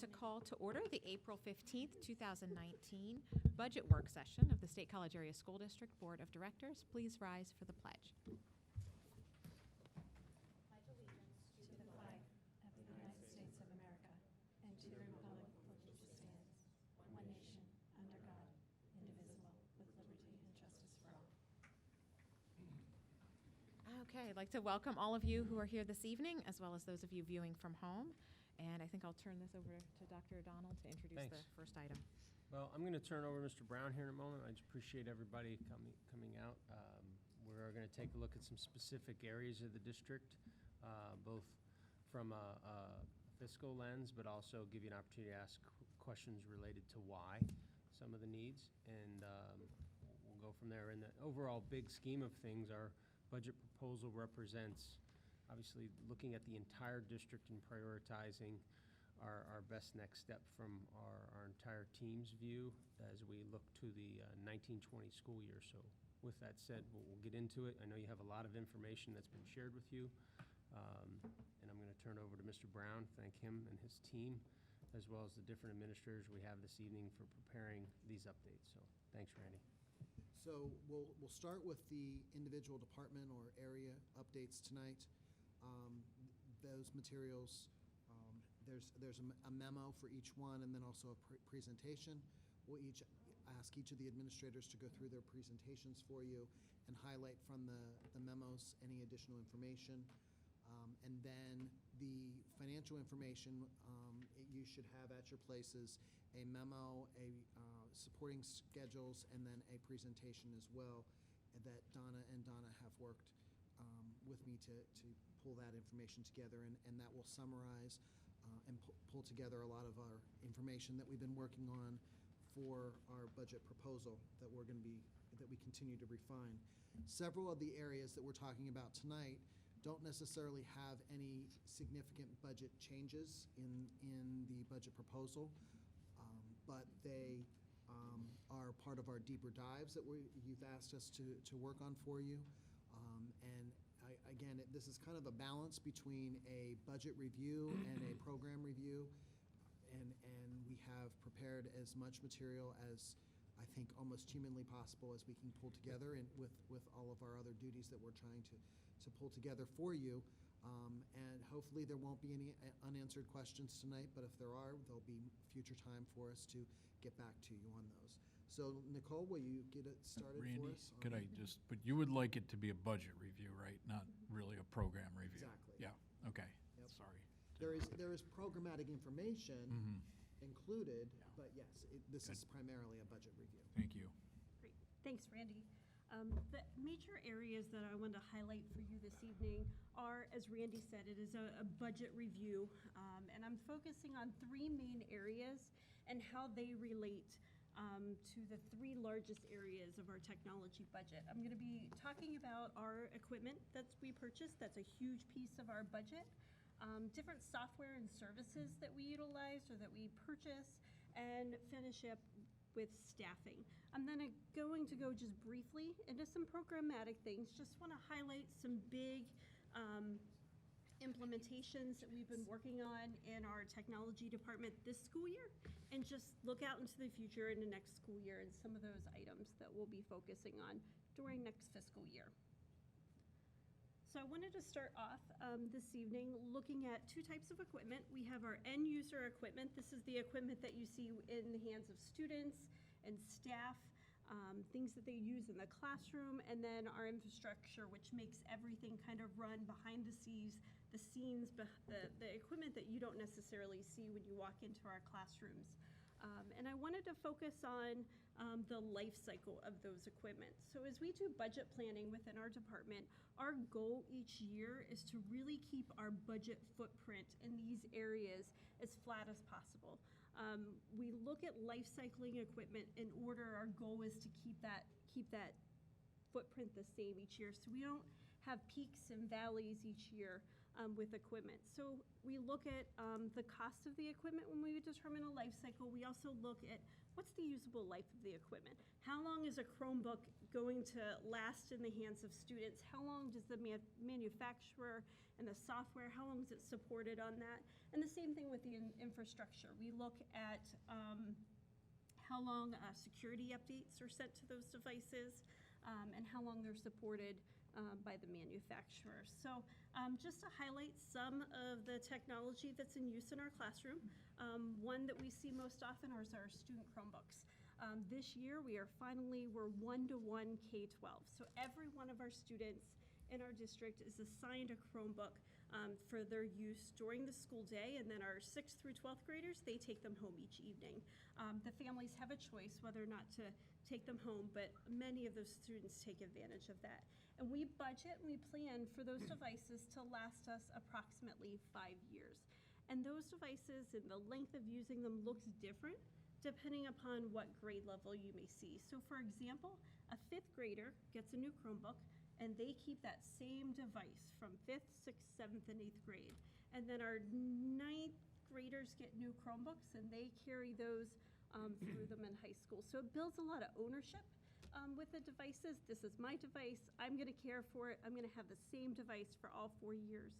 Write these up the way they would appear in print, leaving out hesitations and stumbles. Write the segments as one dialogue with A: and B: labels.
A: to call to order the April 15th, 2019 budget work session of the State College Area School District Board of Directors. Please rise for the pledge.
B: Pledge allegiance to the flag of the United States of America and to the republic for which it stands, one nation, under God, indivisible, with liberty and justice for all.
A: Okay, I'd like to welcome all of you who are here this evening, as well as those of you viewing from home. And I think I'll turn this over to Dr. O'Donnell to introduce
C: Thanks.
A: the first item.
C: Well, I'm going to turn over to Mr. Brown here in a moment. I just appreciate everybody coming out. We're going to take a look at some specific areas of the district, both from a fiscal lens, but also give you an opportunity to ask questions related to why some of the needs, and we'll go from there. In the overall big scheme of things, our budget proposal represents, obviously, looking at the entire district and prioritizing our best next step from our entire team's view as we look to the 1920 school year. So with that said, we'll get into it. I know you have a lot of information that's been shared with you, and I'm going to turn it over to Mr. Brown, thank him and his team, as well as the different administrators we have this evening for preparing these updates. So thanks, Randy.
D: So we'll start with the individual department or area updates tonight. Those materials, there's a memo for each one, and then also a presentation. We'll ask each of the administrators to go through their presentations for you and highlight from the memos any additional information. And then the financial information, you should have at your places a memo, supporting schedules, and then a presentation as well that Donna have worked with me to pull that information together, and that will summarize and pull together a lot of our information that we've been working on for our budget proposal that we continue to refine. Several of the areas that we're talking about tonight don't necessarily have any significant budget changes in the budget proposal, but they are part of our deeper dives that you've asked us to work on for you. And again, this is kind of a balance between a budget review and a program review, and we have prepared as much material as I think almost humanly possible as we can pull together, and with all of our other duties that we're trying to pull together for you. And hopefully there won't be any unanswered questions tonight, but if there are, there'll be future time for us to get back to you on those. So Nicole, will you get it started
E: Randy,
D: for us?
E: could I just, but you would like it to be a budget review, right? Not really a program review?
D: Exactly.
E: Yeah, okay,
D: Yep.
E: sorry.
D: There is programmatic information included,
E: Yeah.
D: but yes, this is primarily a budget review.
E: Thank you.
F: Great. Thanks, Randy. The major areas that I wanted to highlight for you this evening are, as Randy said, it is a budget review, and I'm focusing on three main areas and how they relate to the three largest areas of our technology budget. I'm going to be talking about our equipment that we purchased. That's a huge piece of our budget. Different software and services that we utilize or that we purchase, and finish up with staffing. I'm then going to go just briefly into some programmatic things. Just want to highlight some big implementations that we've been working on in our technology department this school year, and just look out into the future in the next school year and some of those items that we'll be focusing on during next fiscal year. So I wanted to start off this evening looking at two types of equipment. We have our end user equipment. This is the equipment that you see in the hands of students and staff, things that they use in the classroom, and then our infrastructure, which makes everything kind of run behind the scenes, the equipment that you don't necessarily see when you walk into our classrooms. And I wanted to focus on the life cycle of those equipment. So as we do budget planning within our department, our goal each year is to really keep our budget footprint in these areas as flat as possible. We look at life cycling equipment in order. Our goal is to keep that footprint the same each year, so we don't have peaks and valleys each year. with equipment. So we look at the cost of the equipment when we determine a life cycle. We also look at what's the usable life of the equipment. How long is a Chromebook going to last in the hands of students? How long does the manufacturer and the software, how long is it supported on that? And the same thing with the infrastructure. We look at how long security updates are sent to those devices, and how long they're supported by the manufacturer. So just to highlight some of the technology that's in use in our classroom, one that we see most often is our student Chromebooks. This year we're one-to-one K-12. So every one of our students in our district is assigned a Chromebook for their use during the school day, and then our 6th through 12th graders, they take them home each evening. The families have a choice whether or not to take them home, but many of those students take advantage of that. And we budget and we plan for those devices to last us approximately 5 years. And those devices and the length of using them looks different depending upon what grade level you may see. So for example, a 5th grader gets a new Chromebook and they keep that same device from 5th, 6th, 7th, and 8th grade. And then our 9th graders get new Chromebooks and they carry those through them in high school. So it builds a lot of ownership with the devices. This is my device. I'm gonna care for it. I'm gonna have the same device for all 4 years.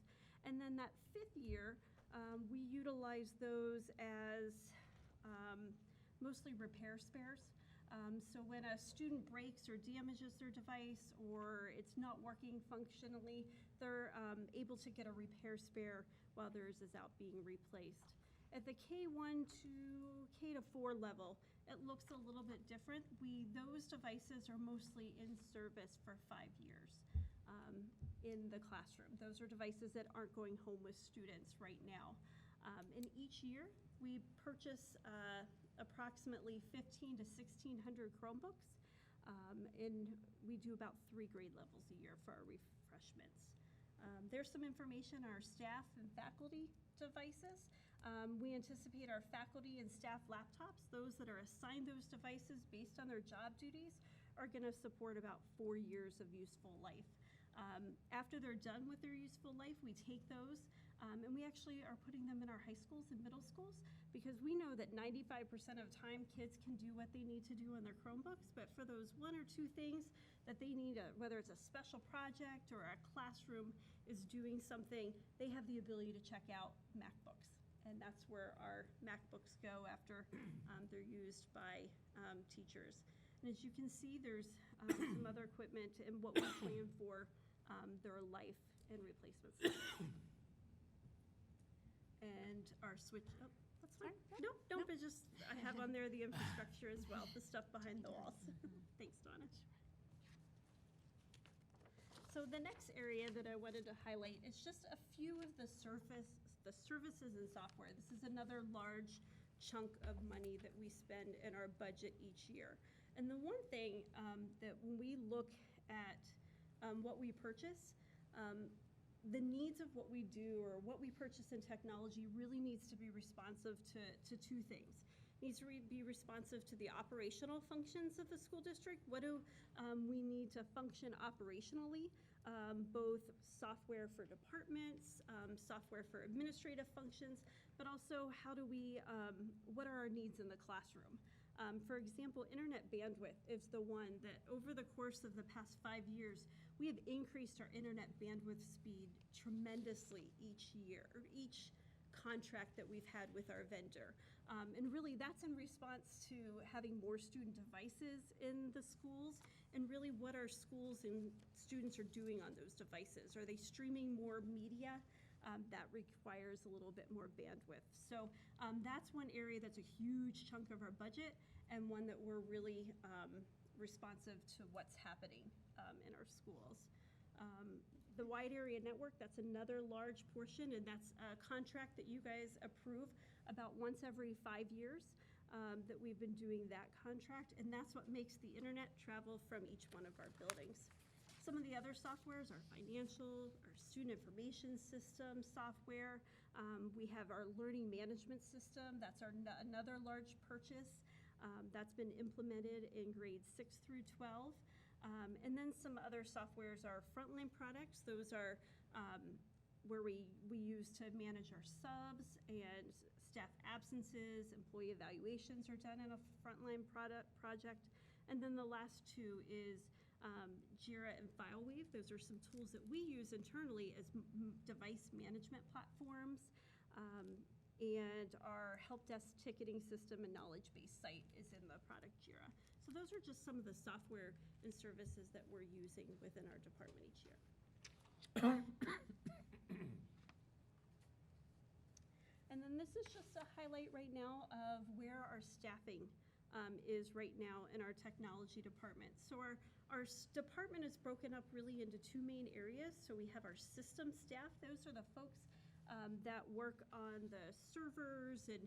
F: And then that 5th year, we utilize those as mostly repair spares. So when a student breaks or damages their device or it's not working functionally, they're able to get a repair spare while theirs is out being replaced. At the K1 to K-4 level, it looks a little bit different. Those devices are mostly in service for 5 years in the classroom. Those are devices that aren't going home with students right now. And each year, we purchase approximately 1,500 to 1,600 Chromebooks, and we do about 3 grade levels a year for our refreshments. There's some information on our staff and faculty devices. We anticipate our faculty and staff laptops, those that are assigned those devices based on their job duties, are gonna support about 4 years of useful life. After they're done with their useful life, we take those and we actually are putting them in our high schools and middle schools because we know that 95% of the time kids can do what they need to do on their Chromebooks, but for those 1 or 2 things that they need, whether it's a special project or a classroom is doing something, they have the ability to check out MacBooks. And that's where our MacBooks go after they're used by teachers. And as you can see, there's some other equipment and what we plan for their life and replacements. And our switch, oh, that's fine. Nope, it's just, I have on there the infrastructure as well, the stuff behind the walls. Thanks, Donna. So the next area that I wanted to highlight is just a few of the services and software. This is another large chunk of money that we spend in our budget each year. And the one thing that when we look at what we purchase, the needs of what we do or what we purchase in technology really needs to be responsive to 2 things. It needs to be responsive to the operational functions of the school district. What do we need to function operationally? Both software for departments, software for administrative functions, but also how do we, what are our needs in the classroom? For example, internet bandwidth is the one that over the course of the past 5 years, we have increased our internet bandwidth speed tremendously each year, or each contract that we've had with our vendor. And really that's in response to having more student devices in the schools and really what our schools and students are doing on those devices. Are they streaming more media? That requires a little bit more bandwidth. So that's one area that's a huge chunk of our budget and one that we're really responsive to what's happening in our schools. The wide area network, that's another large portion, and that's a contract that you guys approve about once every 5 years that we've been doing that contract, and that's what makes the internet travel from each one of our buildings. Some of the other softwares are financial, our student information system software. We have our learning management system. That's another large purchase that's been implemented in grades 6 through 12. And then some other softwares are frontline products. Those are where we use to manage our subs and staff absences, employee evaluations are done in a frontline project. And then the last two is Jira and FileWave. Those are some tools that we use internally as device management platforms. And our help desk ticketing system and knowledge base site is in the product Jira. So those are just some of the software and services that we're using within our department each year. And then this is just a highlight right now of where our staffing is right now in our technology department. So our department is broken up really into two main areas. So we have our system staff. Those are the folks that work on the servers and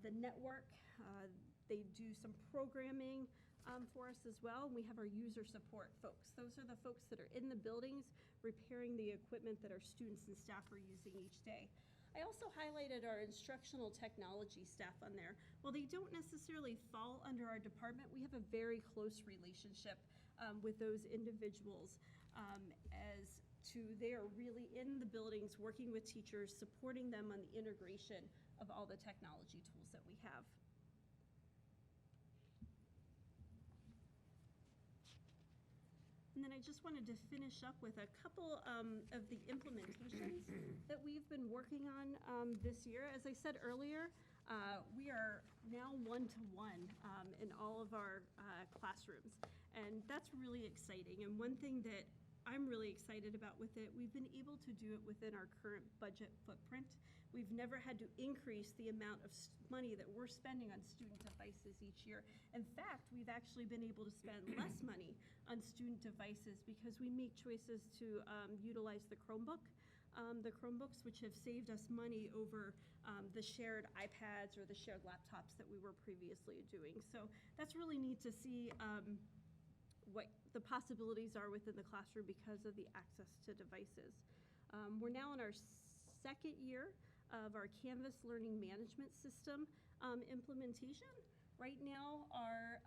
F: the network. They do some programming for us as well. And we have our user support folks. Those are the folks that are in the buildings repairing the equipment that our students and staff are using each day. I also highlighted our instructional technology staff on there. While they don't necessarily fall under our department, we have a very close relationship with those individuals as to they are really in the buildings working with teachers, supporting them on the integration of all the technology tools that we have. And then I just wanted to finish up with a couple of the implementations that we've been working on this year. As I said earlier, we are now one-to-one in all of our classrooms, and that's really exciting. And one thing that I'm really excited about with it, we've been able to do it within our current budget footprint. We've never had to increase the amount of money that we're spending on student devices each year. In fact, we've actually been able to spend less money on student devices because we make choices to utilize the Chromebooks, which have saved us money over the shared iPads or the shared laptops that we were previously doing. So that's really neat to see what the possibilities are within the classroom because of the access to devices. We're now in our second year of our Canvas Learning Management System implementation. Right now, our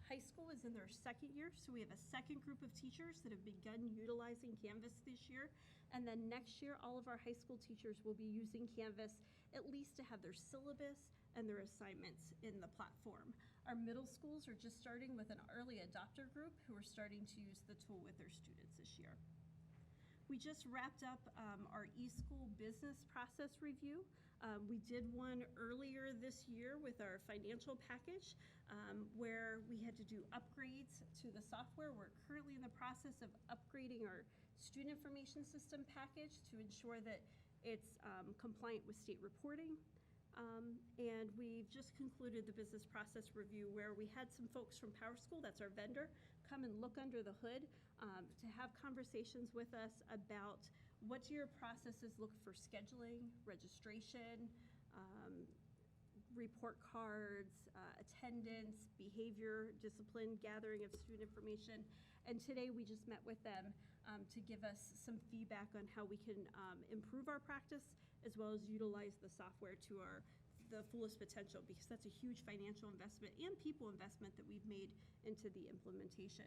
F: high school is in their second year, so we have a second group of teachers that have begun utilizing Canvas this year. And then next year, all of our high school teachers will be using Canvas at least to have their syllabus and their assignments in the platform. Our middle schools are just starting with an early adopter group who are starting to use the tool with their students this year. We just wrapped up our eSchool business process review. We did one earlier this year with our financial package where we had to do upgrades to the software. We're currently in the process of upgrading our student information system package to ensure that it's compliant with state reporting. And we've just concluded the business process review where we had some folks from PowerSchool, that's our vendor, come and look under the hood to have conversations with us about what do your processes look for scheduling, registration, report cards, attendance, behavior, discipline, gathering of student information. And today we just met with them to give us some feedback on how we can improve our practice as well as utilize the software to the fullest potential, because that's a huge financial investment and people investment that we've made into the implementation.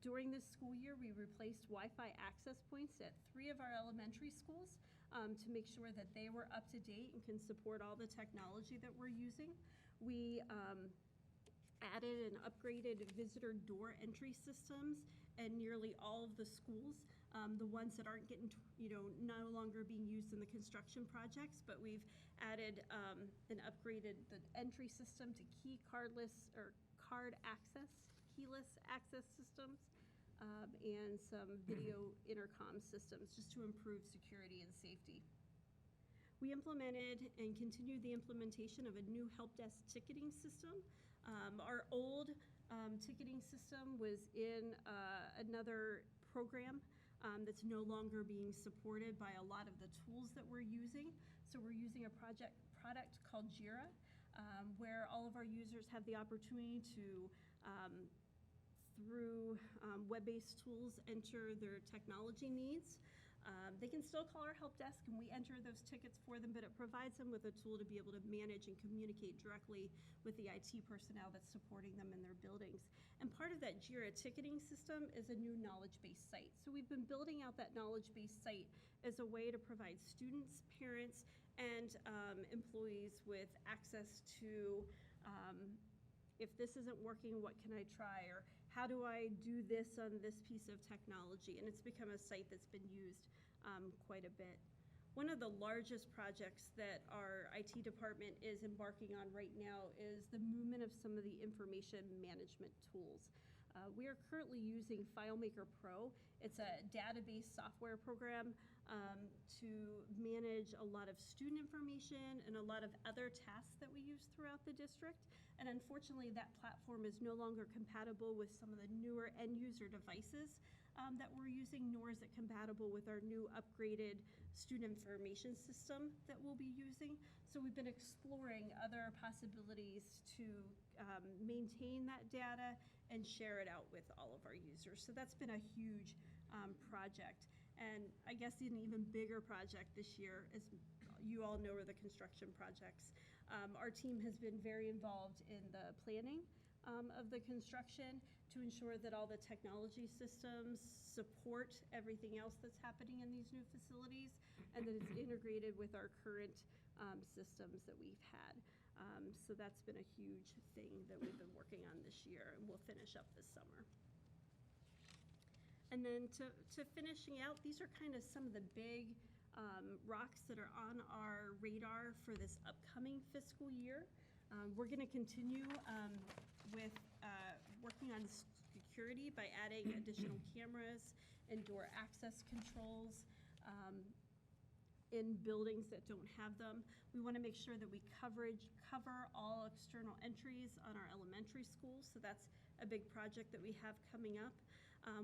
F: During this school year, we replaced Wi-Fi access points at 3 of our elementary schools to make sure that they were up to date and can support all the technology that we're using. We added and upgraded visitor door entry systems in nearly all of the schools. The ones that aren't getting, no longer being used in the construction projects, but we've added and upgraded the entry system to keyless access systems, and some video intercom systems just to improve security and safety. We implemented and continued the implementation of a new help desk ticketing system. Our old ticketing system was in another program that's no longer being supported by a lot of the tools that we're using. So we're using a product called Jira, where all of our users have the opportunity to, through web-based tools, enter their technology needs. They can still call our help desk and we enter those tickets for them, but it provides them with a tool to be able to manage and communicate directly with the IT personnel that's supporting them in their buildings. And part of that JIRA ticketing system is a new knowledge-based site. So we've been building out that knowledge-based site as a way to provide students, parents, and employees with access to if this isn't working, what can I try? Or how do I do this on this piece of technology? And it's become a site that's been used quite a bit. One of the largest projects that our IT department is embarking on right now is the movement of some of the information management tools. We are currently using FileMaker Pro. It's a database software program to manage a lot of student information and a lot of other tasks that we use throughout the district. And unfortunately, that platform is no longer compatible with some of the newer end user devices that we're using, nor is it compatible with our new upgraded student information system that we'll be using. So we've been exploring other possibilities to maintain that data and share it out with all of our users. So that's been a huge project. And I guess an even bigger project this year, as you all know, are the construction projects. Our team has been very involved in the planning of the construction to ensure that all the technology systems support everything else that's happening in these new facilities and that it's integrated with our current systems that we've had. So that's been a huge thing that we've been working on this year, and we'll finish up this summer. And then to finishing out, these are kind of some of the big rocks that are on our radar for this upcoming fiscal year. We're going to continue with working on security by adding additional cameras and door access controls in buildings that don't have them. We want to make sure that we cover all external entries on our elementary schools, so that's a big project that we have coming up.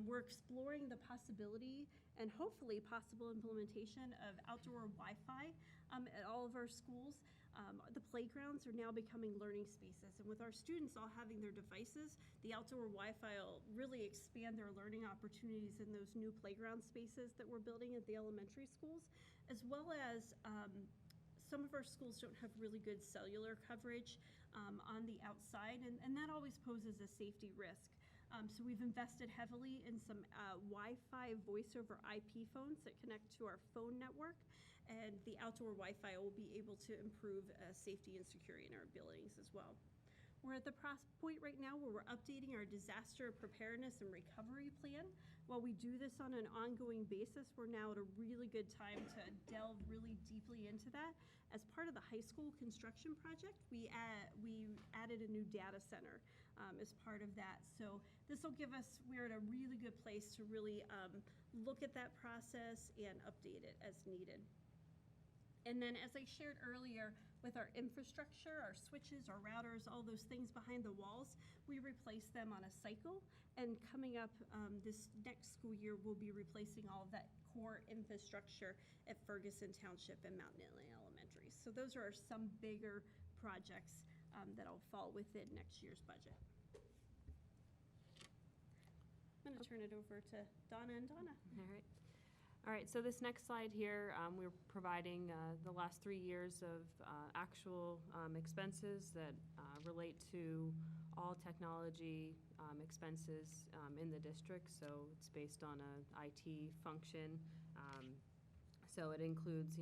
F: We're exploring the possibility and hopefully possible implementation of outdoor Wi-Fi at all of our schools. The playgrounds are now becoming learning spaces, and with our students all having their devices, the outdoor Wi-Fi will really expand their learning opportunities in those new playground spaces that we're building at the elementary schools, as well as some of our schools don't have really good cellular coverage on the outside, and that always poses a safety risk. So we've invested heavily in some Wi-Fi voice over IP phones that connect to our phone network, and the outdoor Wi-Fi will be able to improve safety and security in our buildings as well. We're at the point right now where we're updating our disaster preparedness and recovery plan. While we do this on an ongoing basis, we're now at a really good time to delve really deeply into that. As part of the high school construction project, we added a new data center as part of that. So this will give us, we're at a really good place to really look at that process and update it as needed. And then, as I shared earlier, with our infrastructure, our switches, our routers, all those things behind the walls, we replace them on a cycle. And coming up this next school year, we'll be replacing all of that core infrastructure at Ferguson Township and Mount Nittany Elementary. So those are some bigger projects that'll fall within next year's budget. I'm going to turn it over to Donna and Donna.
G: All right, so this next slide here, we're providing the last 3 years of actual expenses that relate to all technology expenses in the district. So it's based on a IT function. So it includes,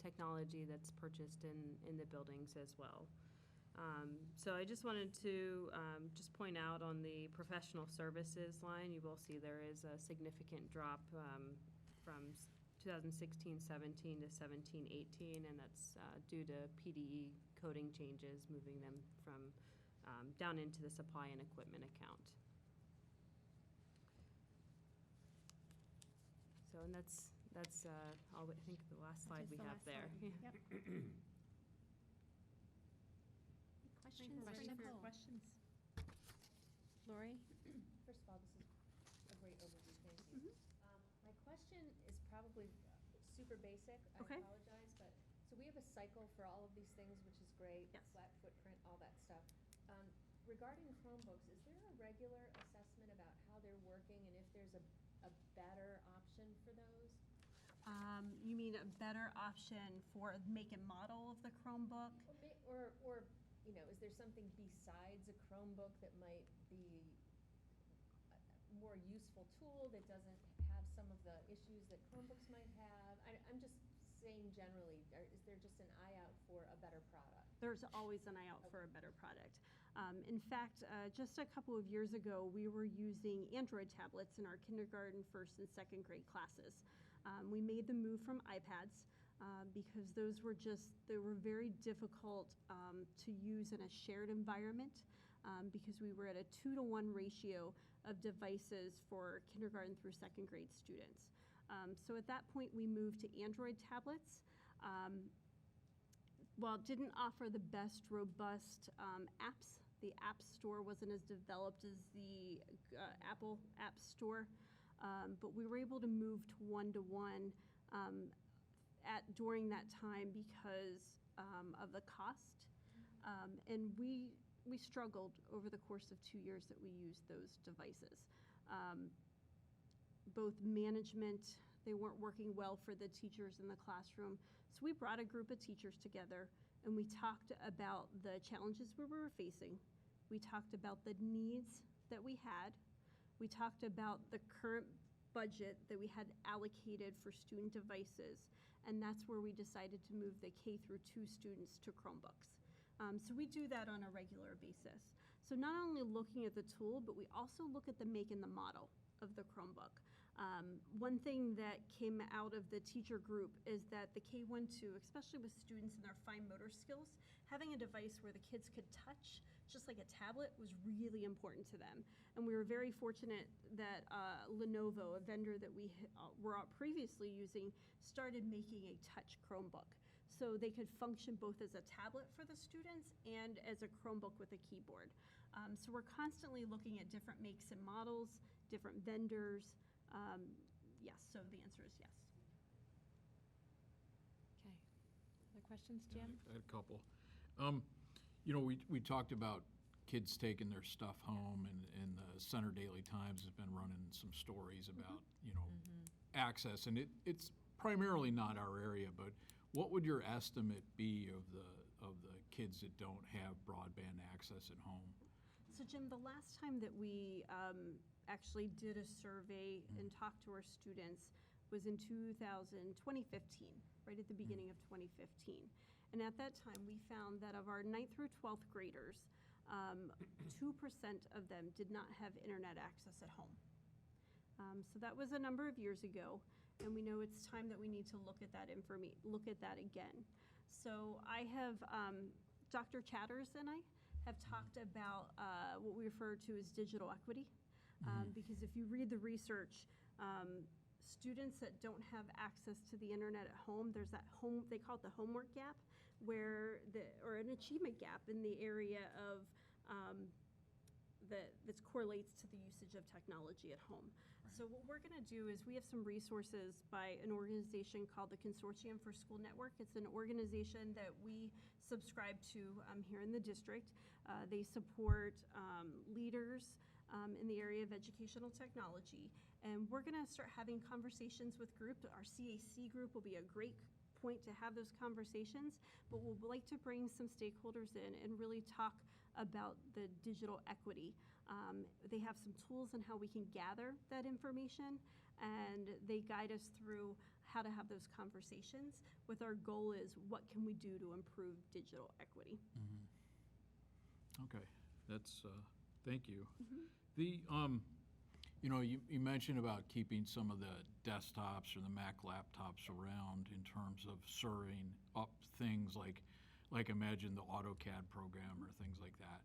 G: technology that's purchased in the buildings as well. So I just wanted to just point out on the professional services line, you will see there is a significant drop from 2016-17 to 17-18, and that's due to PDE coding changes, moving them from down into the supply and equipment account. So, and that's all, I think the last slide we have there.
F: Yep.
A: Questions?
F: Ready for your questions. Lori?
H: First of all, this is a great overview, thank you. My question is probably super basic, I
F: Okay.
H: apologize, but, so we have a cycle for all of these things, which is great.
F: Yes.
H: Flat footprint, all that stuff. Regarding Chromebooks, is there a regular assessment about how they're working and if there's a better option for those?
F: You mean a better option for make and model of the Chromebook?
H: Or, you know, is there something besides a Chromebook that might be a more useful tool that doesn't have some of the issues that Chromebooks might have? I'm just saying generally, is there just an eye out for a better product?
F: There's always an eye out for a better product. In fact, just a couple of years ago, we were using Android tablets in our kindergarten, first and second grade classes. We made the move from iPads because they were very difficult to use in a shared environment because we were at a 2-to-1 ratio of devices for kindergarten through second grade students. So at that point, we moved to Android tablets. While it didn't offer the best robust apps, the App Store wasn't as developed as the Apple App Store, but we were able to move to one-to-one during that time because of the cost. And we struggled over the course of 2 years that we used those devices. Both management, they weren't working well for the teachers in the classroom. So we brought a group of teachers together and we talked about the challenges we were facing. We talked about the needs that we had. We talked about the current budget that we had allocated for student devices. And that's where we decided to move the K through 2 students to Chromebooks. So we do that on a regular basis. So not only looking at the tool, but we also look at the make and the model of the Chromebook. One thing that came out of the teacher group is that the K-1-2, especially with students and their fine motor skills, having a device where the kids could touch, just like a tablet, was really important to them. And we were very fortunate that Lenovo, a vendor that we were previously using, started making a touch Chromebook. So they could function both as a tablet for the students and as a Chromebook with a keyboard. So we're constantly looking at different makes and models, different vendors. Yes, so the answer is yes.
A: Okay. Other questions, Jim?
E: I had a couple. You know, we talked about kids taking their stuff home, and the Center Daily Times has been running some stories about, you know, access. And it's primarily not our area, but what would your estimate be of the kids that don't have broadband access at home?
F: So Jim, the last time that we actually did a survey and talked to our students was in 2015, right at the beginning of 2015. And at that time, we found that of our 9th through 12th graders, 2% of them did not have internet access at home. So that was a number of years ago, and we know it's time that we need to look at that again. So I have, Dr. Chatters and I have talked about what we refer to as digital equity, because if you read the research, students that don't have access to the internet at home, there's that they call it the homework gap, or an achievement gap in the area of that correlates to the usage of technology at home. So what we're going to do is we have some resources by an organization called the Consortium for School Network. It's an organization that we subscribe to here in the district. They support leaders in the area of educational technology. And we're going to start having conversations with groups. Our CAC group will be a great point to have those conversations, but we'll like to bring some stakeholders in and really talk about the digital equity. They have some tools on how we can gather that information, and they guide us through how to have those conversations with our goal is what can we do to improve digital equity.
E: Okay, that's, thank you. The, you know, you mentioned about keeping some of the desktops or the Mac laptops around in terms of serving up things like imagine the AutoCAD program or things like that.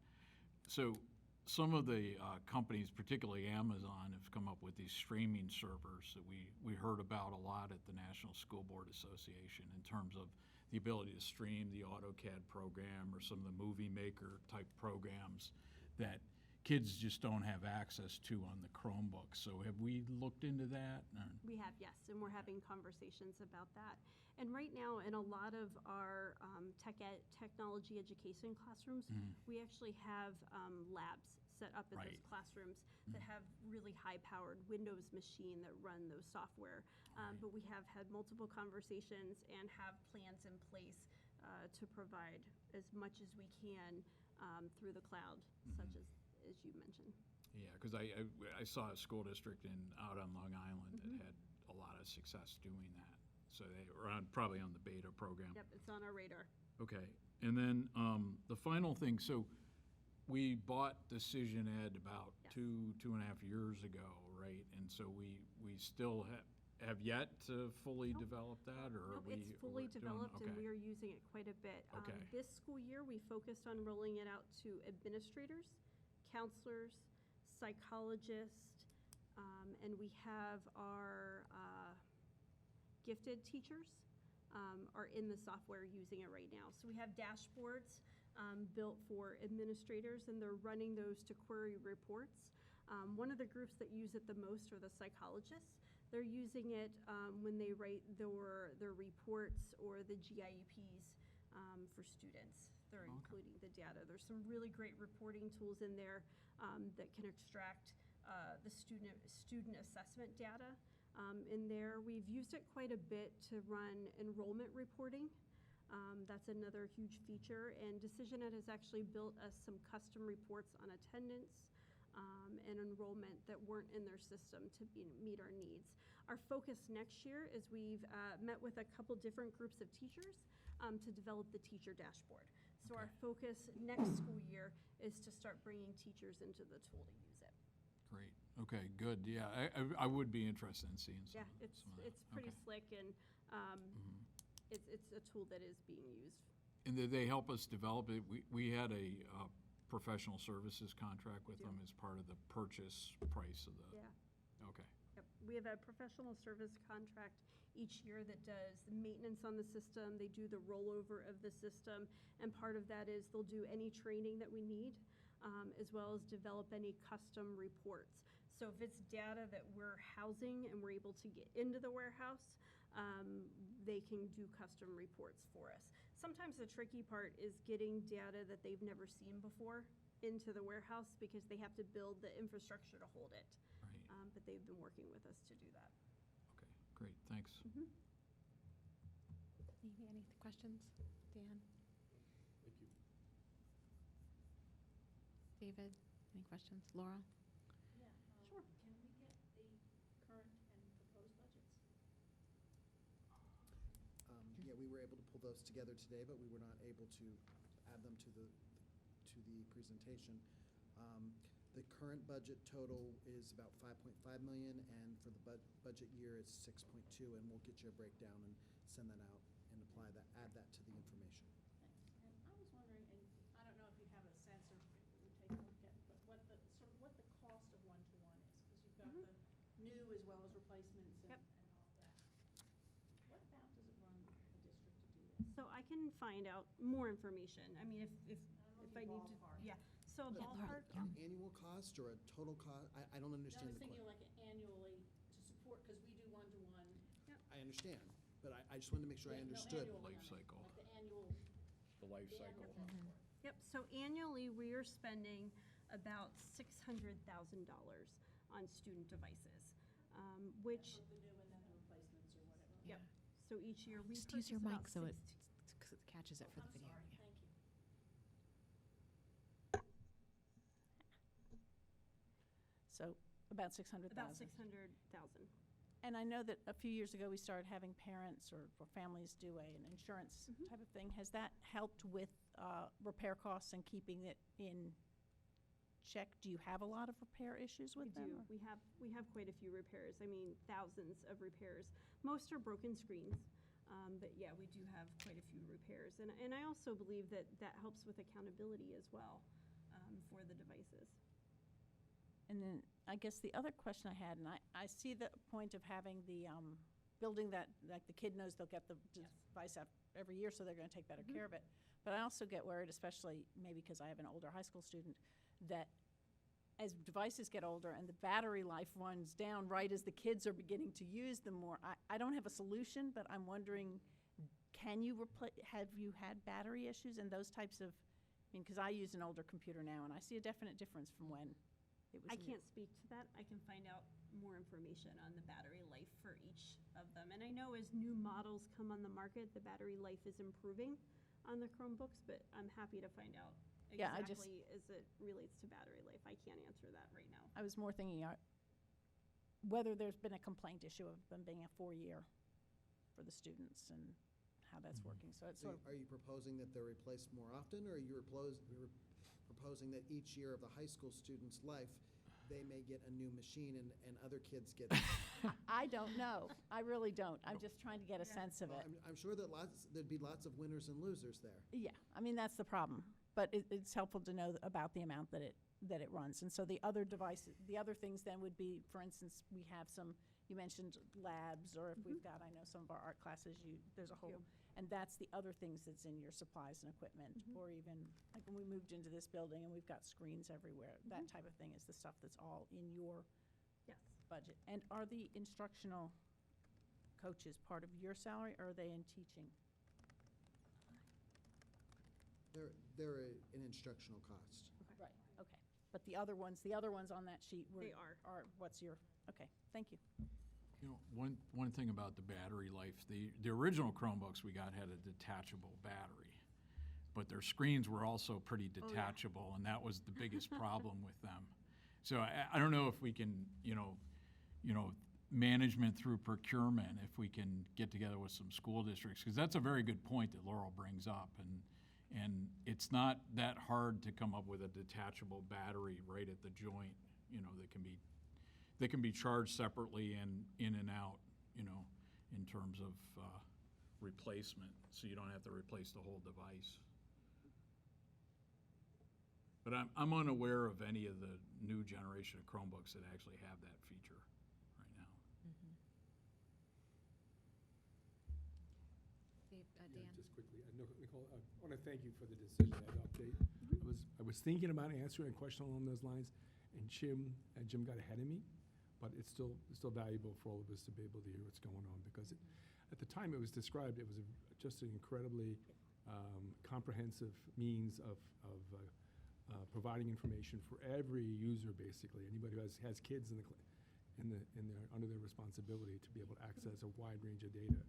E: So some of the companies, particularly Amazon, have come up with these streaming servers that we heard about a lot at the National School Board Association in terms of the ability to stream the AutoCAD program or some of the Movie Maker type programs that kids just don't have access to on the Chromebook. So have we looked into that?
F: We have, yes, and we're having conversations about that. And right now, in a lot of our technology education classrooms, we actually have labs set up in those
E: Right.
F: classrooms that have really high-powered Windows machine that run those software. But we have had multiple conversations and have plans in place to provide as much as we can through the cloud, such as you mentioned.
E: Yeah, because I saw a school district out on Long Island that had a lot of success doing that. So they were probably on the beta program.
F: Yep, it's on our radar.
E: Okay, and then the final thing, so we bought Decision Ed about
F: Yes.
E: 2.5 years ago, right? And so we still have yet to fully develop that, or are
F: Nope,
E: we?
F: it's fully
E: we're doing-
F: developed and
E: okay.
F: we are using it quite a bit.
E: Okay.
F: This school year, we focused on rolling it out to administrators, counselors, psychologists, and we have our gifted teachers are in the software using it right now. So we have dashboards built for administrators, and they're running those to query reports. One of the groups that use it the most are the psychologists. They're using it when they write their reports or the GIEPs for students. They're including the data. There's some really great reporting tools in there that can extract the student assessment data in there. We've used it quite a bit to run enrollment reporting. That's another huge feature. And Decision Ed has actually built us some custom reports on attendance and enrollment that weren't in their system to meet our needs. Our focus next year is we've met with a couple different groups of teachers to develop the teacher dashboard. So our focus next school year is to start bringing teachers into the tool to use it.
E: Great, okay, good, yeah, I would be interested in seeing some.
F: Yeah, it's pretty slick, and it's a tool that is being used.
E: And did they help us develop it? We had a professional services contract with them as part of the purchase price of the.
F: Yeah.
E: Okay,
F: Yep. We have a professional service contract each year that does the maintenance on the system. They do the rollover of the system, and part of that is they'll do any training that we need, as well as develop any custom reports. So if it's data that we're housing and we're able to get into the warehouse, they can do custom reports for us. Sometimes the tricky part is getting data that they've never seen before into the warehouse because they have to build the infrastructure to hold it.
E: right,
F: But they've been working with us to do that.
E: okay, great, thanks.
A: Any questions? Dan?
I: Thank you.
A: David? Any questions? Laura?
B: Yeah,
F: Sure.
B: Can we get the current and proposed budgets?
D: Yeah, we were able to pull those together today, but we were not able to add them to the presentation. The current budget total is about 5.5 million, and for the budget year, it's 6.2, and we'll get you a breakdown and send that out and add that to the information.
B: Thanks. And I was wondering, and I don't know if you have a sense or if we take a look at, but what the cost of one-to-one is, because you've got the new as well as replacements and
F: Yep.
B: and all of that. What about does it run the district to do this?
F: So I can find out more information. I mean, if I need to,
B: Ballpark.
F: yeah. So a
A: Yeah, Laura,
F: ballpark,
D: Annual cost or a total cost? I don't
B: No, I
D: understand
B: was
D: the
B: thinking
D: question.
B: like annually to support, because we do one-to-one.
D: I understand, but I just wanted to make sure I
B: Yeah, no,
D: understood.
B: annually,
E: Life
B: I mean,
E: cycle.
B: Like the annual.
E: The life
B: the
E: cycle.
B: annual cost for it.
F: yep, so annually, we are spending about $600,000 on student devices, which,
B: For the new and then the replacements or whatever.
F: yep. So each year, we
A: Just use your
F: purchase
A: mic
F: about
A: so it
F: 60
A: catches it for the
B: I'm
A: video.
B: sorry,
A: Yeah.
B: thank you.
J: So about 600,000.
F: About 600,000.
J: And I know that a few years ago, we started having parents or families do an insurance type of thing. Has that helped with repair costs and keeping it in check? Do you have a lot of repair issues with
F: We
J: them?
F: do.
J: or-
F: We have quite a few repairs. I mean, thousands of repairs. Most are broken screens, but yeah, we do have quite a few repairs. And I also believe that that helps with accountability as well for the devices.
J: And then I guess the other question I had, and I see the point of having the building that, like the kid knows they'll get the device every year, so they're going to take better care of it. But I also get worried, especially maybe because I have an older high school student, that as devices get older and the battery life runs down right as the kids are beginning to use them more, I don't have a solution, but I'm wondering, have you had battery issues and those types of mean, because I use an older computer now, and I see a definite difference from when it was.
F: I
J: new.
F: can't speak to that. I can find out more information on the battery life for each of them. And I know as new models come on the market, the battery life is improving on the Chromebooks, but I'm happy to find out
J: Yeah, I just-
F: exactly as it relates to battery life. I can't answer that right now.
J: I was more thinking whether there's been a complaint issue of them being a 4-year for the students and how that's working. So it's
D: So
J: sort of,
D: are you proposing that they're replaced more often, or are you proposing that each year of the high school student's life, they may get a new machine and other kids get?
J: I don't know. I really don't. I'm just trying to get a sense of
D: Well,
J: it.
D: I'm sure that there'd be lots of winners and losers there.
J: Yeah, I mean, that's the problem. But it's helpful to know about the amount that it runs. And so the other devices, the other things then would be, for instance, we have some, you mentioned labs, or if we've got, I know some of our art classes, there's a whole, and that's the other things that's in your supplies and equipment, or even, like when we moved into this building and we've got screens everywhere, that type of thing is the stuff that's all in your
F: Yes.
J: budget. And are the instructional coaches part of your salary, or are they in teaching?
D: They're an instructional cost.
J: Right, okay. But the other ones on that sheet were.
F: They are.
J: What's your, okay, thank you.
E: You know, one thing about the battery life, the original Chromebooks we got had a detachable battery, but their screens were also pretty detachable, and that was the biggest problem with them. So I don't know if we can, management through procurement, if we can get together with some school districts, because that's a very good point that Laurel brings up, and it's not that hard to come up with a detachable battery right at the joint, that can be charged separately and in and out, in terms of replacement, so you don't have to replace the whole device. But I'm unaware of any of the new generation of Chromebooks that actually have that feature right now.
A: Dan?
I: Just quickly, Nicole, I want to thank you for the decision and update. I was thinking about answering a question along those lines, and Jim got ahead of me, but it's still valuable for all of us to be able to hear what's going on, because at the time it was described, it was just an incredibly comprehensive means of providing information for every user, basically. Anybody who has kids under their responsibility to be able to access a wide range of data.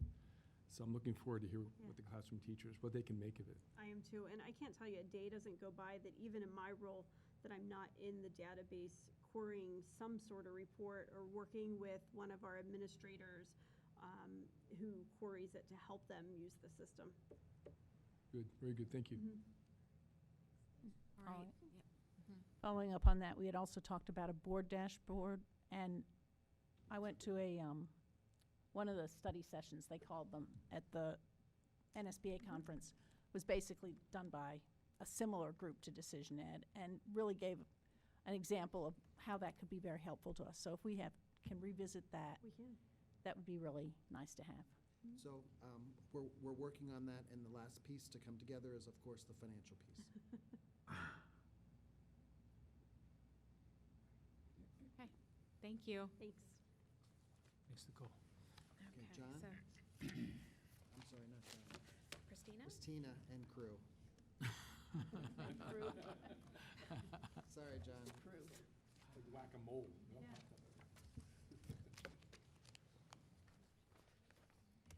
I: So I'm looking forward to hear what the classroom teachers, what they can make of it.
F: I am too, and I can't tell you, a day doesn't go by that even in my role, that I'm not in the database querying some sort of report or working with one of our administrators who queries it to help them use the system.
I: Good, very good, thank you.
A: All right.
J: Following up on that, we had also talked about a board dashboard, and I went to one of the study sessions, they called them, at the NSBA conference, was basically done by a similar group to Decision Ed, and really gave an example of how that could be very helpful to us. So if we can revisit that,
F: We can.
J: that would be really nice to have.
D: So we're working on that, and the last piece to come together is, of course, the financial piece.
A: Okay, thank you.
F: Thanks.
I: Thanks, Nicole.
D: Okay,
A: Okay,
D: John?
A: so
D: I'm sorry, not John.
A: Christina?
D: Christina and crew. Sorry, John.
I: Like whack-a-mole.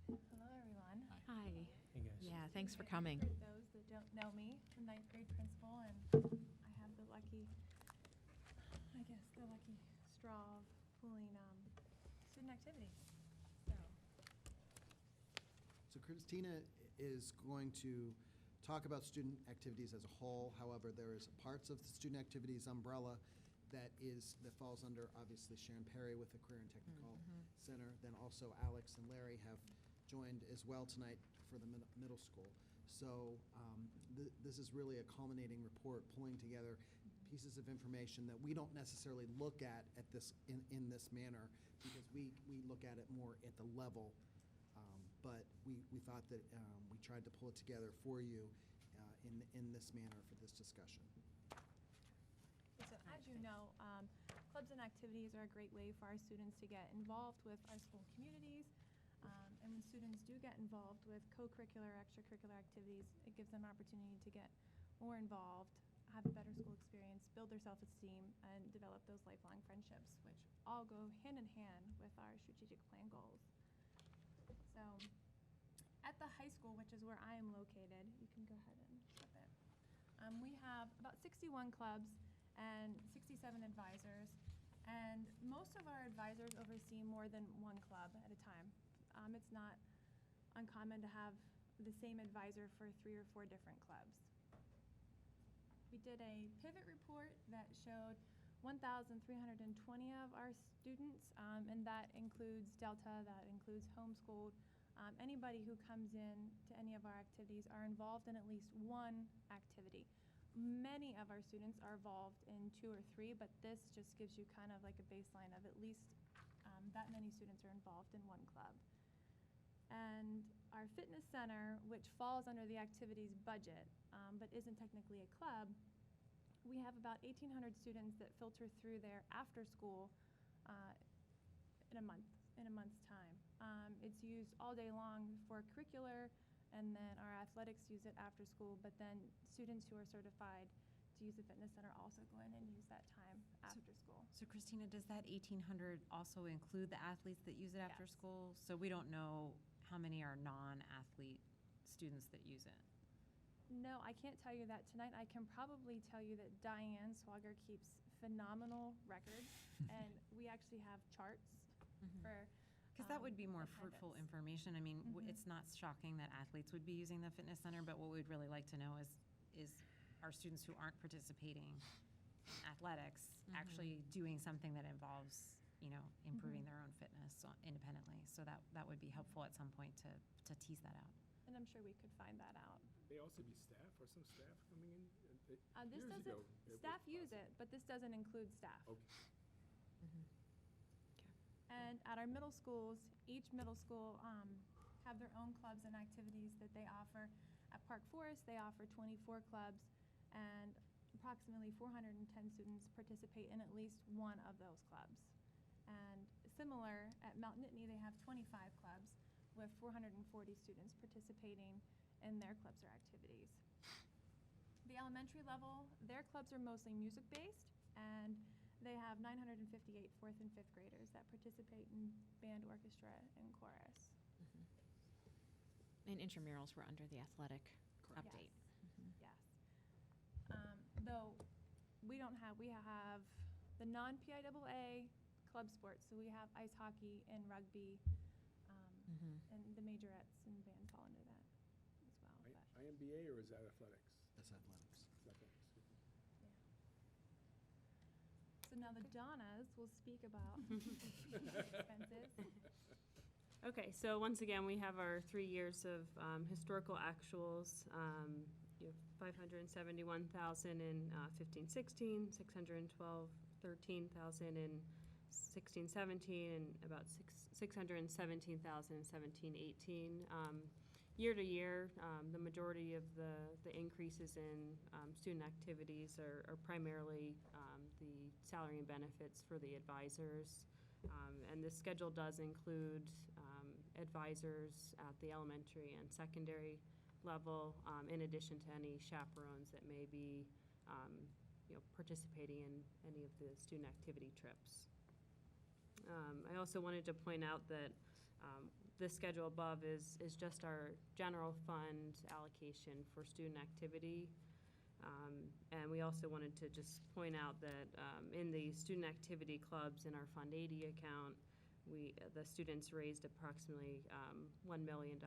B: Hello, everyone.
A: Hi.
C: Hey, guys.
A: Yeah, thanks for coming.
B: For those that don't know me, I'm a ninth grade principal, and I have the lucky straw of pooling student activities.
D: So Christina is going to talk about student activities as a whole. However, there is parts of the student activities umbrella that falls under, obviously, Sharon Perry with the Career and Technical Center. Then also Alex and Larry have joined as well tonight for the middle school. So this is really a culminating report, pulling together pieces of information that we don't necessarily look at this in this manner, because we look at it more at the level. But we thought that we tried to pull it together for you in this manner for this discussion.
B: So as you know, clubs and activities are a great way for our students to get involved with our school communities. And when students do get involved with co-curricular, extracurricular activities, it gives them opportunity to get more involved, have a better school experience, build their self-esteem, and develop those lifelong friendships, which all go hand in hand with our strategic plan goals. So, at the high school, which is where I am located, you can go ahead and flip it. We have about 61 clubs and 67 advisors, and most of our advisors oversee more than one club at a time. It's not uncommon to have the same advisor for 3 or 4 different clubs. We did a pivot report that showed 1,320 of our students, and that includes Delta, that includes homeschooled. Anybody who comes in to any of our activities are involved in at least one activity. Many of our students are involved in 2 or 3, but this just gives you kind of like a baseline of at least that many students are involved in one club. And our fitness center, which falls under the activities budget, but isn't technically a club, we have about 1,800 students that filter through there after school in a month's time. It's used all day long for curricular, and then our athletics use it after school, but then students who are certified to use the fitness center also go in and use that time after school.
K: So Christina, does that 1,800 also include the athletes that use it after
B: Yes.
K: school? So we don't know how many are non-athlete students that use it?
B: No, I can't tell you that tonight. I can probably tell you that Diane Swagger keeps phenomenal records, and we actually have charts for
K: Because that would be more fruitful
B: attendance.
K: information. I mean,
B: Mhm.
K: it's not shocking that athletes would be using the fitness center, but what we'd really like to know is our students who aren't participating in athletics actually doing something that involves, improving their own fitness independently. So that would be helpful at some point to tease that out.
B: And I'm sure we could find that out.
I: May also be staff or some staff coming in?
B: This
I: Years
B: doesn't,
I: ago, it was
B: staff use
I: possible.
B: it, but this doesn't include staff.
I: Okay.
B: And at our middle schools, each middle school have their own clubs and activities that they offer. At Park Forest, they offer 24 clubs, and approximately 410 students participate in at least one of those clubs. And similar, at Mount Nittany, they have 25 clubs with 440 students participating in their clubs or activities. The elementary level, their clubs are mostly music-based, and they have 958 4th and 5th graders that participate in band, orchestra, and chorus.
A: And intramurals were under the athletic
D: Correct.
A: update.
B: Yes. Though we have the non-PIAA club sports, so we have ice hockey and rugby, and the majorettes and band fall under that as well. But
I: IMBA or is that athletics?
D: That's athletics.
I: It's athletics.
B: so now the Donnas will speak about expenses.
G: Okay, so once again, we have our 3 years of historical actuals. You have 571,000 in 15-16, 613,000 in 16-17, and about 617,000 in 17-18. Year to year, the majority of the increases in student activities are primarily the salary and benefits for the advisors. And this schedule does include advisors at the elementary and secondary level, in addition to any chaperones that may be participating in any of the student activity trips. I also wanted to point out that this schedule above is just our general fund allocation for student activity. And we also wanted to just point out that in the student activity clubs in our Fund 80 account, the students raised approximately $1 million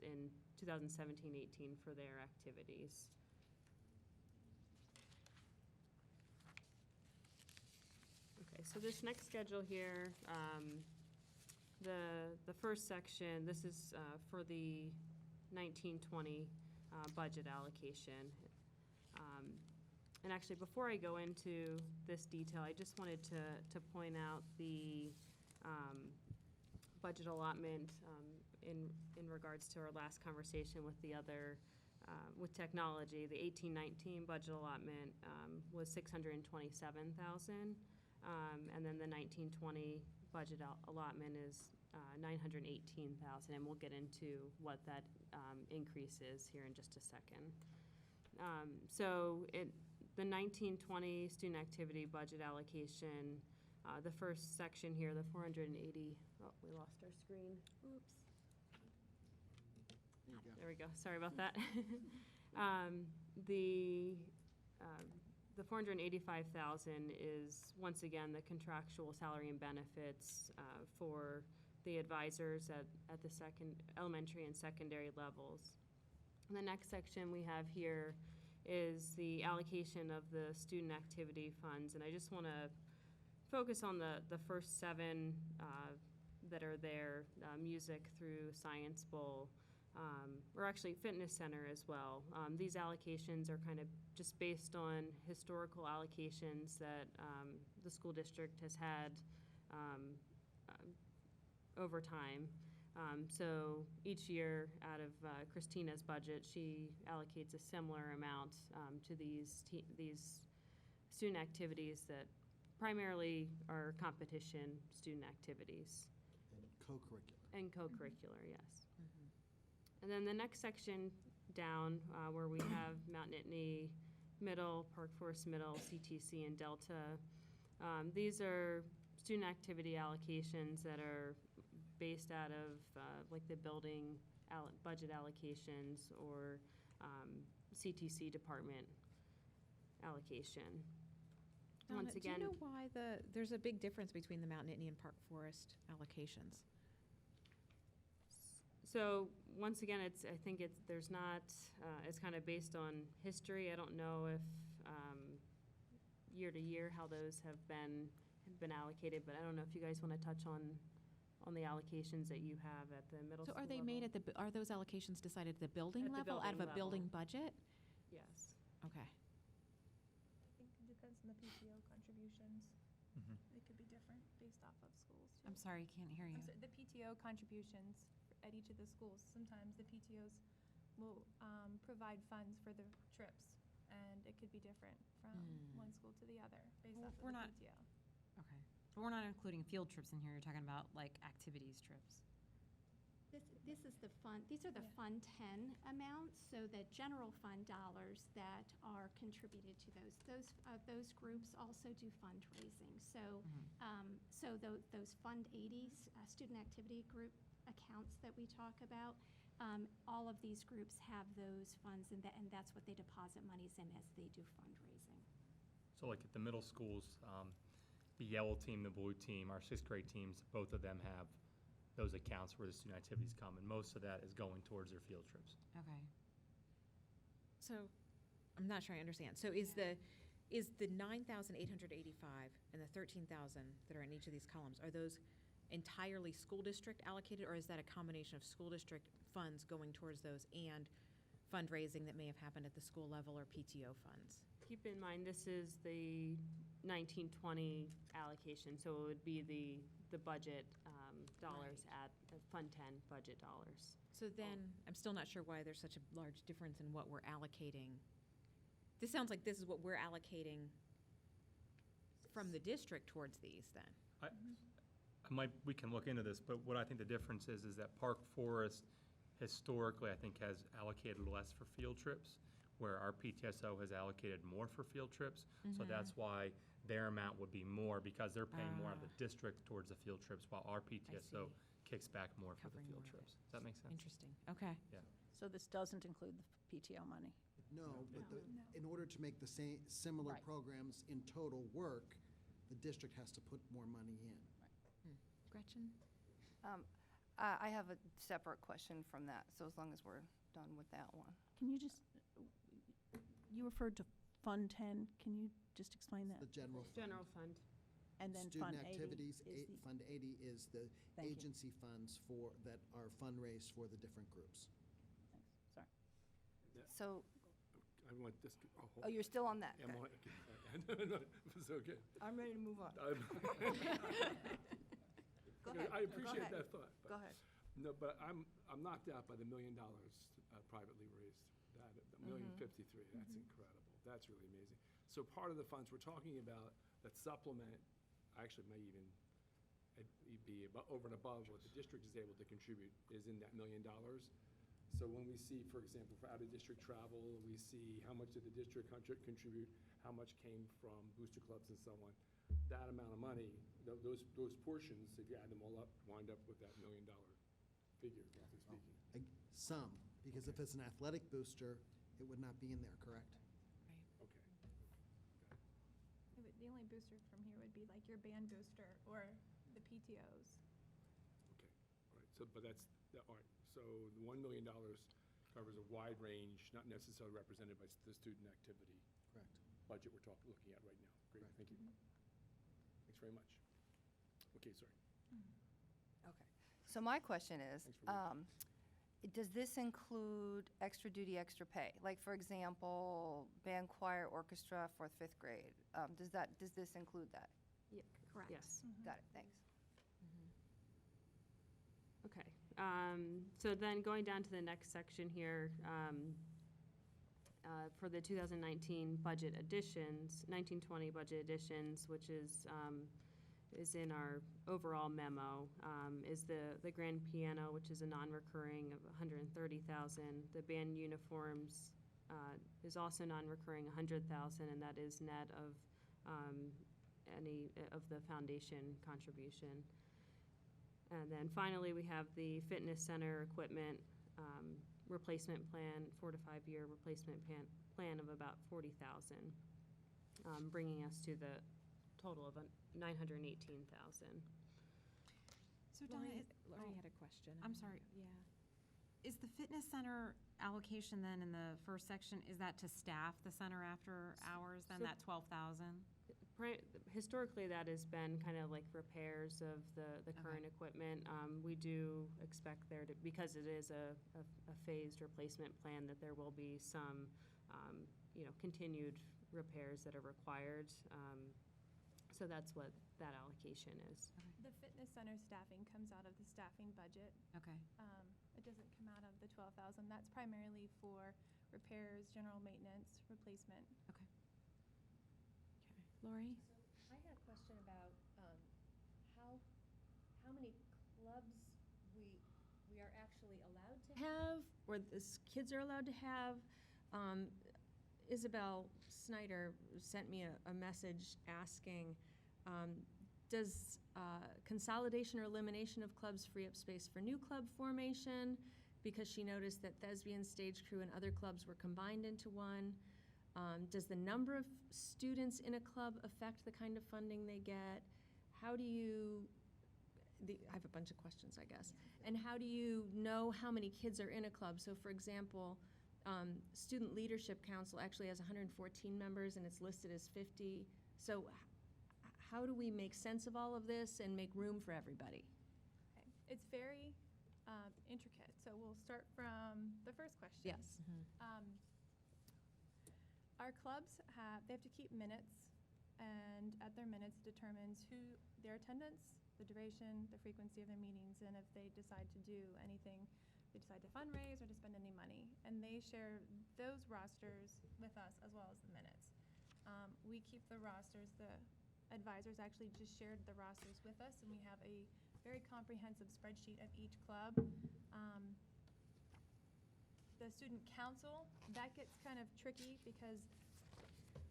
G: in 2017-18 for their activities. Okay, so this next schedule here, the first section, this is for the 19-20 budget allocation. And actually, before I go into this detail, I just wanted to point out the budget allotment in regards to our last conversation with the other, with technology. The 18-19 budget allotment was $627,000, and then the 19-20 budget allotment is $918,000, and we'll get into what that increase is here in just a second. The 1920 student activity budget allocation, the first section here, the 480, oh, we lost our screen. Oops.
D: There you go.
G: There we go, sorry about that. The 485,000 is, once again, the contractual salary and benefits for the advisors at the elementary and secondary levels. And the next section we have here is the allocation of the student activity funds. And I just want to focus on the first 7 that are there, music through Science Bowl, or actually Fitness Center as well. These allocations are kind of just based on historical allocations that the school district has had over time. So each year out of Christina's budget, she allocates a similar amount to these student activities that primarily are competition student activities.
D: And co-curricular.
G: And co-curricular, yes. And then the next section down, where we have Mount Nittany Middle, Park Forest Middle, CTC, and Delta. These are student activity allocations that are based out of like the building budget allocations or CTC department allocation.
A: Donna,
G: Once again,
A: do you know why there's a big difference between the Mount Nittany and Park Forest allocations?
G: so once again, I think there's not, it's kind of based on history. I don't know if year to year how those have been allocated, but I don't know if you guys want to touch on the allocations that you have at the middle
A: So
G: school
A: are they
G: level.
A: made are those allocations decided at the building
G: At the
A: level, out of a
G: building
A: building budget?
G: Yes.
A: Okay.
B: I think it depends on the PTO contributions. They could be different based off of schools. too.
K: I'm sorry, can't hear you.
B: The PTO contributions at each of the schools, sometimes the PTOs will provide funds for the trips, and it could be different from one school to the other based
K: Well,
B: off of
K: we're
B: the
K: not-
B: PTO.
K: Okay. But we're not including field trips in here. You're talking about like activities trips.
L: This is the fund, these are the
B: Yeah.
L: Fund 10 amounts, so the general fund dollars that are contributed to those groups also do fundraising. So, those Fund 80s, student activity group accounts that we talk about, all of these groups have those funds, and that's what they deposit monies in as they do fundraising.
M: So like at the middle schools, the yellow team, the blue team, our 6th grade teams, both of them have those accounts where the student activities come, and most of that is going towards their field trips.
K: Okay.
A: So, I'm not sure I understand. So is the 9,885 and the 13,000 that are in each of these columns, are those entirely school district allocated, or is that a combination of school district funds going towards those and fundraising that may have happened at the school level or PTO funds?
G: Keep in mind, this is the 1920 allocation, so it would be the budget dollars at the Fund 10 budget dollars.
A: So then, I'm still not sure why there's such a large difference in what we're allocating. This sounds like this is what we're allocating from the district towards these then.
M: We can look into this, but what I think the difference is that Park Forest historically, I think, has allocated less for field trips, where our PTSO has allocated more for field trips. So that's why their amount would be more, because they're paying more out of the district towards the field trips, while our PTSO
A: see.
M: kicks back more for the
A: Covering
M: field
A: more of
M: trips.
A: it.
M: Does that make sense?
A: Interesting, okay.
J: So this doesn't include the PTO money?
D: No, but
B: No.
D: in order to make the similar
J: Right.
D: programs in total work, the district has to put more money in.
A: Gretchen?
N: I have a separate question from that, so as long as we're done with that one.
J: Can you just, you referred to Fund 10, can you just explain that?
D: The general fund.
G: General fund.
J: And then Fund 80
D: Student activities,
J: is the,
D: Fund 80 is the
J: Thank you.
D: agency funds that are fundraised for the different groups.
J: sorry.
N: So,
I: I want this,
N: oh, you're still on that?
I: I'm on it. No, it's okay.
N: I'm ready to move on. Go ahead.
I: I appreciate
N: ahead.
I: that thought. but-
N: Go ahead.
I: No, but I'm knocked out by the $1 million privately raised, that, $1,053,000, that's incredible, that's really amazing. So part of the funds we're talking about that supplement, actually may even be over and above what the district is able to contribute, is in that $1 million. So when we see, for example, for out-of-district travel, we see how much did the district contribute, how much came from booster clubs and so on. That amount of money, those portions, if you add them all up, wind up with that $1 million figure, roughly speaking.
D: Some, because if it's an athletic booster, it would not be in there, correct?
I: Okay.
B: The only booster from here would be like your band booster or the PTOs.
I: Okay, all right, so, but that's, all right, so the $1 million covers a wide range, not necessarily represented by the student activity
D: Correct.
I: budget we're looking at right now. Great,
D: Correct.
I: thank you. Thanks very much. Okay, sorry.
N: Okay. So my question is,
I: Thanks for reading.
N: does this include extra duty, extra pay? Like, for example, band, choir, orchestra, 4th, 5th grade. Does this include that?
F: Correct. Yes.
N: Got it, thanks.
G: Okay, so then going down to the next section here, for the 2019 budget additions, 1920 budget additions, which is in our overall memo, is the grand piano, which is a non-recurring of $130,000. The band uniforms is also non-recurring, $100,000, and that is net of any of the foundation contribution. And then finally, we have the fitness center equipment replacement plan, 4 to 5 year replacement plan of about $40,000, bringing us to the total of $918,000.
K: So Donna,
A: Lori had a question.
K: I'm sorry.
A: Yeah.
K: is the fitness center allocation then in the first section, is that to staff the center after hours, then
G: So-
K: that 12,000?
G: Historically, that has been kind of like repairs of the
K: Okay.
G: current equipment. We do expect there to, because it is a phased replacement plan, that there will be some, continued repairs that are required. So that's what that allocation is.
B: The fitness center staffing comes out of the staffing budget.
K: Okay.
B: It doesn't come out of the 12,000. That's primarily for repairs, general maintenance, replacement.
K: Okay. Lori?
H: So I had a question about how many clubs we are actually allowed to
F: Have, or the kids are allowed to have. Isabel Snyder sent me a message asking, does consolidation or elimination of clubs free up space for new club formation? Because she noticed that thespian, stage crew, and other clubs were combined into one. Does the number of students in a club affect the kind of funding they get? How do you, I have a bunch of questions, I guess. And how do you know how many kids are in a club? So for example, Student Leadership Council actually has 114 members and it's listed as 50. So how do we make sense of all of this and make room for everybody?
B: Okay. It's very intricate. So we'll start from the first question.
F: Yes.
B: Our clubs they have to keep minutes, and at their minutes determines their attendance, the duration, the frequency of their meetings, and if they decide to do anything, they decide to fundraise or to spend any money. And they share those rosters with us as well as the minutes. We keep the rosters. The advisors actually just shared the rosters with us, and we have a very comprehensive spreadsheet of each club. The student council, that gets kind of tricky because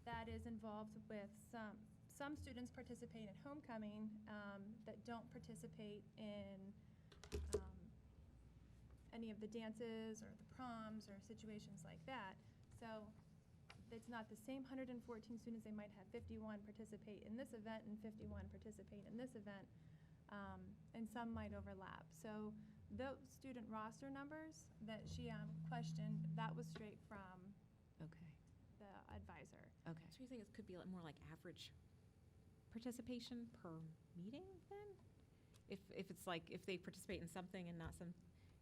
B: that is involved with some students participate in homecoming that don't participate in any of the dances or the proms or situations like that. So it's not the same 114 students. They might have 51 participate in this event and 51 participate in this event, and some might overlap. So those student roster numbers that she questioned, that was straight from
A: Okay.
B: the advisor.
A: Okay. So you think it could be more like average participation per meeting then? If it's like, if they participate in something and not some,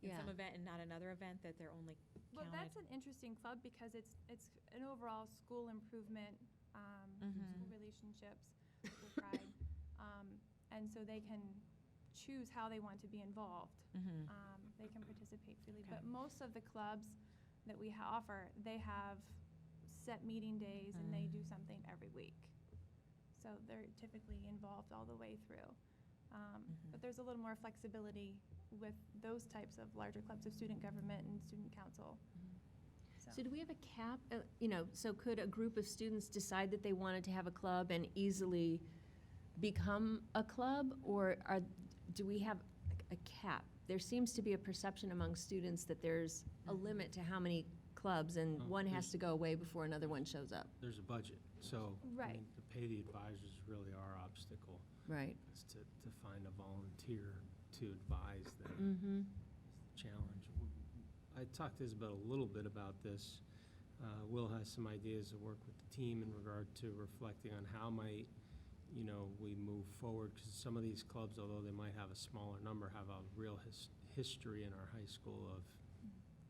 A: in some
F: Yeah.
A: event and not another event, that they're only
B: Well,
A: counted?
B: that's an interesting club because it's an overall school improvement, school relationships, school pride, and so they can choose how they want to be involved. They can participate freely, but
A: Okay.
B: most of the clubs that we offer, they have set meeting days and they do something every week. So they're typically involved all the way through. But there's a little more flexibility
O: with those types of larger clubs of student government and student council.
F: So do we have a cap, so could a group of students decide that they wanted to have a club and easily become a club? Or do we have a cap? There seems to be a perception among students that there's a limit to how many clubs, and
C: Oh,
F: one has
C: there's-
F: to go away before another one shows up.
C: There's a budget, so. I
O: Right.
C: mean, to pay the advisors is really our obstacle,
F: Right.
C: is to find a volunteer to advise them.
F: Mm-hmm.
C: Challenge. I talked to Isabel a little bit about this. Will has some ideas to work with the team in regard to reflecting on how might, we move forward, because some of these clubs, although they might have a smaller number, have a real history in our high school of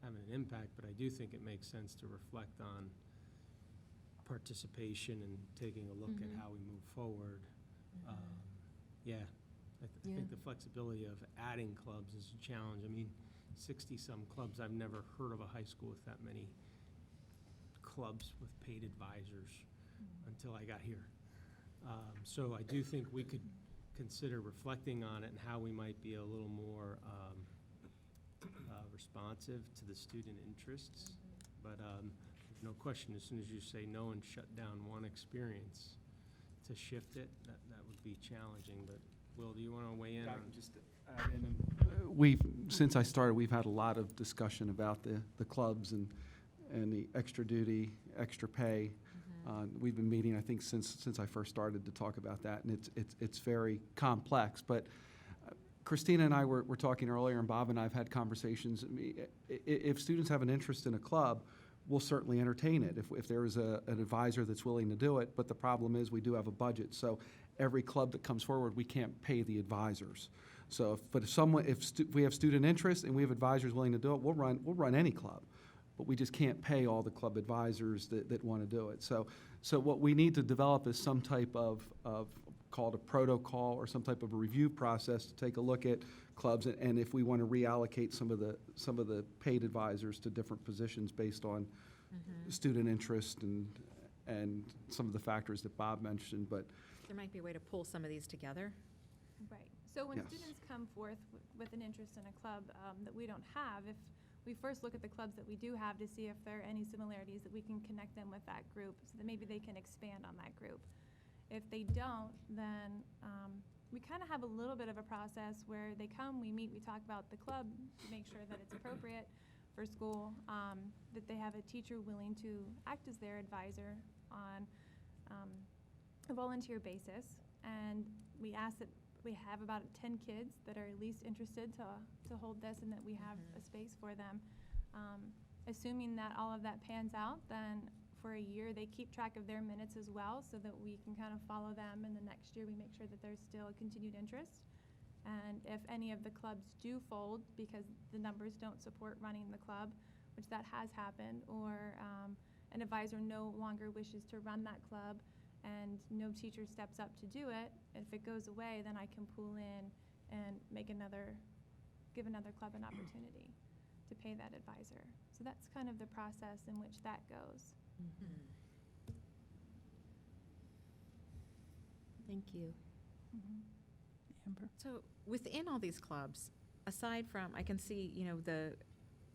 C: having an impact, but I do think it makes sense to reflect on participation and taking a look at how we move forward. Yeah, I
F: Yeah.
C: think the flexibility of adding clubs is a challenge. I mean, 60-some clubs, I've never heard of a high school with that many clubs with paid advisors until I got here. So I do think we could consider reflecting on it and how we might be a little more responsive to the student interests. But there's no question, as soon as you say no and shut down one experience, to shift it, that would be challenging. But Will, do you want to weigh in
P: I
C: on?
P: can just add in. Since I started, we've had a lot of discussion about the clubs and the extra duty, extra pay. We've been meeting, I think, since I first started to talk about that, and it's very complex. But Christina and I were talking earlier, and Bob and I have had conversations. If students have an interest in a club, we'll certainly entertain it if there is an advisor that's willing to do it. But the problem is we do have a budget, so every club that comes forward, we can't pay the advisors. So, if we have student interest and we have advisors willing to do it, we'll run any club. But we just can't pay all the club advisors that want to do it. So what we need to develop is some type of called a protocol or some type of a review process to take a look at clubs, and if we want to reallocate some of the paid advisors to different positions based on student interest and some of the factors that Bob mentioned. But
A: There might be a way to pull some of these together.
O: Right. So when
P: Yes.
O: students come forth with an interest in a club that we don't have, if we first look at the clubs that we do have to see if there are any similarities that we can connect them with that group so that maybe they can expand on that group. If they don't, then we kind of have a little bit of a process where they come, we meet, we talk about the club to make sure that it's appropriate for school, that they have a teacher willing to act as their advisor on a volunteer basis. And we ask that we have about 10 kids that are at least interested to hold this and that we have a space for them. Assuming that all of that pans out, then for a year they keep track of their minutes as well so that we can kind of follow them, and the next year we make sure that there's still a continued interest. And if any of the clubs do fold because the numbers don't support running the club, which that has happened, or an advisor no longer wishes to run that club and no teacher steps up to do it, if it goes away, then I can pull in and give another club an opportunity to pay that advisor. So that's kind of the process in which that goes.
F: Thank you.
J: Amber?
A: So within all these clubs, aside from, I can see, the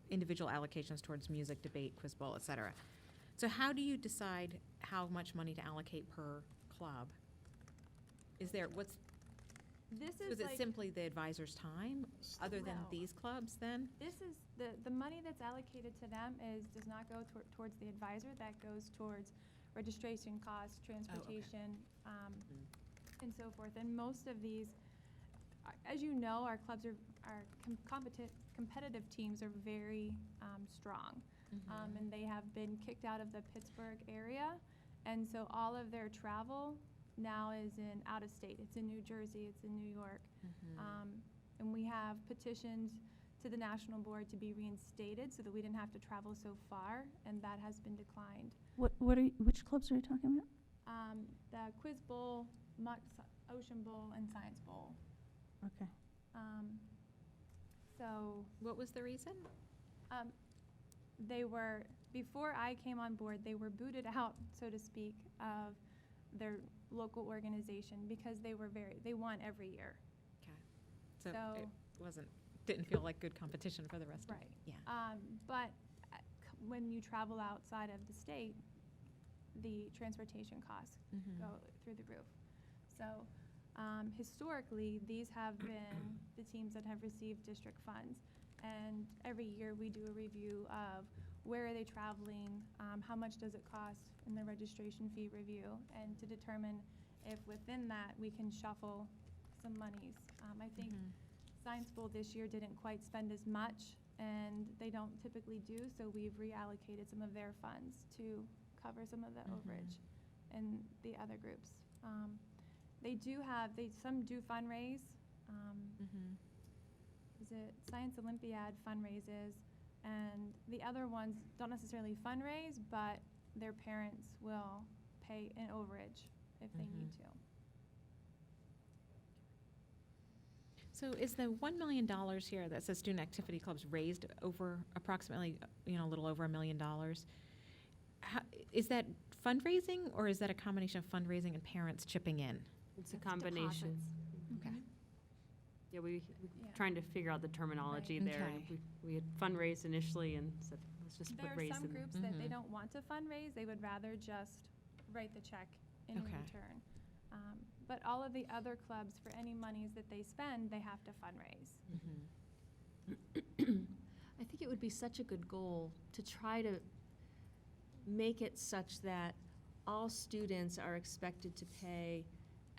A: individual allocations towards music, debate, quiz bowl, et cetera. So how do you decide how much money to allocate per club? Is it simply the advisor's time, other than
O: No.
A: these clubs then?
O: This is, the money that's allocated to them does not go towards the advisor, that goes towards registration costs, transportation, and so forth. And most of these, as you know, our clubs our competitive teams are very strong. And they have been kicked out of the Pittsburgh area. And so all of their travel now is out of state. It's in New Jersey, it's in New York. And we have petitioned to the national board to be reinstated so that we didn't have to travel so far, and that has been declined.
J: Which clubs are you talking about?
O: The Quiz Bowl, Ocean Bowl, and Science Bowl.
J: Okay.
O: So
A: What was the reason?
O: they were, before I came on board, they were booted out, so to speak, of their local organization because they won every year.
A: Okay. So
O: So-
A: it wasn't didn't feel like good competition for the rest of
O: Right.
A: Yeah.
O: But when you travel outside of the state, the transportation costs go through the roof. So historically, these have been the teams that have received district funds. And every year, we do a review of where are they traveling, how much does it cost in the registration fee review, and to determine if within that, we can shuffle some monies. I think Science Bowl this year didn't quite spend as much, and they don't typically do, so we've reallocated some of their funds to cover some of the overage in the other groups. Some do fundraise. Is it Science Olympiad fundraises, and the other ones don't necessarily fundraise, but their parents will pay an overage if they need to.
A: So is the $1 million here that says student activity clubs raised over approximately, a little over $1 million? Is that fundraising, or is that a combination of fundraising and parents chipping in?
G: It's a combination.
A: Okay.
G: Yeah, we trying to figure out the terminology there.
A: Okay.
G: We had fundraised initially and said, let's just put
O: There are
G: raise
O: some
G: in.
O: groups that they don't want to fundraise, they would rather just write the check in
A: Okay.
O: return. But all of the other clubs, for any monies that they spend, they have to fundraise.
H: I think it would be such a good goal to try to make it such that all students are expected to pay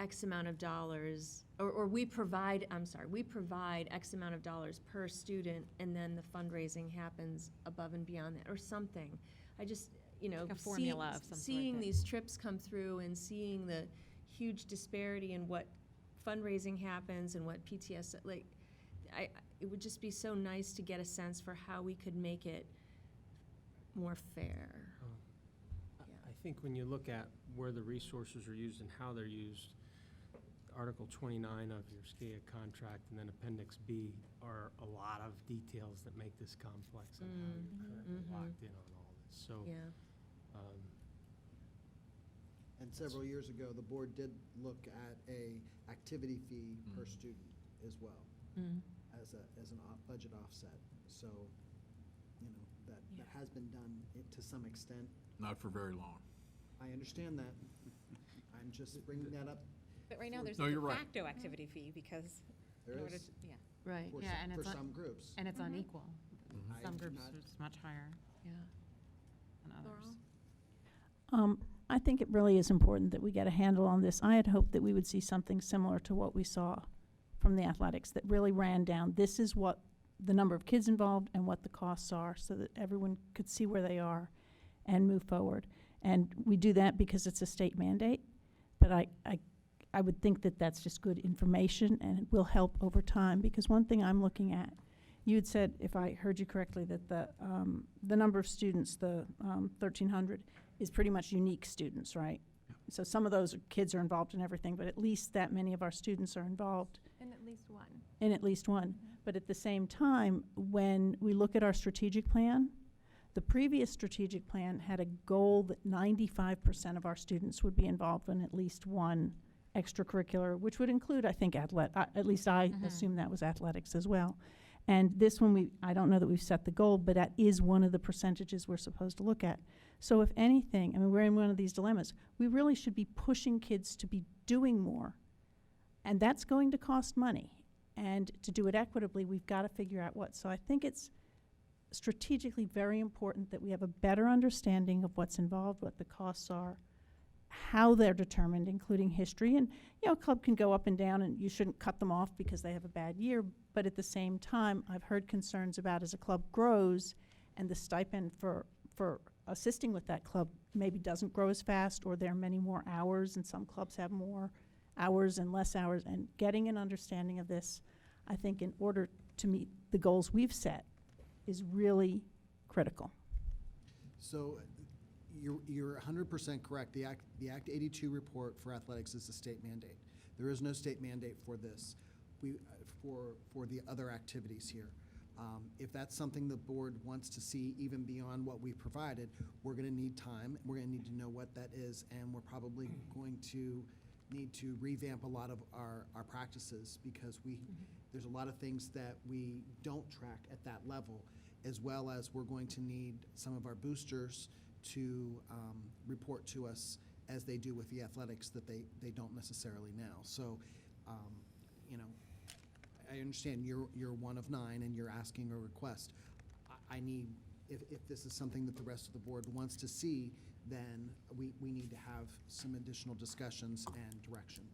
H: X amount of dollars, or we provide X amount of dollars per student, and then the fundraising happens above and beyond that, or something. I just,
A: Like a formula of some sort
H: seeing
A: that-
H: these trips come through and seeing the huge disparity in what fundraising happens and what PTS, it would just be so nice to get a sense for how we could make it more fair.
C: I think when you look at where the resources are used and how they're used, Article 29 of your SCAA contract and then Appendix B are a lot of details that make this complex and how you're currently locked in on all this. So,
H: Yeah.
D: And several years ago, the board did look at a activity fee per student as well, as an budget offset. So, that has been done to some extent.
E: Not for very long.
D: I understand that. I'm just bringing that up.
A: But right now, there's
E: No,
A: a de
E: you're right.
A: facto activity fee because in
D: There
A: order
D: is
A: to,
H: Right.
D: for
K: Yeah, and
D: some,
K: it's
D: for
K: on-
D: some groups.
K: And it's unequal.
D: I
K: Some
D: do
K: groups
D: not-
K: it's much higher
H: Yeah.
K: than others.
J: I think it really is important that we get a handle on this. I had hoped that we would see something similar to what we saw from the athletics that really ran down. This is what the number of kids involved and what the costs are, so that everyone could see where they are and move forward. And we do that because it's a state mandate, but I would think that that's just good information and it will help over time, because one thing I'm looking at, you had said, if I heard you correctly, that the number of students, the 1,300, is pretty much unique students, right? So some of those kids are involved in everything, but at least that many of our students are involved
O: And at least one.
J: in at least one. But at the same time, when we look at our strategic plan, the previous strategic plan had a goal that 95% of our students would be involved in at least one extracurricular, which would include, I think, at least I assume that was athletics as well. And this one, I don't know that we've set the goal, but that is one of the percentages we're supposed to look at. So if anything, we're in one of these dilemmas. We really should be pushing kids to be doing more. And that's going to cost money. And to do it equitably, we've got to figure out what. So I think it's strategically very important that we have a better understanding of what's involved, what the costs are, how they're determined, including history. And, a club can go up and down, and you shouldn't cut them off because they have a bad year. But at the same time, I've heard concerns about as a club grows and the stipend for assisting with that club maybe doesn't grow as fast, or there are many more hours, and some clubs have more hours and less hours. And getting an understanding of this, I think, in order to meet the goals we've set, is really critical.
D: So you're 100% correct. The Act 82 report for athletics is a state mandate. There is no state mandate for this, for the other activities here. If that's something the board wants to see even beyond what we provided, we're going to need time. We're going to need to know what that is, and we're probably going to need to revamp a lot of our practices, because there's a lot of things that we don't track at that level, as well as we're going to need some of our boosters to report to us as they do with the athletics that they don't necessarily now. So, you know, I understand you're one of 9 and you're asking a request. I need, if this is something that the rest of the board wants to see, then we need to have some additional discussions and direction.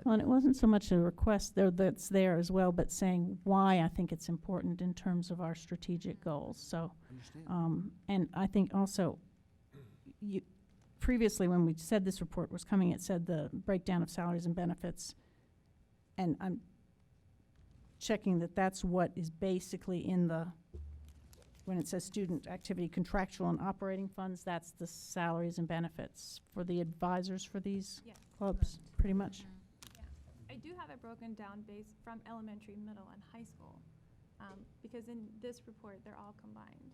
J: Well, and it wasn't so much a request there that's there as well, but saying why I think it's important in terms of our strategic goals. So,
D: Understand?
J: and I think also, previously when we said this report was coming, it said the breakdown of salaries and benefits. And I'm checking that that's what is basically in the, when it says student activity contractual and operating funds, that's the salaries and benefits for the advisors for these
O: Yes,
J: clubs, pretty much.
O: I do have it broken down based from elementary, middle, and high school, because in this report, they're all combined.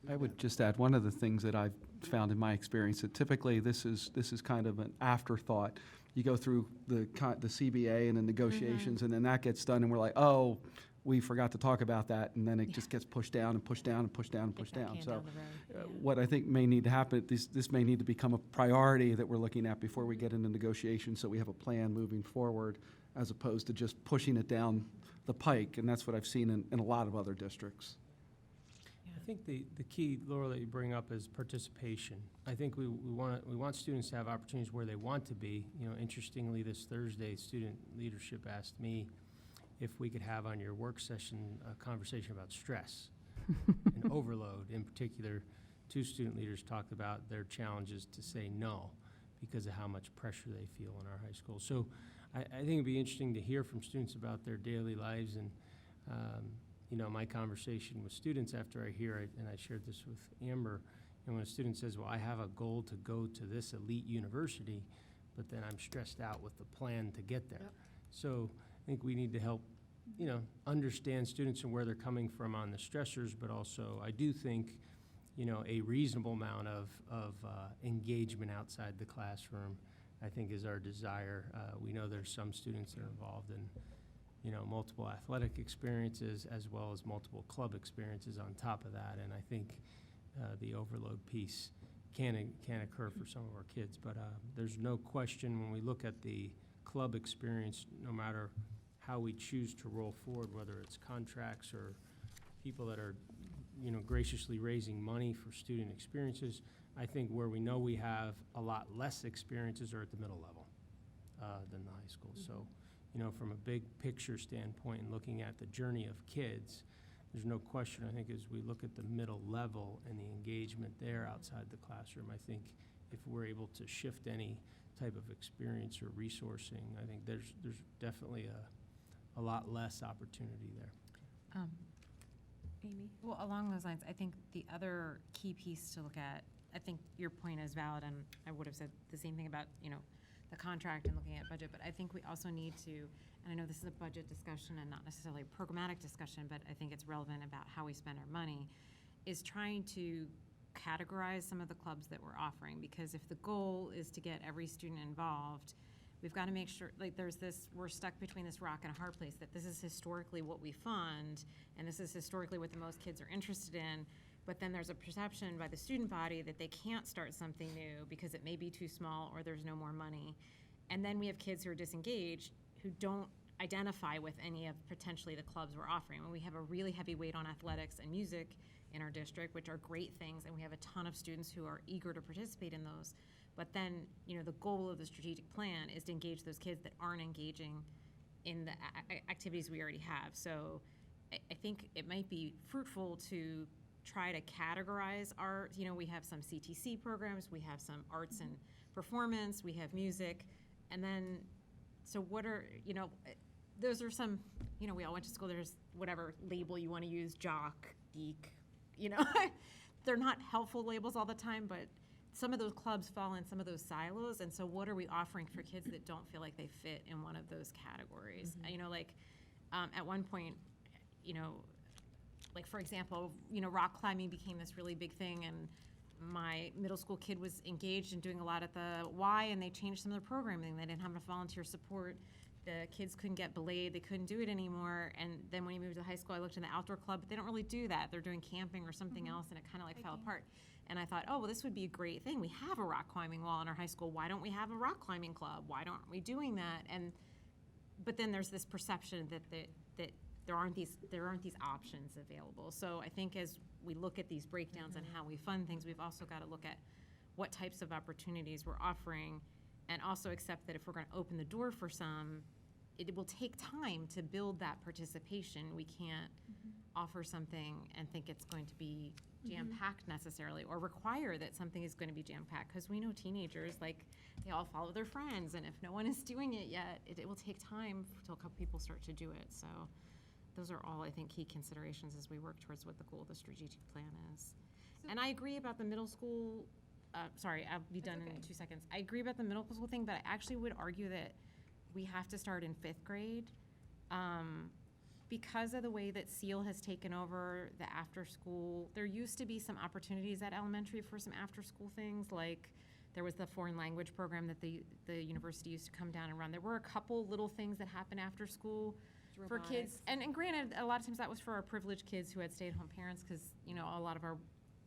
P: I would just add, one of the things that I've found in my experience, that typically this is kind of an afterthought. You go through the CBA and the negotiations, and then that gets done, and we're like, oh, we forgot to talk about that, and then it just gets pushed down and pushed down and pushed down and pushed down. So what I think may need to happen, this may need to become a priority that we're looking at before we get into negotiations, so we have a plan moving forward, as opposed to just pushing it down the pike, and that's what I've seen in a lot of other districts.
C: I think the key, Laura, that you bring up is participation. I think we want students to have opportunities where they want to be. You know, interestingly, this Thursday, student leadership asked me if we could have on your work session a conversation about stress and overload. In particular, 2 student leaders talked about their challenges to say no because of how much pressure they feel in our high school. So I think it'd be interesting to hear from students about their daily lives. And you know, my conversation with students after I hear it, and I shared this with Amber, and when a student says, well, I have a goal to go to this elite university, but then I'm stressed out with the plan to get there. So I think we need to help, you know, understand students and where they're coming from on the stressors, but also I do think, you know, a reasonable amount of engagement outside the classroom, I think, is our desire. We know there's some students that are involved in, you know, multiple athletic experiences as well as multiple club experiences on top of that, and I think the overload piece can occur for some of our kids. But there's no question when we look at the club experience, no matter how we choose to roll forward, whether it's contracts or people that are, you know, graciously raising money for student experiences, I think where we know we have a lot less experiences are at the middle level than the high school. So, you know, from a big picture standpoint and looking at the journey of kids, there's no question, I think, as we look at the middle level and the engagement there outside the classroom, I think if we're able to shift any type of experience or resourcing, I think there's definitely a lot less opportunity there.
K: Amy? Well, along those lines, I think the other key piece to look at, I think your point is valid, and I would have said the same thing about, you know, the contract and looking at budget, but I think we also need to, and I know this is a budget discussion and not necessarily a programmatic discussion, but I think it's relevant about how we spend our money, is trying to categorize some of the clubs that we're offering, because if the goal is to get every student involved, we've got to make sure, like, there's this, we're stuck between this rock and a hard place, that this is historically what we fund, and this is historically what the most kids are interested in, but then there's a perception by the student body that they can't start something new because it may be too small or there's no more money. And then we have kids who are disengaged who don't identify with any of potentially the clubs we're offering. And we have a really heavy weight on athletics and music in our district, which are great things, and we have a ton of students who are eager to participate in those. But then, you know, the goal of the strategic plan is to engage those kids that aren't engaging in the activities we already have. So I think it might be fruitful to try to categorize our, you know, we have some CTC programs, we have some arts and performance, we have music, and then, so what are, you know, those are some, you know, we all went to school, there's whatever label you want to use, jock, geek, you know, they're not helpful labels all the time, but some of those clubs fall in some of those silos, and so what are we offering for kids that don't feel like they fit in one of those categories? You know, like, at one point, you know, like, for example, you know, rock climbing became this really big thing, and my middle school kid was engaged in doing a lot at the Y, and they changed some of their programming. They didn't have enough volunteer support. The kids couldn't get belayed. They couldn't do it anymore. And then when he moved to high school, I looked in the outdoor club, but they don't really do that. They're doing camping or something else, and it kind of like fell apart. And I thought, oh, well, this would be a great thing. We have a rock climbing wall in our high school. Why don't we have a rock climbing club? Why aren't we doing that? But then there's this perception that there aren't these options available. So I think as we look at these breakdowns and how we fund things, we've also got to look at what types of opportunities we're offering, and also accept that if we're going to open the door for some, it will take time to build that participation. We can't offer something and think it's going to be jam-packed necessarily, or require that something is going to be jam-packed, because we know teenagers, like, they all follow their friends, and if no one is doing it yet, it will take time until a couple people start to do it. So those are all, I think, key considerations as we work towards what the goal of the strategic plan is. And I agree about the middle school, sorry, I'll be done in 2 seconds. I agree about the middle school thing, but I actually would argue that we have to start in 5th grade. Because of the way that SEAL has taken over the after-school, there used to be some opportunities at elementary for some after-school things, like there was the foreign language program that the university used to come down and run. There were a couple little things that happened after school for kids. And granted, a lot of times that was for our privileged kids who had stay-at-home parents, because, you know, a lot of our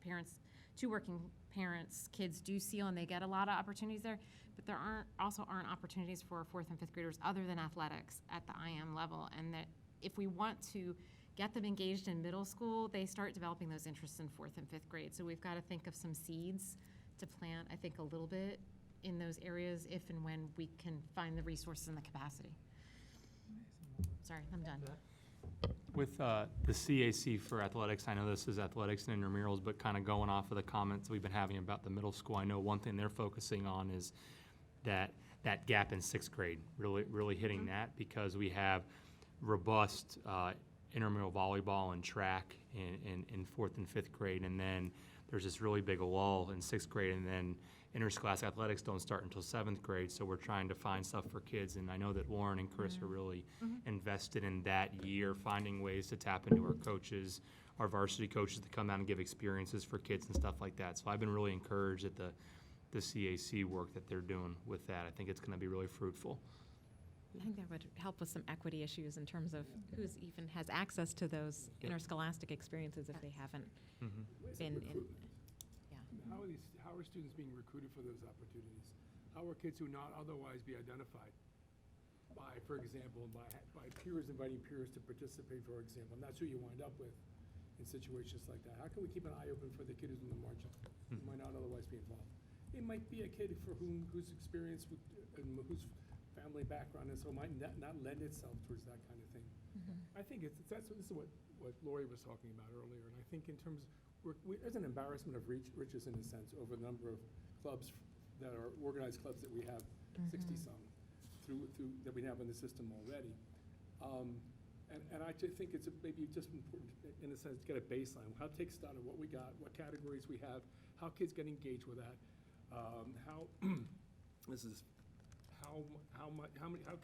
K: parents, 2 working parents, kids do SEAL, and they get a lot of opportunities there. But there aren't opportunities for 4th and 5th graders other than athletics at the IM level. And that if we want to get them engaged in middle school, they start developing those interests in 4th and 5th grade. So we've got to think of some seeds to plant, I think, a little bit in those areas if and when we can find the resources and the capacity. Sorry, I'm done.
M: With the CAC for athletics, I know this is athletics and intramurals, but kind of going off of the comments we've been having about the middle school, I know one thing they're focusing on is that gap in 6th grade, really hitting that, because we have robust intramural volleyball and track in 4th and 5th grade, and then there's this really big lull in 6th grade, and then interscholastic athletics don't start until 7th grade, so we're trying to find stuff for kids, and I know that Lauren and Chris are really invested in that year, finding ways to tap into our coaches, our varsity coaches, to come out and give experiences for kids and stuff like that. So I've been really encouraged at the CAC work that they're doing with that. I think it's going to be really fruitful.
A: I think that would help with some equity issues in terms of who's even has access to those interscholastic experiences if they haven't been in.
I: How are students being recruited for those opportunities? How are kids who not otherwise be identified by, for example, by peers inviting peers to participate, for example? And that's who you wind up with in situations like that. How can we keep an eye open for the kid who's in the margin, who might not otherwise be involved? It might be a kid whose experience with, and whose family background is, so might not lend itself towards that kind of thing. I think this is what Lori was talking about earlier, and I think in terms, there's an embarrassment of riches in a sense over the number of clubs that are organized clubs that we have, 60-some, through that we have in the system already. And I think it's maybe just important, in a sense, to get a baseline. How take stock of what we got, what categories we have, how kids get engaged with that, how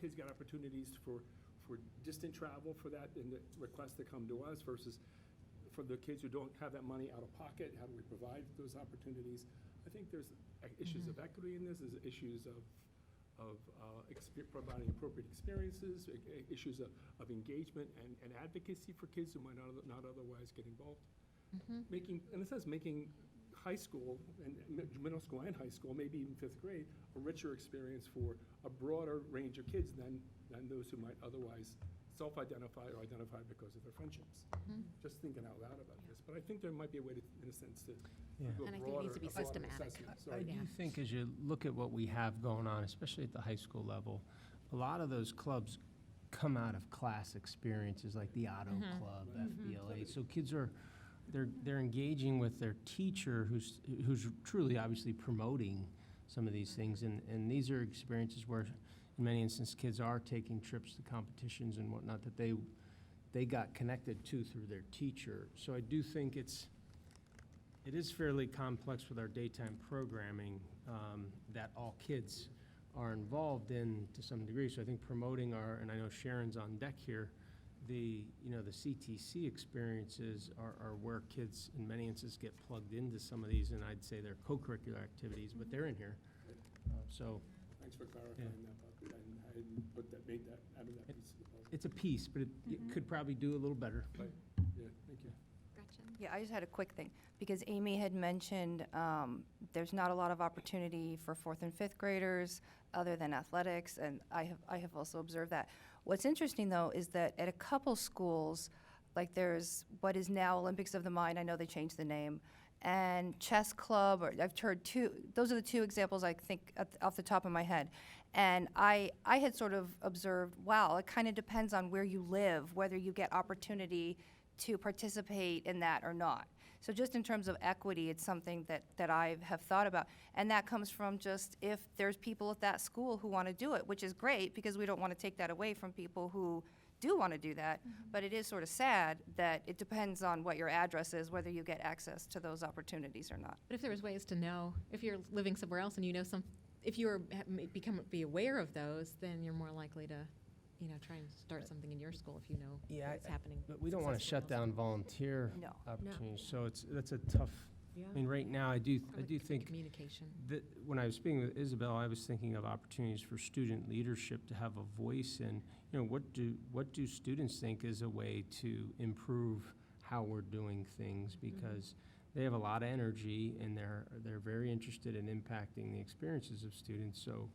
I: kids get opportunities for distant travel for that, and the requests that come to us versus for the kids who don't have that money out of pocket. How do we provide those opportunities? I think there's issues of equity in this, there's issues of providing appropriate experiences, issues of engagement and advocacy for kids who might not otherwise get involved. Making high school, and middle school and high school, maybe even 5th grade, a richer experience for a broader range of kids than those who might otherwise self-identify or identify because of their friendships. Just thinking out loud about this. But I think there might be a way to, in a sense, to go
A: And I think it
I: broader.
A: needs to be
I: a broader
A: systematic.
I: assessment.
C: I do think as you look at what we have going on, especially at the high school level, a lot of those clubs come out of class experiences like the Auto Club, FBLA. So kids they're engaging with their teacher who's truly obviously promoting some of these things. And these are experiences where in many instances kids are taking trips to competitions and whatnot that they got connected to through their teacher. So I do think it is fairly complex with our daytime programming that all kids are involved in to some degree. So I think promoting and I know Sharon's on deck here, the CTC experiences are where kids, in many instances, get plugged into some of these, and I'd say they're co-curricular activities, but they're in here. So
I: Thanks for clarifying that, Bob. I hadn't added that piece to the puzzle.
C: it's a piece, but it could probably do a little better.
I: Right, yeah, thank you.
L: Gretchen?
N: Yeah, I just had a quick thing, because Amy had mentioned there's not a lot of opportunity for fourth and fifth graders other than athletics, and I have also observed that. What's interesting, though, is that at a couple schools, like there's what is now Olympics of the Mind, I know they changed the name, and chess club, or I've heard those are the two examples I think off the top of my head. And I had sort of observed, wow, it kind of depends on where you live, whether you get opportunity to participate in that or not. So just in terms of equity, it's something that I have thought about. And that comes from just if there's people at that school who want to do it, which is great, because we don't want to take that away from people who do want to do that. But it is sort of sad that it depends on what your address is, whether you get access to those opportunities or not.
A: But if there was ways to know, if you're living somewhere else and you know if you be aware of those, then you're more likely to, try and start something in your school if you know what's happening.
C: But we don't want to shut down volunteer
N: No.
C: opportunities, so that's a tough, I mean, right now, I do think
A: Communication.
C: that when I was speaking with Isabel, I was thinking of opportunities for student leadership to have a voice in, what do students think is a way to improve how we're doing things, because they have a lot of energy and they're very interested in impacting the experiences of students. So,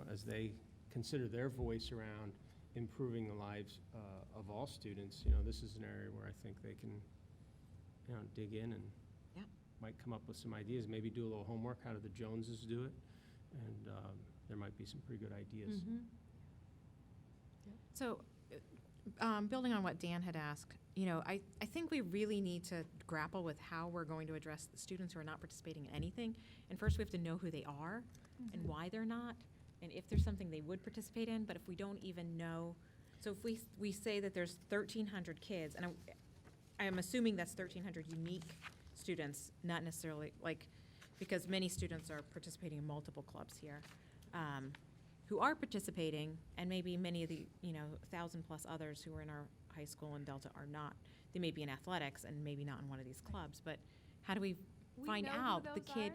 C: as they consider their voice around improving the lives of all students, this is an area where I think they can, dig in and might come up with some ideas, maybe do a little homework. How do the Joneses do it? And there might be some pretty good ideas.
A: So, building on what Dan had asked, I think we really need to grapple with how we're going to address the students who are not participating in anything. And first, we have to know who they are and why they're not, and if there's something they would participate in. But if we don't even know, so if we say that there's 1,300 kids, and I'm assuming that's 1,300 unique students, not necessarily, because many students are participating in multiple clubs here, who are participating, and maybe many of the, 1,000+ others who are in our high school in Delta are not. They may be in athletics and maybe not in one of these clubs, but how do we find out the kid?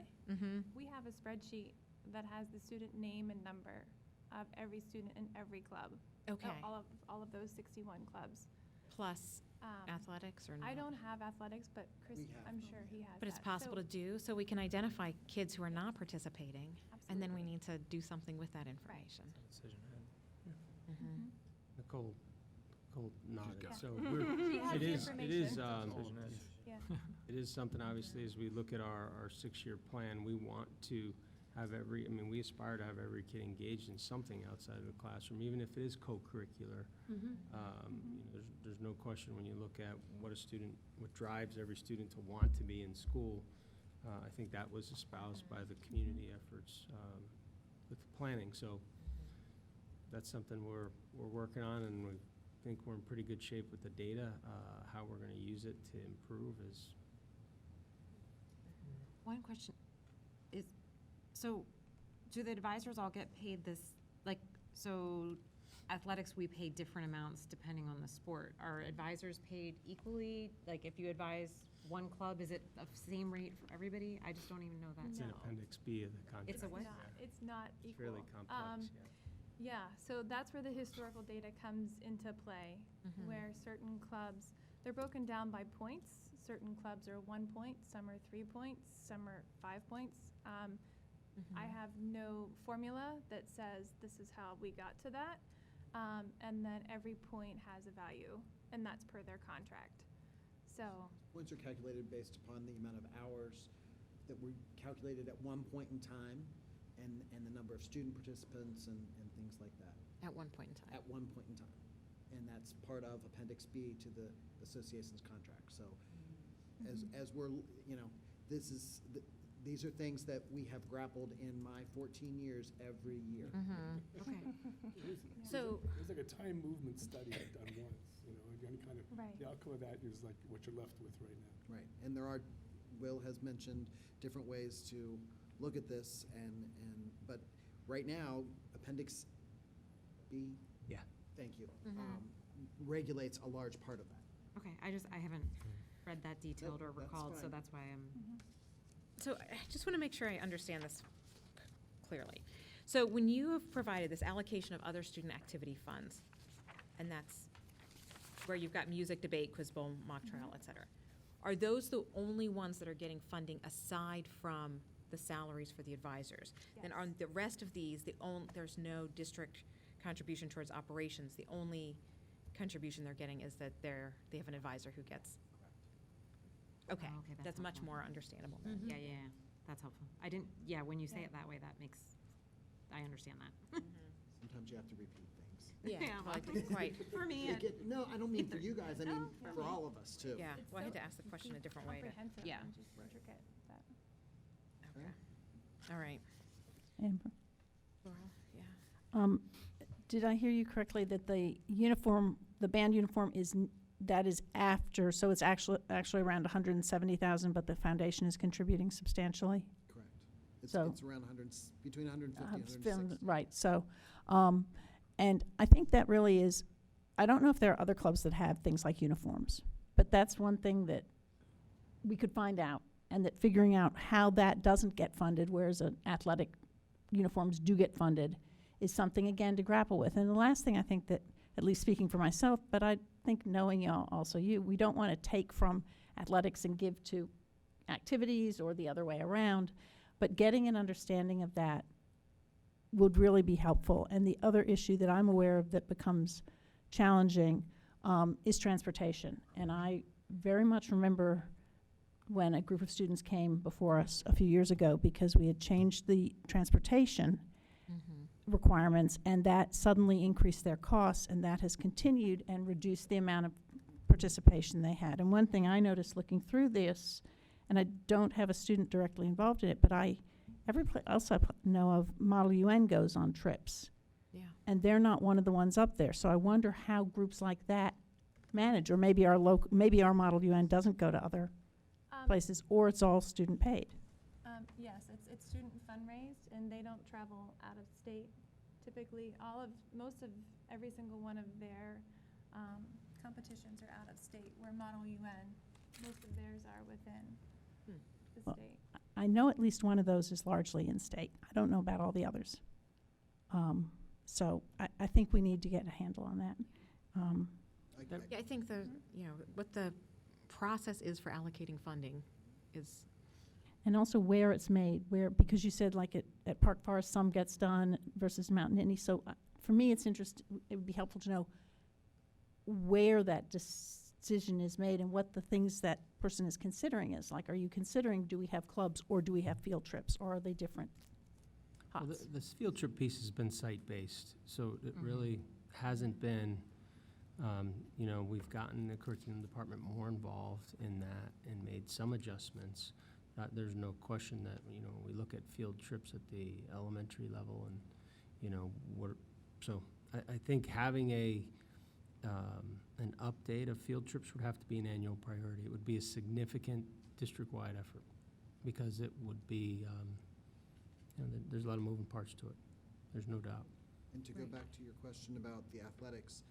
O: We have a spreadsheet that has the student name and number of every student in every club.
A: Okay.
O: All of those 61 clubs.
A: Plus athletics or not?
O: I don't have athletics, but Chris,
D: We have
O: I'm sure he has
A: But it's
O: that.
A: possible to do, so we can identify kids who are not participating, and then we need to do something with that information.
C: Nicole nodded.
E: got it.
C: So
O: She has
C: it
O: the
C: is,
O: information. Yeah.
C: it is something, obviously, as we look at our 6-year plan, we want to have we aspire to have every kid engaged in something outside of the classroom, even if it is co-curricular. There's no question when you look at what drives every student to want to be in school. I think that was espoused by the community efforts with the planning. So that's something we're working on, and we think we're in pretty good shape with the data. How we're going to use it to improve is.
K: One question is, so do the advisors all get paid this, so athletics, we pay different amounts depending on the sport. Are advisors paid equally? Like if you advise one club, is it the same rate for everybody? I just don't even know that.
C: It's in
O: No.
C: Appendix B of the contract.
K: It's a what?
O: It's not
C: It's
O: equal.
C: fairly complex,
O: Yeah, so that's where the historical data comes into play, where certain clubs, they're broken down by points. Certain clubs are 1 point, some are 3 points, some are 5 points. I have no formula that says this is how we got to that. And then every point has a value, and that's per their contract. So,
D: Points are calculated based upon the amount of hours that were calculated at one point in time, and the number of student participants and things like that,
A: At one point in time.
D: at one point in time. And that's part of Appendix B to the association's contract. So as we're, these are things that we have grappled in my 14 years every year.
A: Okay.
I: So. It was like a time movement study I'd done once, again, kind of,
O: Right.
I: the outcome of that is like what you're left with right now.
D: Right, and Will has mentioned different ways to look at this, but right now, Appendix B?
C: Yeah.
D: Thank you. regulates a large part of that.
K: Okay, I haven't read that detailed or
D: Nope, that's
K: recalled, so
D: fine.
K: that's why I'm,
A: So I just want to make sure I understand this clearly. So when you have provided this allocation of other student activity funds, and that's where you've got music, debate, quiz bowl, mock trial, et cetera, are those the only ones that are getting funding aside from the salaries for the advisors? Then on the rest of these, there's no district contribution towards operations. The only contribution they're getting is that they have an advisor who gets. Okay,
K: Oh, okay, that's
A: that's much
K: helpful.
A: more understandable then.
K: yeah, that's helpful. When you say it that way, I understand that.
D: Sometimes you have to repeat things.
A: Yeah, well, I didn't quite,
K: For me,
D: No, I don't mean for you guys, I mean
O: No,
D: for all of us, too.
A: yeah,
O: It's
A: well, I had
O: so
A: to ask the question a different way to.
O: Comprehensive
K: Yeah.
O: and just intricate. That.
A: Okay. All right.
J: Amber.
A: Laurel, yeah.
J: Did I hear you correctly that the uniform, the band uniform that is after, so it's actually around 170,000, but the foundation is contributing substantially?
D: Correct.
J: So-
D: It's around between 150 and 160.
J: Right, so, and I think that really is, I don't know if there are other clubs that have things like uniforms, but that's one thing that we could find out, and that figuring out how that doesn't get funded, whereas athletic uniforms do get funded, is something, again, to grapple with. And the last thing I think that, at least speaking for myself, but I think knowing y'all, also you, we don't want to take from athletics and give to activities or the other way around, but getting an understanding of that would really be helpful. And the other issue that I'm aware of that becomes challenging is transportation. And I very much remember when a group of students came before us a few years ago because we had changed the transportation requirements, and that suddenly increased their costs, and that has continued and reduced the amount of participation they had. And one thing I noticed looking through this, and I don't have a student directly involved in it, but every place else I know of, Model UN goes on trips.
A: Yeah.
J: And they're not one of the ones up there. So I wonder how groups like that manage, or maybe maybe our Model UN doesn't go to other places, or it's all student paid.
O: Yes, it's student fundraised, and they don't travel out of state. Typically, most of every single one of their competitions are out of state, where Model UN, most of theirs are within the
J: Well,
O: state.
J: I know at least one of those is largely in-state. I don't know about all the others. So I think we need to get a handle on that.
A: Yeah, I think what the process is for allocating funding is,
J: And also where it's made, because you said like at Park Forest, some gets done versus Mount Nittany. So for me, it would be helpful to know where that decision is made and what the things that person is considering is. Like, are you considering, do we have clubs or do we have field trips, or are they different
C: Well,
J: pots?
C: the field trip piece has been site-based, so it really hasn't been, we've gotten the curriculum department more involved in that and made some adjustments. There's no question that, we look at field trips at the elementary level and, so I think having an update of field trips would have to be an annual priority. It would be a significant district-wide effort because it would be, there's a lot of moving parts to it. There's no doubt.
D: And to go back to your question about the athletics,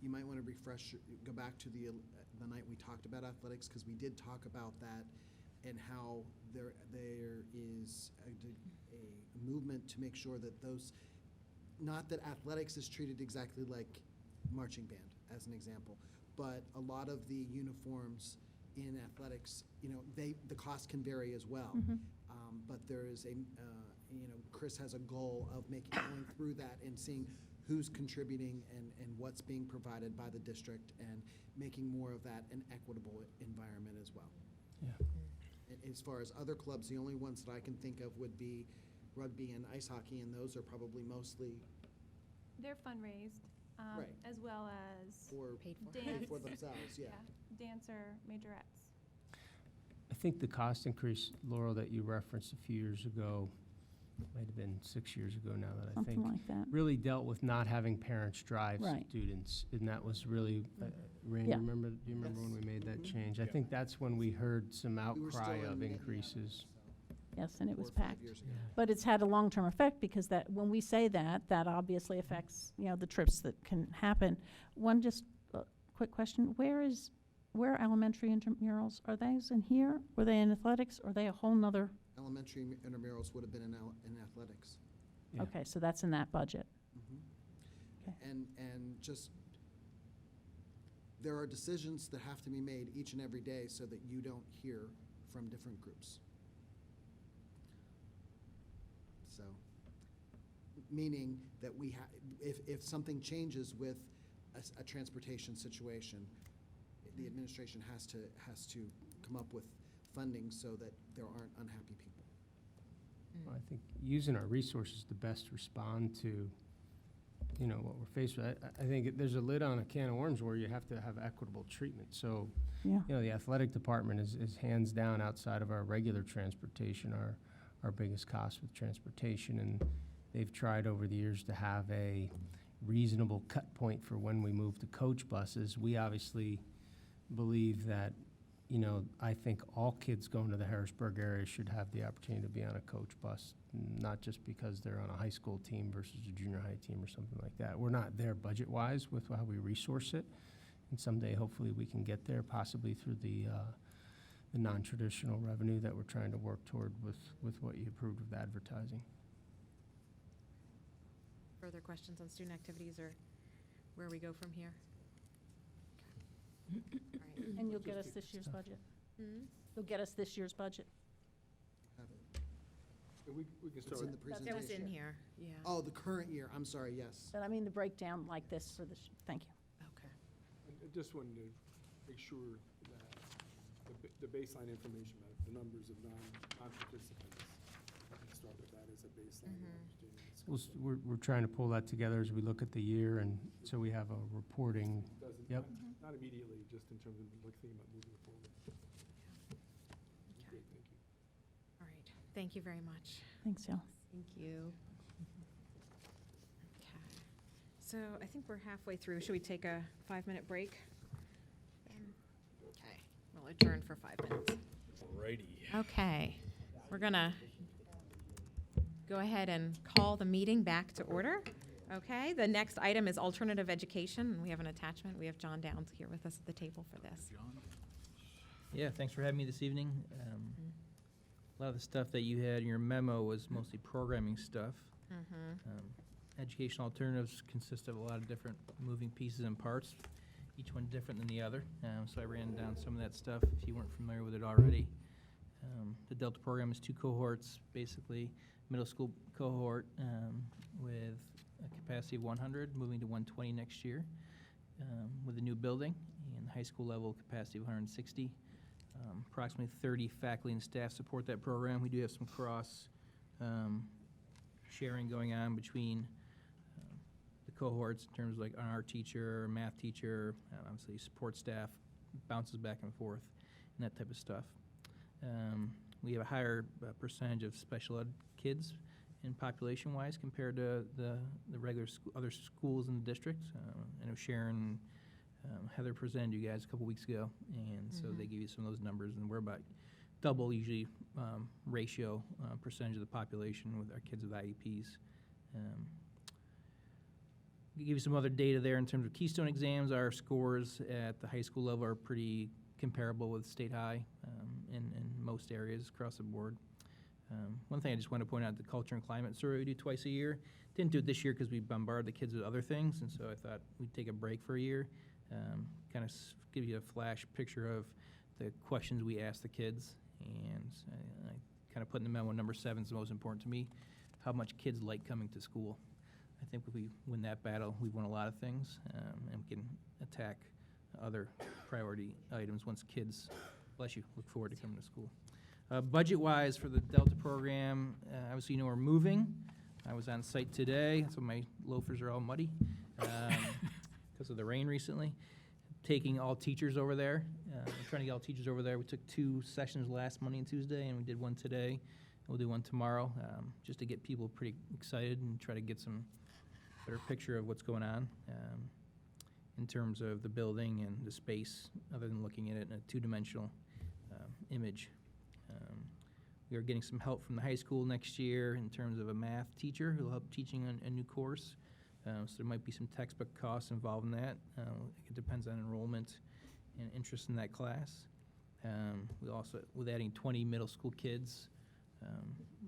D: you might want to go back to the night we talked about athletics, because we did talk about that and how there is a movement to make sure that not that athletics is treated exactly like marching band, as an example, but a lot of the uniforms in athletics, the cost can vary as well. But there is Chris has a goal of going through that and seeing who's contributing and what's being provided by the district, and making more of that an equitable environment as well.
C: Yeah.
D: As far as other clubs, the only ones that I can think of would be rugby and ice hockey, and those are probably mostly
O: They're fundraised,
D: Right.
O: as well as
A: paid for.
O: dance.
D: for themselves, yeah.
O: Dancer majorettes.
C: I think the cost increase, Laurel, that you referenced a few years ago, might have been 6 years ago now that I
J: Something
C: think,
J: like that.
C: really dealt with not having parents drive
J: Right.
C: students. And that was really, Randy,
J: Yeah.
C: do you remember when we made that change? I
I: Yeah.
C: think that's when we heard some
D: We were still
C: outcry
D: in
C: of
D: Nittany,
C: increases.
D: so.
J: Yes, and it
D: 4
J: was
D: or 5
J: packed.
D: years ago.
J: But it's had a long-term effect because that, when we say that, that obviously affects, the trips that can happen. One just quick question, where are elementary intramurals? Are those in here? Were they in athletics? Or are they a whole nother?
D: Elementary intramurals would have been in athletics.
C: Yeah.
J: Okay, so that's in that budget.
D: Mhm.
J: Okay.
D: And just, there are decisions that have to be made each and every day so that you don't hear from different groups. So, meaning that if something changes with a transportation situation, the administration has to come up with funding so that there aren't unhappy people.
C: Well, I think using our resources to best respond to, what we're faced with. I think there's a lid on a can of worms where you have to have equitable treatment. So,
J: Yeah.
C: the athletic department is hands down, outside of our regular transportation, our biggest cost with transportation. And they've tried over the years to have a reasonable cut point for when we move to coach buses. We obviously believe that, I think all kids going to the Harrisburg area should have the opportunity to be on a coach bus, not just because they're on a high school team versus a junior high team or something like that. We're not there budget-wise with how we resource it, and someday hopefully we can get there, possibly through the non-traditional revenue that we're trying to work toward with what you approved with advertising.
A: Further questions on student activities or where we go from here? All right.
J: And you'll get us this year's budget?
A: Hmm?
J: You'll get us this year's budget?
D: Have it.
I: And we can
D: It's
I: start.
D: in the
A: That was
D: presentation.
A: in here, yeah.
D: Oh, the current year, I'm sorry, yes.
J: But I mean the breakdown like this for this, thank you.
A: Okay.
I: I just wanted to make sure that the baseline information, about the numbers of non-participants, we can start with that as a baseline.
C: We're trying to pull that together as we look at the year, and so we have a reporting.
I: Doesn't,
C: Yep.
I: not immediately, just in terms of thinking about moving forward. Great, thank you.
A: All right, thank you very much.
J: Thanks, Al.
A: Thank you. Okay, so I think we're halfway through. Should we take a 5-minute break? Okay, we'll adjourn for 5 minutes.
M: Alrighty.
A: Okay, we're gonna go ahead and call the meeting back to order. Okay, the next item is alternative education, and we have an attachment. We have John Downs here with us at the table for this.
Q: Yeah, thanks for having me this evening. A lot of the stuff that you had in your memo was mostly programming stuff. Educational alternatives consist of a lot of different moving pieces and parts, each one different than the other. So I ran down some of that stuff if you weren't familiar with it already. The Delta program is 2 cohorts, basically. Middle school cohort with a capacity of 100, moving to 120 next year with a new building, and the high school level capacity of 160. Approximately 30 faculty and staff support that program. We do have some cross sharing going on between the cohorts in terms of like an art teacher, math teacher, obviously support staff, bounces back and forth, and that type of stuff. We have a higher percentage of special ed kids in population-wise compared to the regular other schools in the district. I know Sharon, Heather presented you guys a couple weeks ago, and so they give you some of those numbers, and we're about double usually ratio percentage of the population with our kids with IEPs. We give you some other data there in terms of Keystone exams. Our scores at the high school level are pretty comparable with state high in most areas across the board. One thing I just want to point out, the culture and climate survey we do twice a year. Didn't do it this year because we bombard the kids with other things, and so I thought we'd take a break for a year. Kind of give you a flash picture of the questions we ask the kids, and I kind of put in the memo, number 7 is the most important to me, how much kids like coming to school. I think if we win that battle, we've won a lot of things, and we can attack other priority items once kids, bless you, look forward to coming to school. Budget-wise for the Delta program, obviously we're moving. I was on site today, so my loafers are all muddy because of the rain recently. Taking all teachers over there. We're trying to get all teachers over there. We took 2 sessions last Monday and Tuesday, and we did one today. We'll do one tomorrow, just to get people pretty excited and try to get some better picture of what's going on in terms of the building and the space, other than looking at it in a 2-dimensional image. We are getting some help from the high school next year in terms of a math teacher who'll help teaching a new course. So there might be some textbook costs involved in that. It depends on enrollment and interest in that class. We also, with adding 20 middle school kids,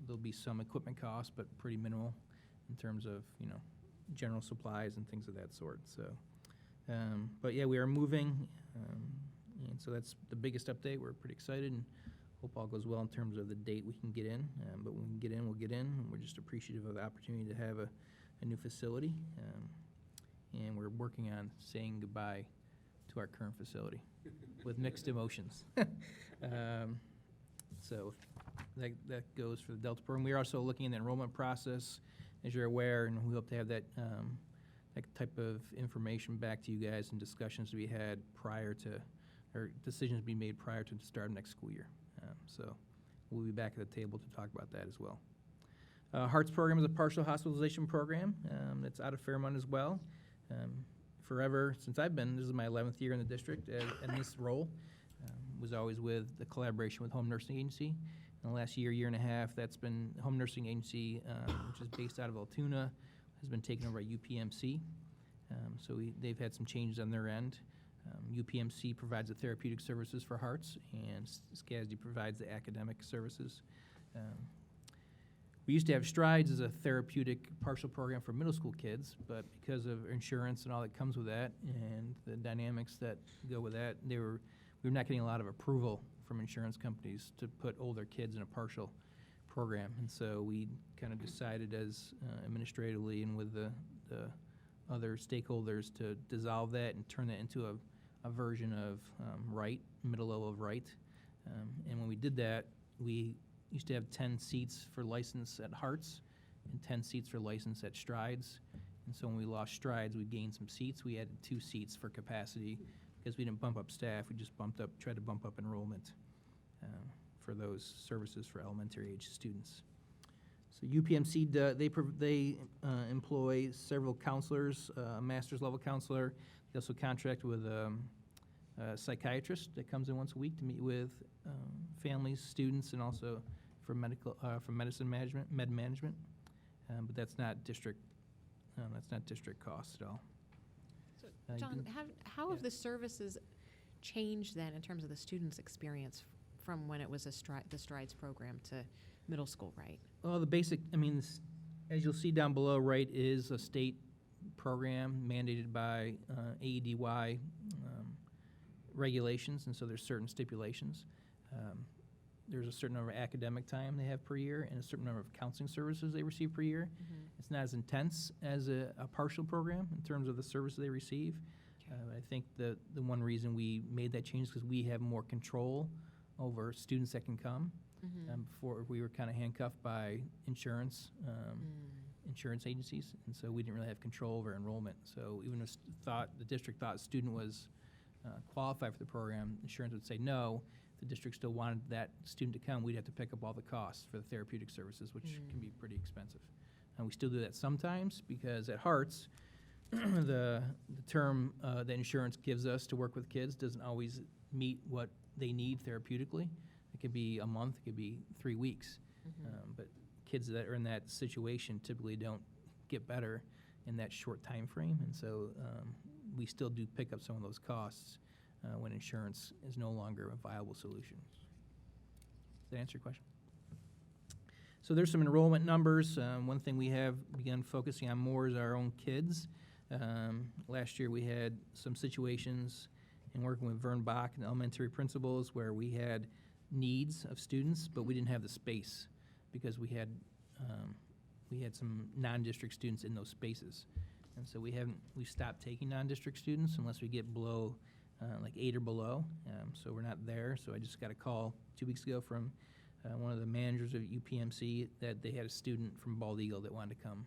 Q: there'll be some equipment costs, but pretty minimal in terms of, general supplies and things of that sort. So, but yeah, we are moving, and so that's the biggest update. We're pretty excited and hope all goes well in terms of the date we can get in. But when we can get in, we'll get in. And we're just appreciative of the opportunity to have a new facility. And we're working on saying goodbye to our current facility with mixed emotions. So that goes for the Delta program. We are also looking at the enrollment process, as you're aware, and we hope to have that type of information back to you guys and discussions to be had prior to, or decisions to be made prior to the start of next school year. So we'll be back at the table to talk about that as well. HEARTS program is a partial hospitalization program that's out of Fairmont as well. Forever, since I've been, this is my 11th year in the district in this role, was always with the collaboration with Home Nursing Agency. In the last year and a half, that's been Home Nursing Agency, which is based out of Altoona, has been taken over by UPMC. So they've had some changes on their end. UPMC provides the therapeutic services for HEARTS, and SCASD provides the academic services. We used to have STRIDES as a therapeutic partial program for middle school kids, but because of insurance and all that comes with that and the dynamics that go with that, we were not getting a lot of approval from insurance companies to put older kids in a partial program. And so we kind of decided as administratively and with the other stakeholders to dissolve that and turn that into a version of RITE, middle level of RITE. And when we did that, we used to have 10 seats for license at HEARTS and 10 seats for license at STRIDES. And so when we lost STRIDES, we gained some seats. We added 2 seats for capacity because we didn't bump up staff. We just tried to bump up enrollment for those services for elementary age students. So UPMC, they employ several counselors, a master's level counselor. They also contract with a psychiatrist that comes in once a week to meet with families, students, and also for medicine management, med management. But that's not district costs at all.
A: So, John, how have the services changed then in terms of the student's experience from when it was the STRIDES program to middle school, right?
Q: Well, the basic, as you'll see down below, right, is a state program mandated by AEDY regulations, and so there's certain stipulations. There's a certain number of academic time they have per year and a certain number of counseling services they receive per year.
A: Mm-hmm.
Q: It's not as intense as a partial program in terms of the services they receive.
A: Okay.
Q: I think the one reason we made that change is because we have more control over students that can come.
A: Mm-hmm.
Q: Before we were kind of handcuffed by insurance agencies, and so we didn't really have control over enrollment. So even if the district thought a student was qualified for the program, insurance would say no. The district still wanted that student to come, we'd have to pick up all the costs for the therapeutic services, which can be pretty expensive. And we still do that sometimes because at HEARTS, the term that insurance gives us to work with kids doesn't always meet what they need therapeutically. It could be a month, it could be 3 weeks. But kids that are in that situation typically don't get better in that short time frame. And so we still do pick up some of those costs when insurance is no longer a viable solution. Does that answer your question? So there's some enrollment numbers. One thing we have begun focusing on more is our own kids. Last year we had some situations in working with Vern Bach and elementary principals where we had needs of students, but we didn't have the space because we had some non-district students in those spaces. And so we've stopped taking non-district students unless we get below like 8 or below. So we're not there. So I just got a call 2 weeks ago from one of the managers of UPMC that they had a student from Bald Eagle that wanted to come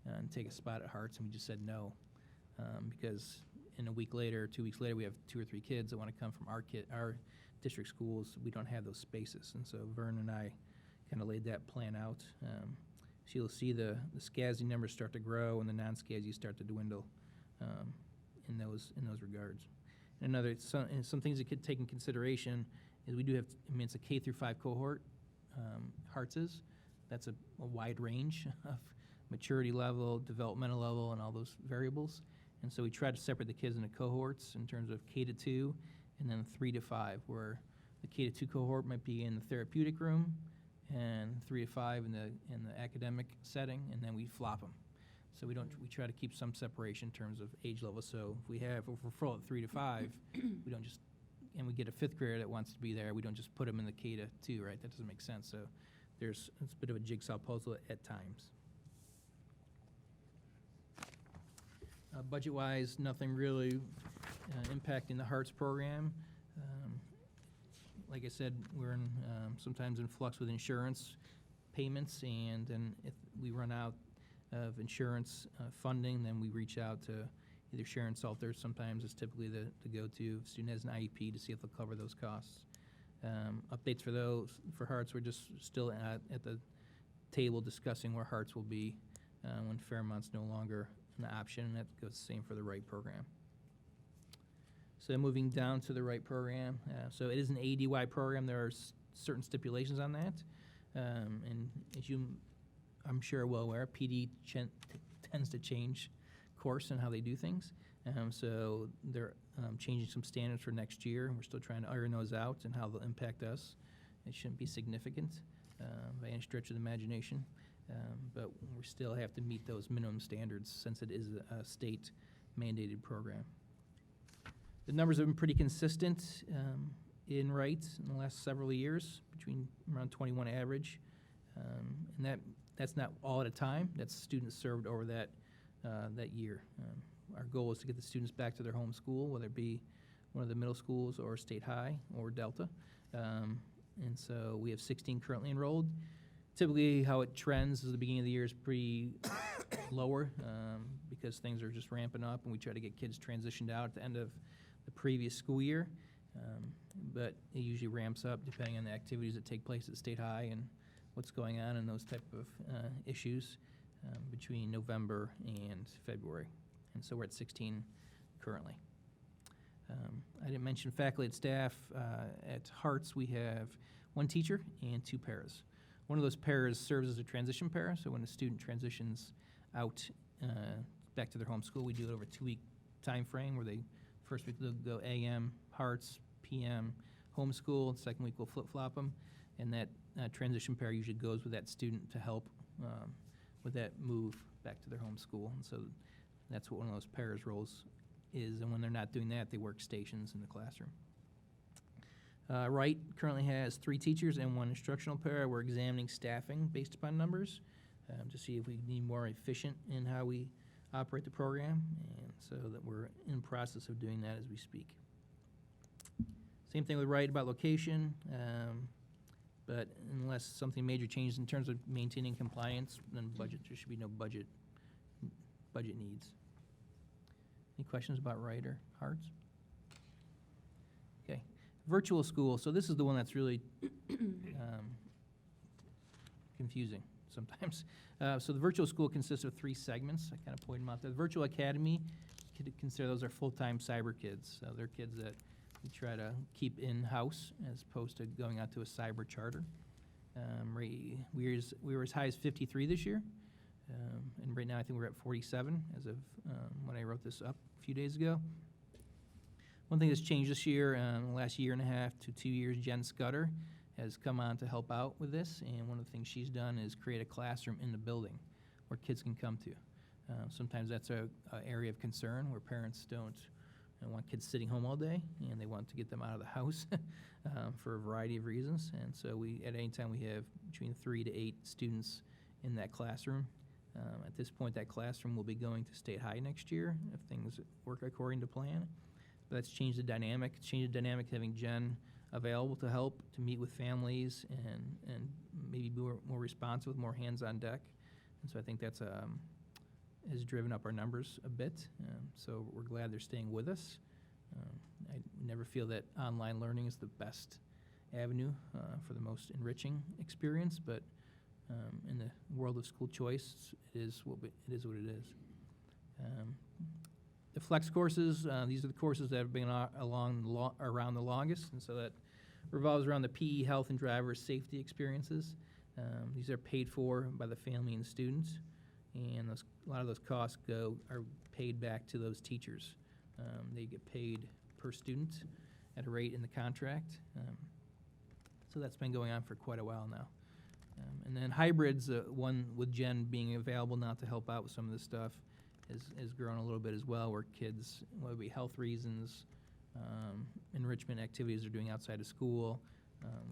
Q: and take a spot at HEARTS, and we just said no because in a week later, 2 weeks later, we have 2 or 3 kids that want to come from our district schools. We don't have those spaces, and so Vern and I kind of laid that plan out. So you'll see the SCASD numbers start to grow and the non-SCASD start to dwindle in those regards. And some things that could take in consideration is we do have, it's a K through 5 cohort Hearts is. That's a wide range of maturity level, developmental level, and all those variables. And so we try to separate the kids into cohorts in terms of K to 2 and then 3 to 5, where the K to 2 cohort might be in the therapeutic room and 3 to 5 in the academic setting, and then we flop them. So we try to keep some separation in terms of age level. So if we're full at 3 to 5, we don't just, and we get a 5th grader that wants to be there, we don't just put them in the K to 2, right? That doesn't make sense. So it's a bit of a jigsaw puzzle at times. Budget-wise, nothing really impacting the Hearts program. Like I said, we're sometimes in flux with insurance payments, and then if we run out of insurance funding, then we reach out to either Sharon Salter. Sometimes it's typically the go-to. If a student has an IEP, to see if they'll cover those costs. Updates for Hearts, we're just still at the table discussing where Hearts will be when Fairmont's no longer an option, and that goes the same for the Wright program. So moving down to the Wright program, so it is an ADY program. There are certain stipulations on that, and as I'm sure well aware, PD tends to change course and how they do things. So they're changing some standards for next year. We're still trying to iron those out and how they'll impact us. It shouldn't be significant by any stretch of the imagination, but we still have to meet those minimum standards since it is a state-mandated program. The numbers have been pretty consistent in Wright in the last several years, between around 21 average, and that's not all at a time. That's students served over that year. Our goal is to get the students back to their home school, whether it be one of the middle schools or State High or Delta. And so we have 16 currently enrolled. Typically, how it trends is the beginning of the year is pretty lower because things are just ramping up, and we try to get kids transitioned out at the end of the previous school year. But it usually ramps up depending on the activities that take place at State High and what's going on and those type of issues between November and February. And so we're at 16 currently. I didn't mention faculty and staff. At Hearts, we have 1 teacher and 2 paras. One of those paras serves as a transition para, so when a student transitions out back to their home school, we do it over a 2-week time frame where first week they'll go AM, Hearts, PM, homeschool, second week we'll flip-flop them, and that transition para usually goes with that student to help with that move back to their home school. And so that's what one of those paras roles is, and when they're not doing that, they work stations in the classroom. Wright currently has 3 teachers and 1 instructional para. We're examining staffing based upon numbers to see if we need more efficient in how we operate the program, and so that we're in process of doing that as we speak. Same thing with Wright about location, but unless something major changes in terms of maintaining compliance, then budget, there should be no budget needs. Any questions about Wright or Hearts? Okay. Virtual school. So this is the one that's really confusing sometimes. So the virtual school consists of 3 segments. I kind of pointed them out there. The Virtual Academy, you could consider those are full-time cyber kids. So they're kids that we try to keep in-house as opposed to going out to a cyber charter. We were as high as 53 this year. And right now I think we're at 47 as of when I wrote this up a few days ago. One thing that's changed this year, the last year and a half to 2 years, Jen Scudder has come on to help out with this, and one of the things she's done is create a classroom in the building where kids can come to. Sometimes that's an area of concern where parents don't want kids sitting home all day, and they want to get them out of the house for a variety of reasons. And so at any time we have between 3 to 8 students in that classroom. At this point, that classroom will be going to State High next year if things work according to plan. But that's changed the dynamic. It's changed the dynamic having Jen available to help, to meet with families, and maybe be more responsive, more hands on deck. And so I think that's has driven up our numbers a bit. So we're glad they're staying with us. I never feel that online learning is the best avenue for the most enriching experience, but in the world of school choice, it is what it is. The flex courses, these are the courses that have been around the longest, and so that revolves around the PE health and driver safety experiences. These are paid for by the family and students, and a lot of those costs are paid back to those teachers. They get paid per student at a rate in the contract. So that's been going on for quite a while now. And then hybrids, one with Jen being available now to help out with some of this stuff, has grown a little bit as well, where kids, whether it be health reasons, enrichment activities they're doing outside of school,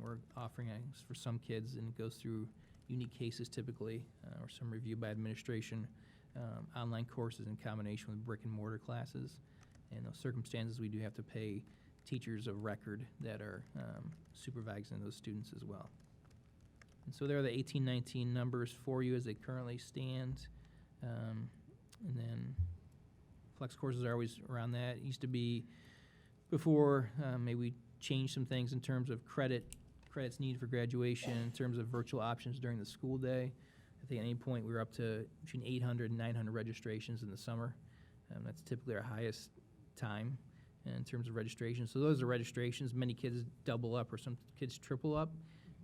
Q: we're offering for some kids, and it goes through unique cases typically, or some review by administration, online courses in combination with brick and mortar classes. In those circumstances, we do have to pay teachers of record that are supervising those students as well. And so there are the 18-19 numbers for you as they currently stand. And then flex courses are always around that. It used to be before, maybe we changed some things in terms of credits needed for graduation, in terms of virtual options during the school day. I think at any point we were up to between 800 and 900 registrations in the summer. That's typically our highest time in terms of registration. So those are registrations. Many kids double up, or some kids triple up.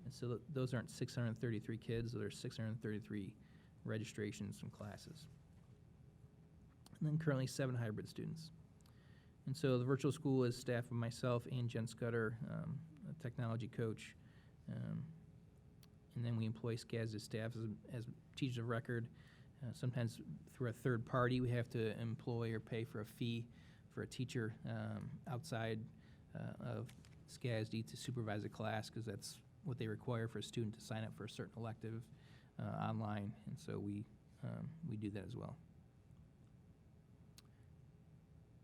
Q: And so those aren't 633 kids, those are 633 registrations from classes. And then currently 7 hybrid students. And so the virtual school is staffed with myself and Jen Scudder, a technology coach. And then we employ SCAS as staff as teachers of record. Sometimes through a third party, we have to employ or pay for a fee for a teacher outside of SCASD to supervise a class, because that's what they require for a student to sign up for a certain elective online. And so we do that as well.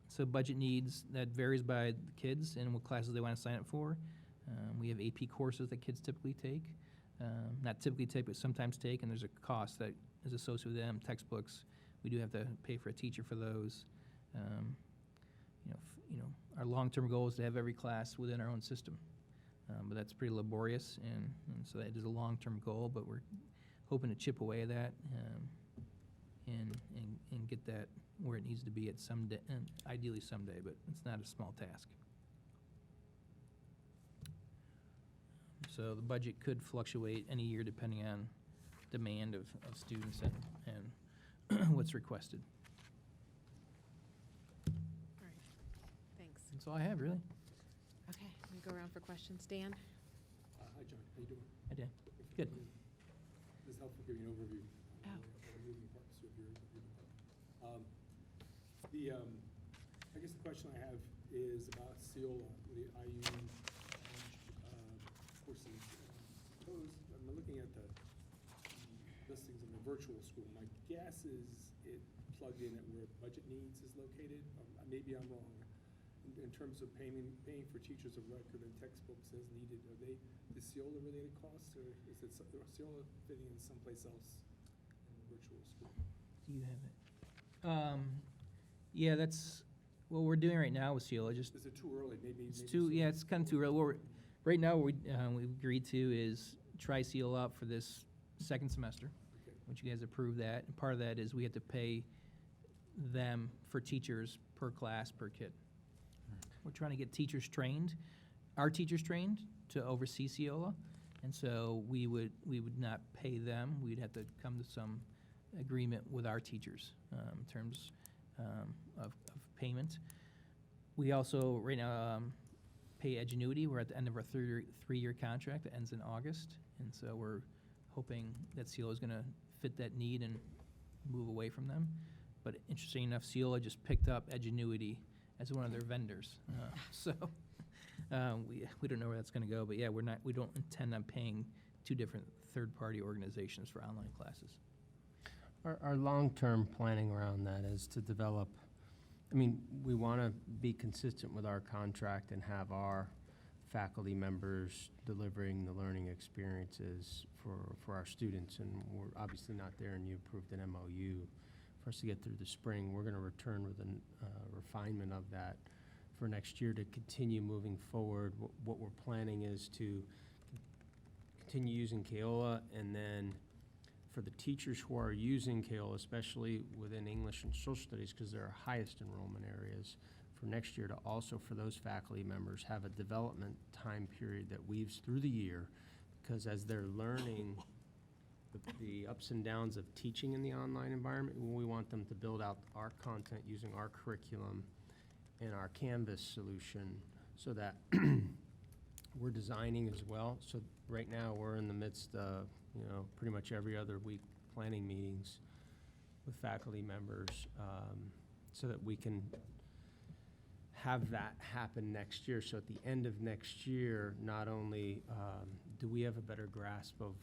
Q: So budget needs, that varies by the kids and what classes they want to sign up for. We have AP courses that kids typically take. Not typically take, but sometimes take, and there's a cost that is associated with them. Textbooks, we do have to pay for a teacher for those. Our long-term goal is to have every class within our own system. But that's pretty laborious, and so that is a long-term goal, but we're hoping to chip away at that and get that where it needs to be at some day, and ideally someday, but it's not a small task. So the budget could fluctuate any year depending on demand of students and what's requested.
A: All right, thanks.
Q: That's all I have, really.
A: Okay, we go around for questions. Dan?
I: Hi, John. How you doing?
Q: I did. Good.
I: This is helpful giving an overview.
A: Oh.
I: Of the moving parts of your department. I guess the question I have is about CEOLA, the IU courses. Suppose, I'm looking at the listings in the virtual school. My guess is it plugged in at where budget needs is located. Maybe I'm wrong. In terms of paying for teachers of record and textbooks as needed, are they the CEOLA related costs, or is it CEOLA fitting in someplace else in the virtual school?
Q: Do you have it? Yeah, that's what we're doing right now with CEOLA. Just
I: Is it too early? Maybe
Q: it's
I: maybe
Q: too,
I: so-
Q: yeah, it's kind of too early. Right now, what we've agreed to is try CEOLA out for this second semester,
I: Okay.
Q: which you guys approved that. And part of that is we have to pay them for teachers per class, per kid. We're trying to get teachers trained, our teachers trained to oversee CEOLA. And so we would not pay them. We'd have to come to some agreement with our teachers in terms of payment. We also, right now, pay Edgenuity. We're at the end of our three-year contract that ends in August. And so we're hoping that CEOLA is going to fit that need and move away from them. But interesting enough, CEOLA just picked up Edgenuity as one of their vendors. So we don't know where that's going to go. But yeah, we don't intend on paying two different third-party organizations for online classes.
C: Our long-term planning around that is to develop, we want to be consistent with our contract and have our faculty members delivering the learning experiences for our students. And we're obviously not there, and you approved an MOU for us to get through the spring. We're going to return with a refinement of that for next year to continue moving forward. What we're planning is to continue using CEOLA, and then for the teachers who are using CEOLA, especially within English and social studies, because they're our highest enrollment areas, for next year to also, for those faculty members, have a development time period that weaves through the year, because as they're learning the ups and downs of teaching in the online environment, we want them to build out our content using our curriculum and our Canvas solution, so that we're designing as well. So right now, we're in the midst of, pretty much every other week planning meetings with faculty members, so that we can have that happen next year. So at the end of next year, not only do we have a better grasp of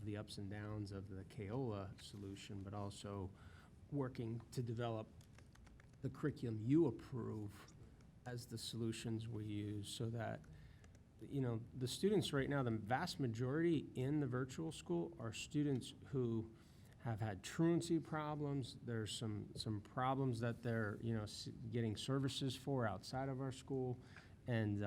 C: the ups and downs of the Keola solution, but also working to develop the curriculum you approve as the solutions we use, so that, the students right now, the vast majority in the virtual school are students who have had truancy problems. There's some problems that they're, getting services for outside of our school. And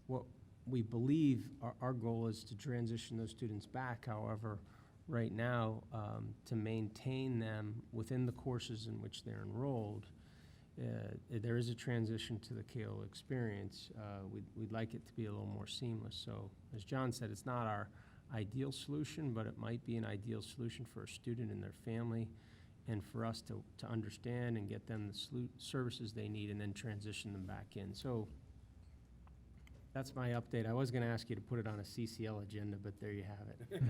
C: what we believe our goal is to transition those students back. However, right now, to maintain them within the courses in which they're enrolled, there is a transition to the Keola experience. We'd like it to be a little more seamless. So as John said, it's not our ideal solution, but it might be an ideal solution for a student and their family, and for us to understand and get them the services they need, and then transition them back in. So that's my update. I was going to ask you to put it on a CCL agenda, but there you have it.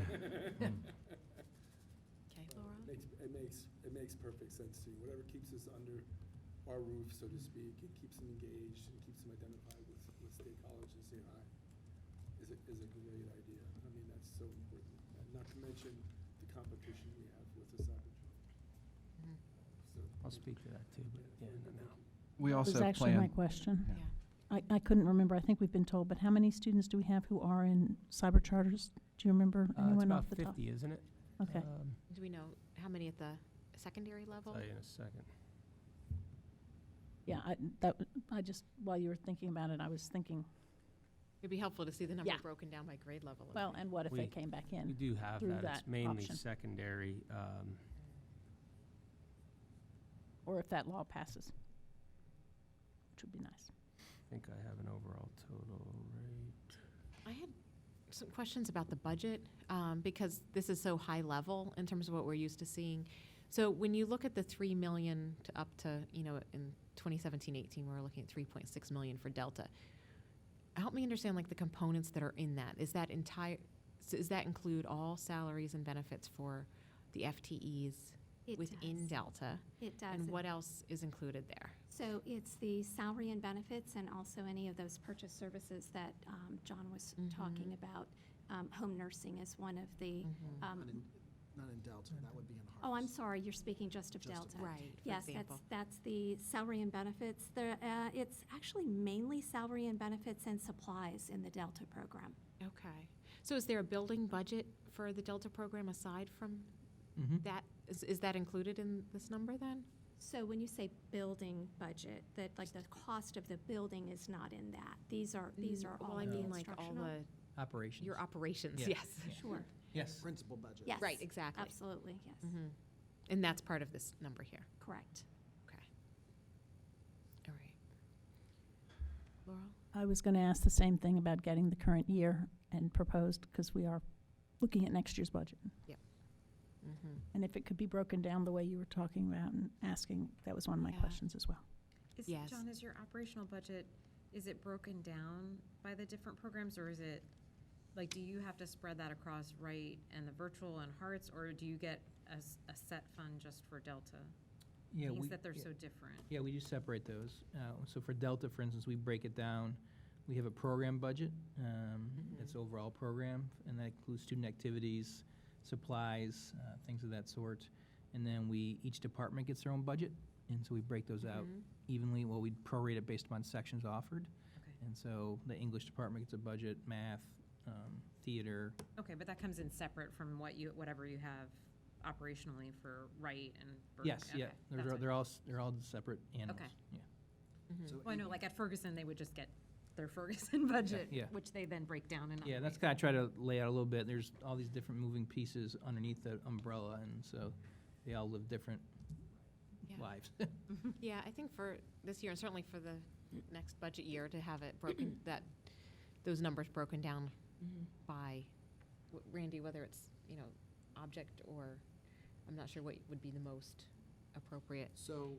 A: Okay, Laura?
I: It makes perfect sense to me. Whatever keeps us under our roof, so to speak, it keeps them engaged and keeps them identified with State College and State High is a great idea. I mean, that's so important. And not to mention the competition we have with this opportunity. So,
C: I'll speak to that too, but no.
P: We
J: That
P: also
J: was actually my
P: plan,
J: question.
A: Yeah.
J: I couldn't remember, I think we've been told, but how many students do we have who are in cyber charters? Do you remember
C: It's
J: anyone
C: about
J: off the top?
C: 50, isn't it?
J: Okay.
A: Do we know how many at the secondary level?
C: Tell you in a second.
J: Yeah, I just, while you were thinking about it, I was thinking,
A: It'd be helpful to see the number
J: Yeah.
A: broken down by grade level.
J: well, and what if they
C: We-
J: came back
C: We
J: in?
C: do have
J: through
C: that.
J: that
C: It's mainly
J: option.
C: secondary.
J: Or if that law passes, which would be nice.
C: I think I have an overall total rate.
A: I had some questions about the budget, because this is so high level in terms of what we're used to seeing. So when you look at the 3 million to up to, in 2017-18, we're looking at 3.6 million for Delta. Help me understand the components that are in that. Does that include all salaries and benefits for the FTEs
L: It
A: within
L: does.
A: Delta?
L: It does.
A: And what else is included there?
L: So it's the salary and benefits, and also any of those purchase services that John was talking about. Home nursing is one of the.
D: Not in Delta, that would be in Harps.
L: Oh, I'm sorry, you're speaking just of
D: Just of
L: Delta.
A: Right, for
L: Yes,
A: example.
L: that's the salary and benefits. It's actually mainly salary and benefits and supplies in the Delta program.
A: Okay. So is there a building budget for the Delta program aside from that? Is that included in this number then?
L: So when you say building budget, that the cost of the building is not in that. These are all
A: Well, I
L: in the
A: mean all
L: instructional.
A: the,
Q: Operations.
A: your operations,
Q: Yeah.
A: yes.
Q: Yeah.
L: Sure,
Q: Yes.
D: Principal budget.
L: yes.
A: Right, exactly.
L: Absolutely, yes,
A: And that's part of this number here.
L: correct.
A: Okay. All right. Laurel?
J: I was going to ask the same thing about getting the current year and proposed, because we are looking at next year's budget. And if it could be broken down the way you were talking about and asking, that was one of my
A: Yeah.
J: questions as well.
A: Yes.
K: John, is your operational budget, is it broken down by the different programs, or is it, do you have to spread that across Wright and the virtual and Hearts, or do you get a set fund just for Delta?
Q: Yeah,
K: Things
Q: we-
K: that they're
Q: yeah.
K: so different.
Q: Yeah, we do separate those. So for Delta, for instance, we break it down. We have a program budget. It's overall program, and that includes student activities, supplies, things of that sort. And then each department gets their own budget, and so we break those out evenly. Well, we prorate it based upon sections offered.
K: Okay.
Q: And so the English department gets a budget, math, theater.
K: Okay, but that comes in separate from whatever you have operationally for Wright and Berkeley?
Q: Yes, yeah,
K: Okay, that's what-
Q: they're all separate animals.
K: Okay.
Q: Yeah.
D: So
K: Well, I know, at Ferguson, they would just get their Ferguson budget,
Q: Yeah.
K: which they then break down and.
Q: Yeah, that's kind of try to lay out a little bit. There's all these different moving pieces underneath the umbrella, and so they all live different
A: Yeah.
Q: lives.
A: Yeah, I think for this year, and certainly for the next budget year, to have it broken, those numbers broken down by, Randy, whether it's, object or, I'm not sure what would be the most appropriate.
D: So,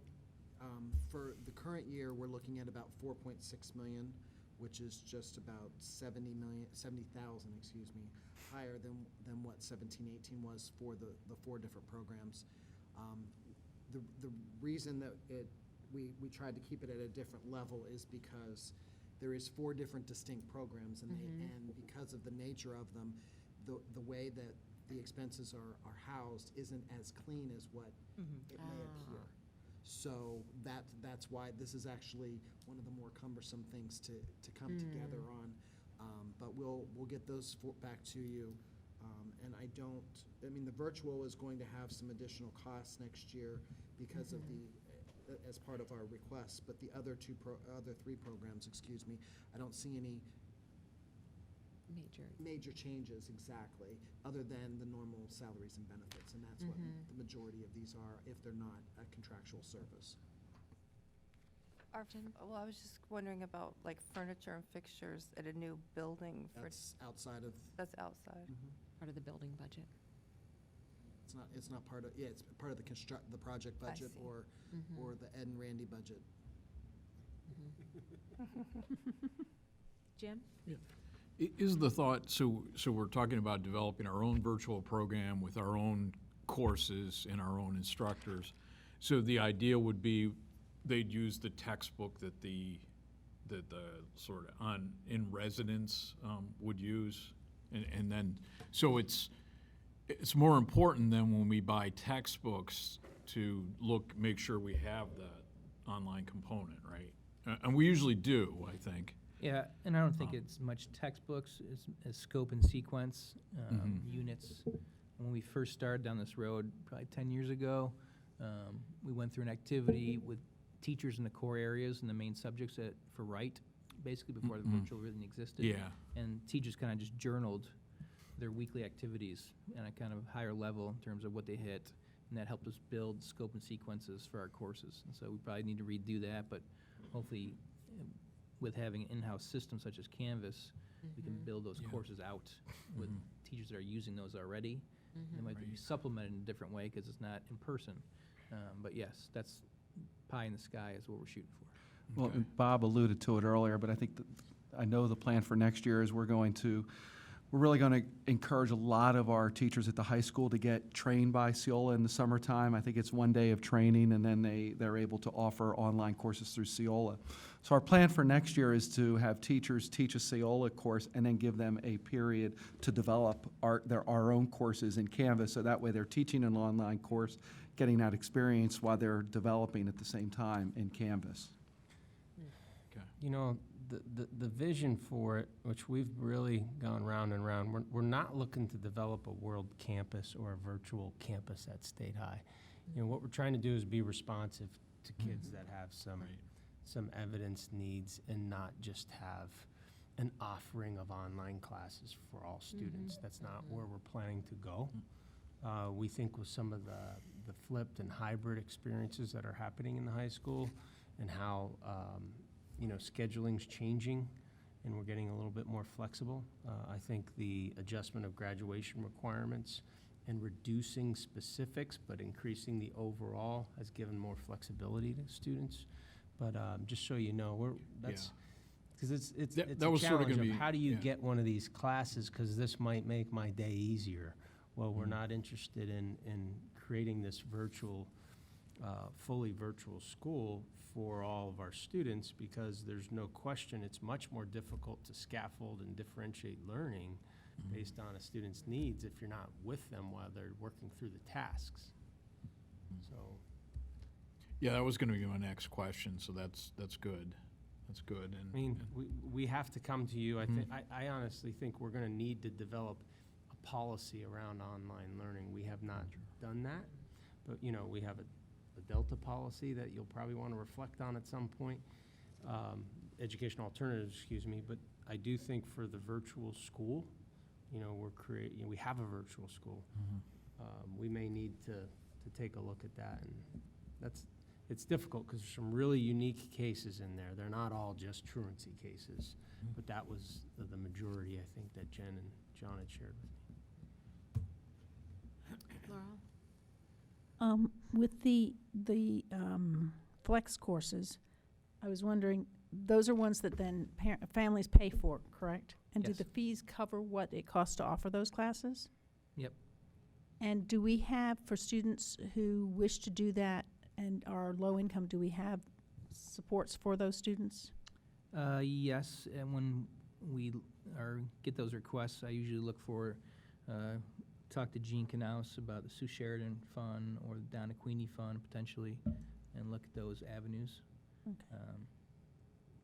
D: for the current year, we're looking at about 4.6 million, which is just about 70,000, excuse me, higher than what 17-18 was for the four different programs. The reason that we tried to keep it at a different level is because there is four different distinct programs, and and because of the nature of them, the way that the expenses are housed isn't as clean as what it may appear. So that's why this is actually one of the more cumbersome things to come together on. But we'll get those back to you. And I mean, the virtual is going to have some additional costs next year because of as part of our requests. But the other three programs, excuse me, I don't see any major changes exactly, other than the normal salaries and benefits, and that's what the majority of these are, if they're not a contractual service.
N: Well, I was just wondering about like furniture and fixtures at a new building.
D: That's outside of.
N: That's outside.
A: Part of the building budget.
D: It's not part of, it's part of the project budget
N: see.
D: or the Ed and Randy budget.
A: Jim?
E: Is the thought, so we're talking about developing our own virtual program with our own courses and our own instructors. So the idea would be they'd use the textbook that the sort of in residence would use, and then so it's more important than when we buy textbooks to make sure we have that online component, right? And we usually do, I think.
Q: Yeah, and I don't think it's much textbooks as scope and sequence, units. When we first started down this road, probably 10 years ago, we went through an activity with teachers in the core areas and the main subjects for Wright, basically before the virtual really existed.
E: Yeah.
Q: And teachers kind of just journaled their weekly activities at a kind of higher level in terms of what they hit, and that helped us build scope and sequences for our courses. And so we probably need to redo that, but hopefully with having an in-house system such as Canvas, we can build those courses out with teachers that are using those already. They might be supplemented in a different way because it's not in person. But yes, that's pie in the sky is what we're shooting for.
P: Well, and Bob alluded to it earlier, but I think I know the plan for next year is we're really going to encourage a lot of our teachers at the high school to get trained by Ceola in the summertime. I think it's 1 day of training, and then they're able to offer online courses through Ceola. So our plan for next year is to have teachers teach a Ceola course and then give them a period to develop our own courses in Canvas, so that way they're teaching an online course, getting that experience while they're developing at the same time in Canvas.
C: Okay. The vision for it, which we've really gone round and round, we're not looking to develop a world campus or a virtual campus at State High. What we're trying to do is be responsive to kids that have some evidence needs, and not just have an offering of online classes for all students. That's not where we're planning to go. We think with some of the flipped and hybrid experiences that are happening in the high school, and how scheduling's changing and we're getting a little bit more flexible. I think the adjustment of graduation requirements and reducing specifics but increasing the overall has given more flexibility to students. But just so you know, that's because it's
E: That
C: a
E: was sort of
C: challenge
E: gonna
C: of
E: be-
C: how do you
E: yeah.
C: get one of these classes, because this might make my day easier. Well, we're not interested in creating this virtual, fully virtual school for all of our students, because there's no question it's much more difficult to scaffold and differentiate learning based on a student's needs if you're not with them while they're working through the tasks. So,
E: Yeah, that was going to be my next question, so that's good. That's good. And
C: I mean, we have to come to you. I honestly think we're going to need to develop a policy around online learning. We have not done that, but we have a Delta policy that you'll probably want to reflect on at some point. Educational alternatives, excuse me, but I do think for the virtual school, we have a virtual school. We may need to take a look at that, and it's difficult because there's some really unique cases in there. They're not all just truancy cases, but that was the majority, I think, that Jen and John had shared with me.
A: Laurel?
J: With the flex courses, I was wondering, those are ones that then families pay for, correct? And do
C: Yes.
J: the fees cover what it costs to offer those classes?
Q: Yep.
J: And do we have, for students who wish to do that and are low income, do we have supports for those students?
Q: Yes, and when we get those requests, I usually look for, talk to Gene Knaus about the Sue Sheridan Fund or the Donna Queenie Fund potentially, and look at those avenues.
J: Okay.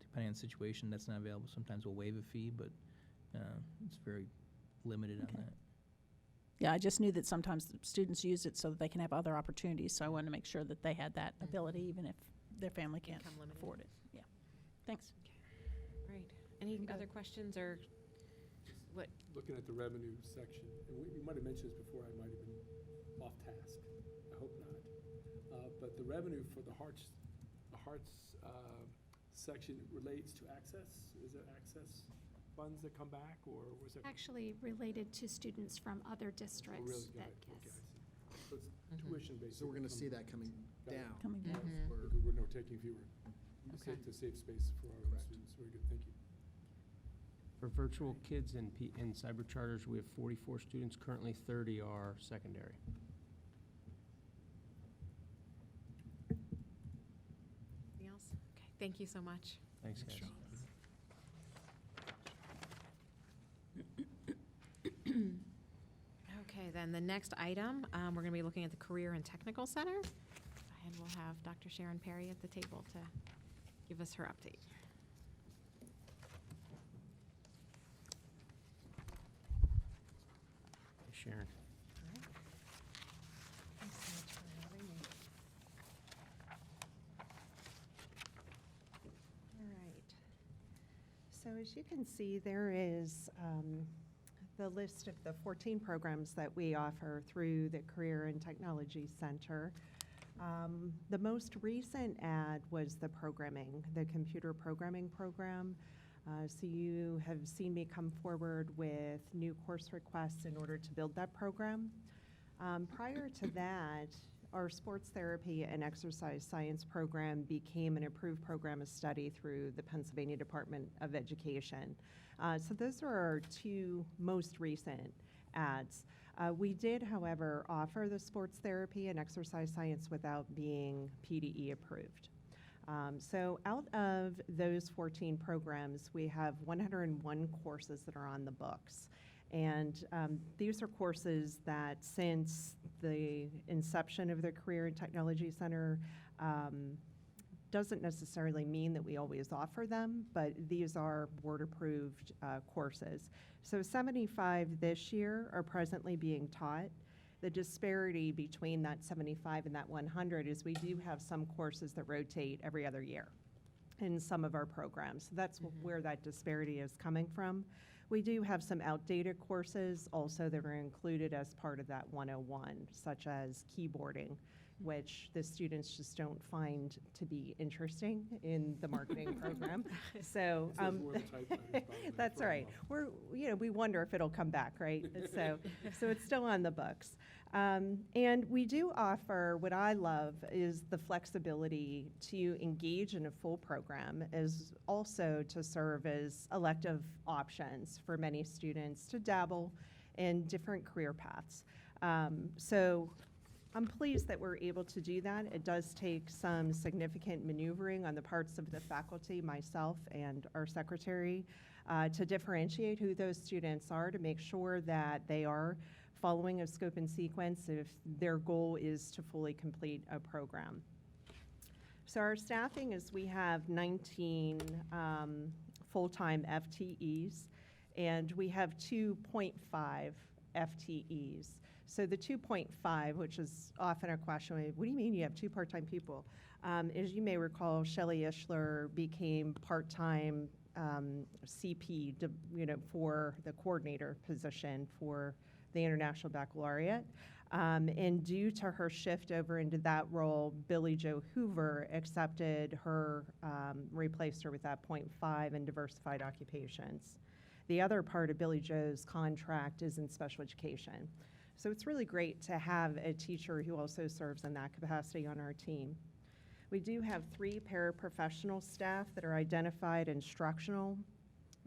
Q: Depending on the situation, that's not available. Sometimes we'll waive a fee, but it's very limited on
J: Okay.
Q: that.
J: Yeah, I just knew that sometimes the students use it so that they can have other opportunities, so I wanted to make sure that they had that ability, even if their family can't
A: Income limited.
J: afford it. Yeah, thanks.
A: Great. Any other questions or what?
I: Looking at the revenue section, and we might have mentioned this before, I might have been off task, I hope not. But the revenue for the Hearts section relates to access? Is it access funds that come back, or was it?
L: Actually related to students from other
I: Oh,
L: districts
I: really? Got
L: that,
I: it. Okay,
L: yes.
I: I see. So it's tuition based.
D: So we're going to see that coming
I: Got it.
D: down.
J: Coming down.
D: for-
I: Because we're no taking fewer.
A: Okay.
I: To save space for our own
D: Correct.
I: students. Very good, thank you.
C: For virtual kids and cyber charters, we have 44 students. Currently, 30 are secondary.
A: Anything else? Okay, thank you so much.
C: Thanks, guys.
A: Okay, then the next item, we're going to be looking at the Career and Technical Center. And we'll have Dr. Sharon Perry at the table to give us her update.
C: Sharon.
R: All right. So as you can see, there is the list of the 14 programs that we offer through the Career and Technology Center. The most recent ad was the computer programming program. So you have seen me come forward with new course requests in order to build that program. Prior to that, our sports therapy and exercise science program became an approved program of study through the Pennsylvania Department of Education. So those are our two most recent ads. We did, however, offer the sports therapy and exercise science without being PDE approved. So out of those 14 programs, we have 101 courses that are on the books. And these are courses that since the inception of the Career and Technology Center, doesn't necessarily mean that we always offer them, but these are board-approved courses. So 75 this year are presently being taught. The disparity between that 75 and that 100 is we do have some courses that rotate every other year in some of our programs. So that's where that disparity is coming from. We do have some outdated courses also that are included as part of that 101, such as keyboarding, which the students just don't find to be interesting in the marketing program. So that's all right. We wonder if it'll come back, right? So it's still on the books. And we do offer, what I love is the flexibility to engage in a full program, as also to serve as elective options for many students to dabble in different career paths. So I'm pleased that we're able to do that. It does take some significant maneuvering on the parts of the faculty, myself and our secretary, to differentiate who those students are, to make sure that they are following a scope and sequence if their goal is to fully complete a program. So our staffing is we have 19 full-time FTEs, and we have 2.5 FTEs. So the 2.5, which is often a question, what do you mean you have 2 part-time people? As you may recall, Shelley Ishler became part-time CP for the coordinator position for the International Baccalaureate. And due to her shift over into that role, Billy Jo Hoover accepted her, replaced her with that .5 in diversified occupations. The other part of Billy Jo's contract is in special education. So it's really great to have a teacher who also serves in that capacity on our team. We do have 3 paraprofessional staff that are identified instructional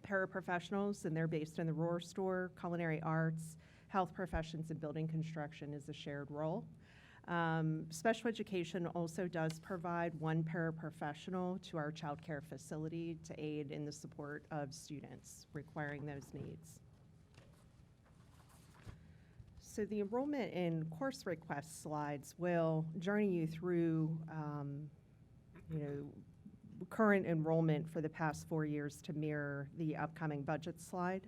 R: paraprofessionals, and they're based in the Roar Store, culinary arts, health professions, and building construction is a shared role. Special education also does provide 1 paraprofessional to our child care facility to aid in the support of students requiring those needs. So the enrollment and course request slides will journey you through, current enrollment for the past 4 years to mirror the upcoming budget slide.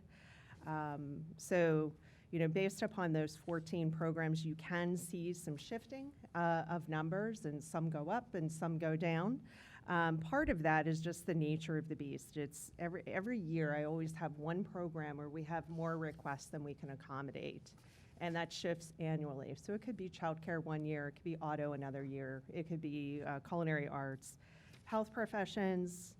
R: Based upon those 14 programs, you can see some shifting of numbers, and some go up and some go down. Part of that is just the nature of the beast. It's every year I always have 1 program where we have more requests than we can accommodate, and that shifts annually. So it could be childcare 1 year, it could be auto another year, it could be culinary arts, health professions.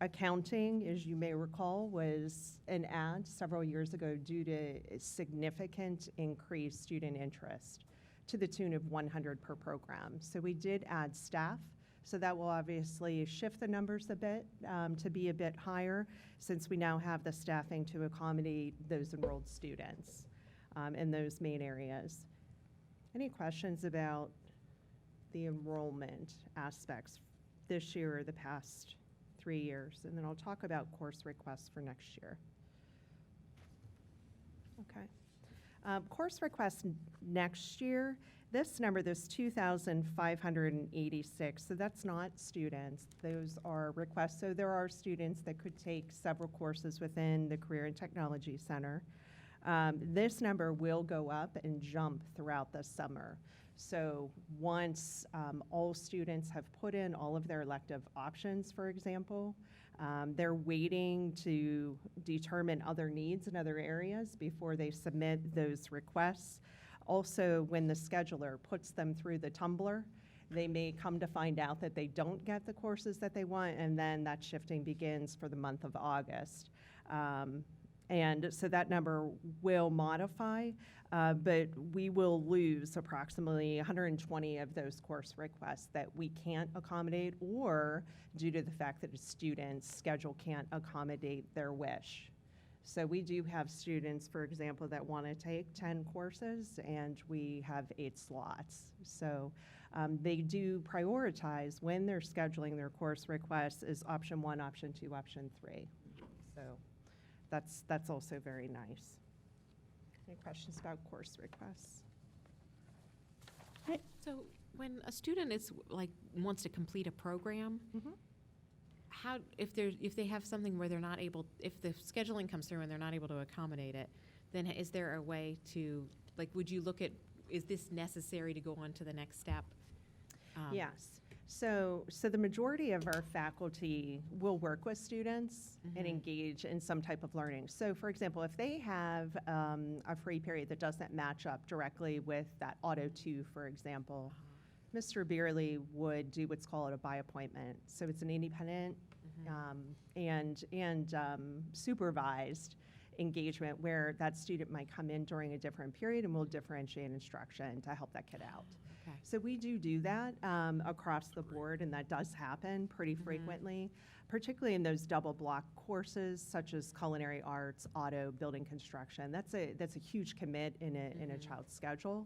R: Accounting, as you may recall, was an ad several years ago due to significant increased student interest to the tune of 100 per program. So we did add staff, so that will obviously shift the numbers a bit to be a bit higher, since we now have the staffing to accommodate those enrolled students in those main areas. Any questions about the enrollment aspects this year or the past 3 years? And then I'll talk about course requests for next year. Okay. Course requests next year, this number, this 2,586, so that's not students. Those are requests. So there are students that could take several courses within the Career and Technology Center. This number will go up and jump throughout the summer. So once all students have put in all of their elective options, for example, they're waiting to determine other needs in other areas before they submit those requests. Also, when the scheduler puts them through the tumbler, they may come to find out that they don't get the courses that they want, and then that shifting begins for the month of August. And so that number will modify, but we will lose approximately 120 of those course requests that we can't accommodate, or due to the fact that a student's schedule can't accommodate their wish. So we do have students, for example, that want to take 10 courses, and we have 8 slots. So they do prioritize when they're scheduling their course requests as option 1, option 2, option 3. So that's also very nice. Any questions about course requests?
A: So when a student wants to complete a program, how, if they have something where they're not able, if the scheduling comes through and they're not able to accommodate it, then is there a way to, would you look at, is this necessary to go on to the next step?
R: Yes. So the majority of our faculty will work with students and engage in some type of learning. So for example, if they have a free period that doesn't match up directly with that Auto 2, for example, Mr. Beerley would do what's called a by appointment. So it's an independent and supervised engagement where that student might come in during a different period, and we'll differentiate instruction to help that kid out.
A: Okay.
R: So we do that across the board, and that does happen pretty frequently, particularly in those double block courses such as culinary arts, auto, building construction. That's a huge commit in a child's schedule.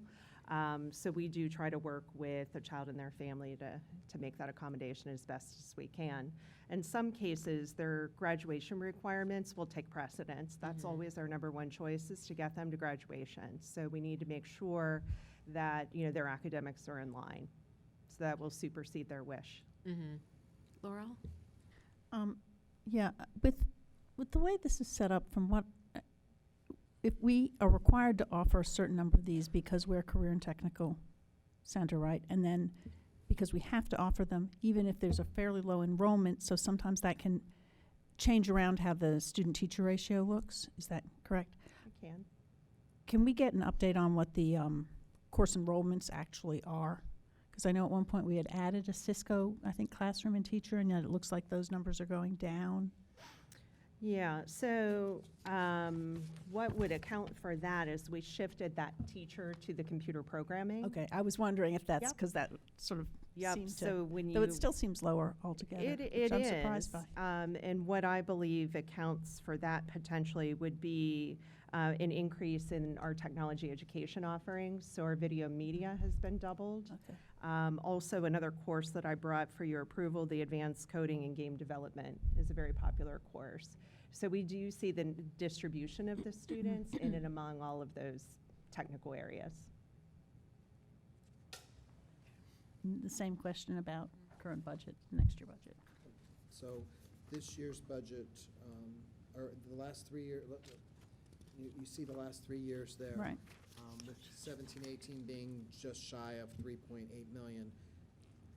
R: So we do try to work with the child and their family to make that accommodation as best as we can. In some cases, their graduation requirements will take precedence. That's always our number one choice, is to get them to graduation. So we need to make sure that their academics are in line, so that will supersede their wish.
A: Laurel?
J: Yeah, with the way this is set up, from what, if we are required to offer a certain number of these because we're a career and technical center, right? And then because we have to offer them, even if there's a fairly low enrollment, so sometimes that can change around how the student-teacher ratio looks. Is that correct?
R: You can.
J: Can we get an update on what the course enrollments actually are? Because I know at one point we had added a Cisco, I think, classroom and teacher, and yet it looks like those numbers are going down.
R: Yeah, so what would account for that is we shifted that teacher to the computer programming.
J: Okay, I was wondering if that's
R: Yep.
J: because that sort of
R: Yep,
J: seemed to,
R: so when
J: though
R: you.
J: it still seems lower altogether, which I'm surprised by.
R: And what I believe accounts for that potentially would be an increase in our technology education offerings. So our video media has been doubled.
J: Okay.
R: Also, another course that I brought for your approval, the Advanced Coding and Game Development, is a very popular course. So we do see the distribution of the students in and among all of those technical areas.
J: The same question about current budget, next year budget.
D: So this year's budget, or the last 3 year, you see the last 3 years there.
J: Right.
D: With 17-18 being just shy of 3.8 million.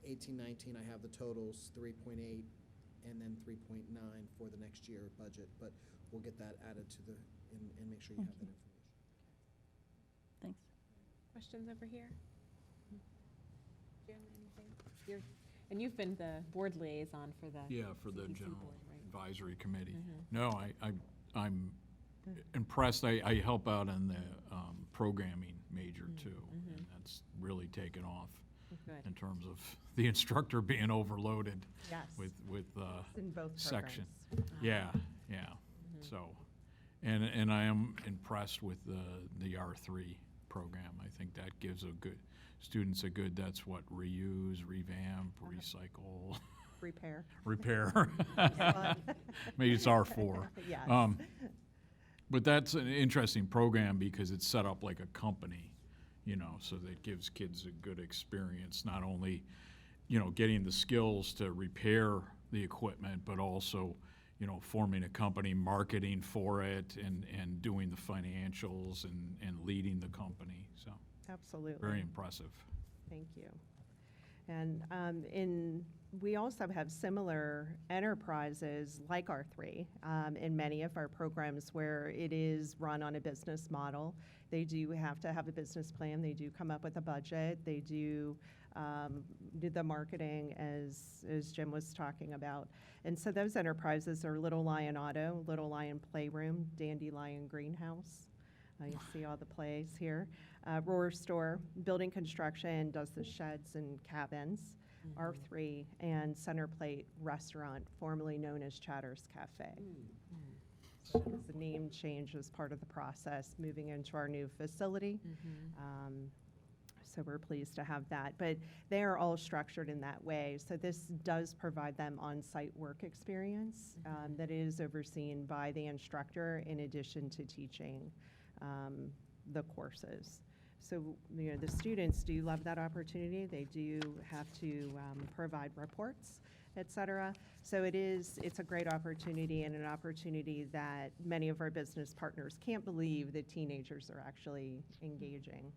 D: 18-19, I have the totals, 3.8, and then 3.9 for the next year budget. But we'll get that added to the, and make sure you have that information.
J: Thanks.
A: Questions over here? Jim, anything? And you've been the board liaison for the
E: Yeah, for the
A: CTC
E: General
A: board, right?
E: Advisory Committee.
A: Mhm.
E: No, I'm impressed. I help out in the programming major too, and that's really taken off
A: Good.
E: in terms of the instructor being overloaded
R: Yes.
E: with
R: It's in both
E: section.
R: programs.
E: Yeah. So, and I am impressed with the R3 program. I think that gives students a good, that's what, reuse, revamp, recycle,
R: Repair.
E: repair. Maybe it's R4.
R: Yes.
E: But that's an interesting program because it's set up like a company, so that gives kids a good experience, not only, getting the skills to repair the equipment, but also, forming a company, marketing for it, and doing the financials and leading the company. So
R: Absolutely.
E: very impressive.
R: Thank you. And we also have similar enterprises like R3 in many of our programs where it is run on a business model. They do have to have a business plan. They do come up with a budget. They do the marketing, as Jim was talking about. And so those enterprises are Little Lion Auto, Little Lion Playroom, Dandelion Greenhouse. You see all the plays here. Roar Store, Building Construction, does the sheds and cabins. R3, and Center Plate Restaurant, formerly known as Chatter's Cafe. So the name change was part of the process, moving into our new facility. So we're pleased to have that. But they are all structured in that way. So this does provide them on-site work experience that is overseen by the instructor in addition to teaching the courses. So, the students do love that opportunity. They do have to provide reports, et cetera. So it's a great opportunity, and an opportunity that many of our business partners can't believe that teenagers are actually engaging.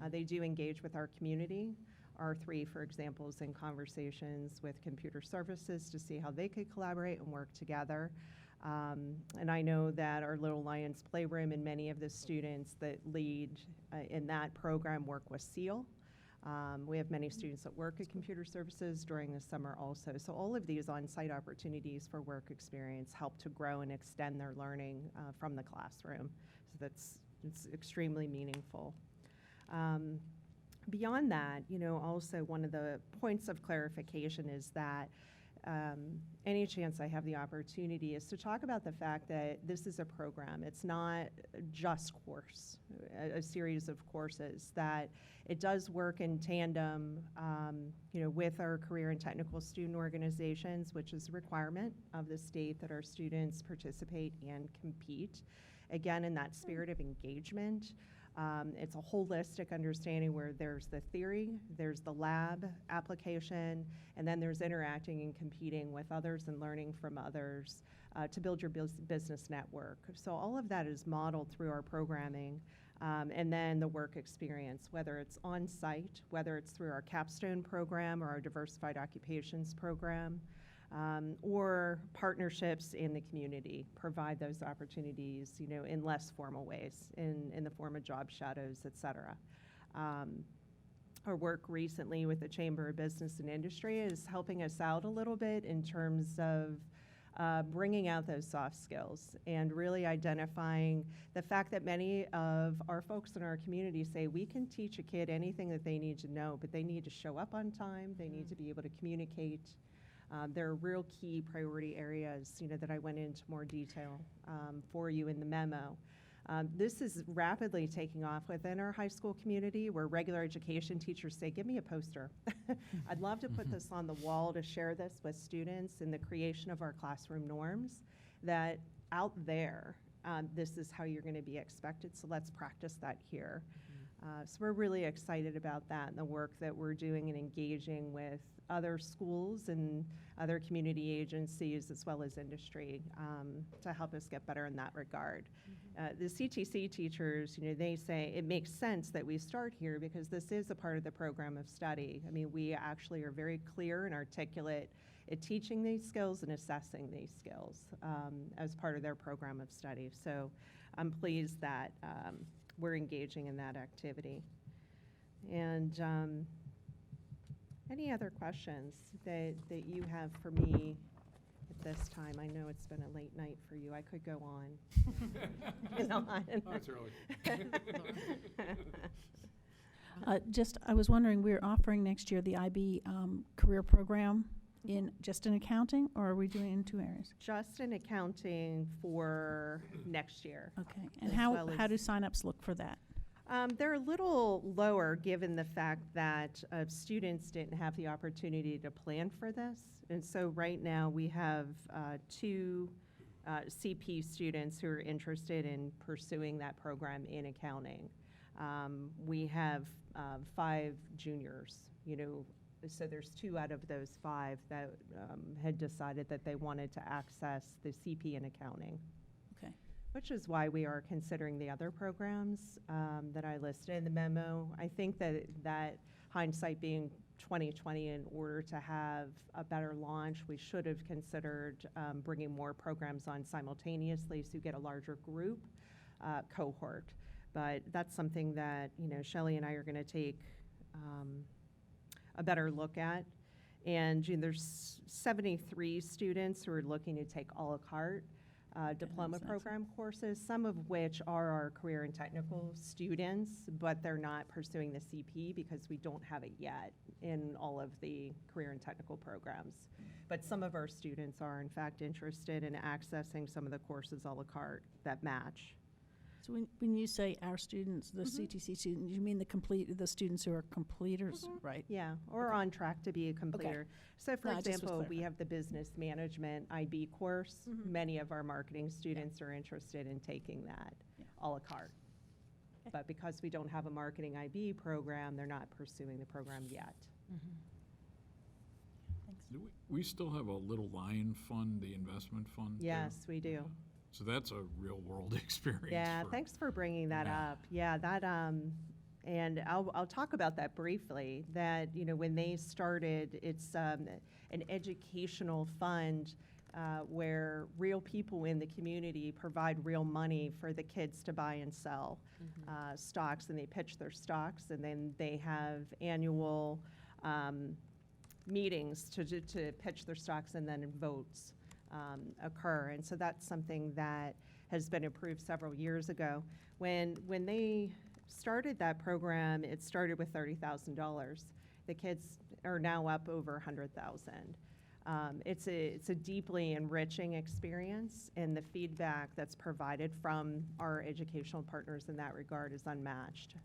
R: They do engage with our community. R3, for example, is in conversations with computer services to see how they could collaborate and work together. And I know that our Little Lions Playroom and many of the students that lead in that program work with SEAL. We have many students that work at computer services during the summer also. So all of these on-site opportunities for work experience help to grow and extend their learning from the classroom. So it's extremely meaningful. Beyond that, also one of the points of clarification is that any chance I have the opportunity is to talk about the fact that this is a program. It's not just a series of courses, that it does work in tandem, with our career and technical student organizations, which is a requirement of the state that our students participate and compete. Again, in that spirit of engagement. It's a holistic understanding where there's the theory, there's the lab application, and then there's interacting and competing with others and learning from others to build your business network. So all of that is modeled through our programming, and then the work experience, whether it's on-site, whether it's through our capstone program or our diversified occupations program. or partnerships in the community provide those opportunities, in less formal ways, in the form of job shadows, et cetera. Our work recently with the Chamber of Business and Industry is helping us out a little bit in terms of bringing out those soft skills and really identifying the fact that many of our folks in our community say we can teach a kid anything that they need to know, but they need to show up on time, they need to be able to communicate. There are real key priority areas, that I went into more detail for you in the memo. This is rapidly taking off within our high school community where regular education teachers say, give me a poster. I'd love to put this on the wall to share this with students in the creation of our classroom norms, that out there, this is how you're going to be expected, so let's practice that here. So we're really excited about that and the work that we're doing and engaging with other schools and other community agencies as well as industry to help us get better in that regard. The CTC teachers, they say it makes sense that we start here because this is a part of the program of study. I mean, we actually are very clear and articulate at teaching these skills and assessing these skills as part of their program of study. So I'm pleased that we're engaging in that activity. And any other questions that you have for me at this time? I know it's been a late night for you. I could go on. And on.
I: Oh, it's early.
J: I was wondering, we're offering next year the IB career program just in accounting, or are we doing it in two areas?
R: Just in accounting for next year.
J: Okay, and
R: As
J: how
R: well as-
J: do signups look for that?
R: They're a little lower given the fact that students didn't have the opportunity to plan for this. And so right now we have 2 CP students who are interested in pursuing that program in accounting. We have 5 juniors, so there's 2 out of those 5 that had decided that they wanted to access the CP in accounting.
J: Okay.
R: Which is why we are considering the other programs that I listed in the memo. I think that hindsight being 2020, in order to have a better launch, we should have considered bringing more programs on simultaneously so you get a larger group cohort. But that's something that, Shelley and I are going to take a better look at. And there's 73 students who are looking to take a la carte diploma program courses, some of which are our career and technical students, but they're not pursuing the CP because we don't have it yet in all of the career and technical programs. But some of our students are in fact interested in accessing some of the courses a la carte that match.
J: So when you say our students, the CTC students, you mean the students who are completers, right?
R: Yeah, or on track to be a completer. So for
J: No, I just was
R: example, we
J: clarifying.
R: have the business management IB course. Many of our marketing students are interested in taking that a la carte.
J: Okay.
R: But because we don't have a marketing IB program, they're not pursuing the program yet.
E: Do we still have a Little Lion Fund, the investment fund? too?
R: Yes, we do.
E: So that's a real-world experience.
R: Yeah,
E: for-
R: thanks for bringing that
E: Yeah.
R: up. Yeah, that, and I'll talk about that briefly, that, when they started, it's an educational fund where real people in the community provide real money for the kids to buy and sell stocks, and they pitch their stocks, and then they have annual meetings to pitch their stocks, and then votes occur. And so that's something that has been approved several years ago. When they started that program, it started with $30,000. The kids are now up over 100,000. It's a deeply enriching experience, and the feedback that's provided from our educational partners in that regard is unmatched.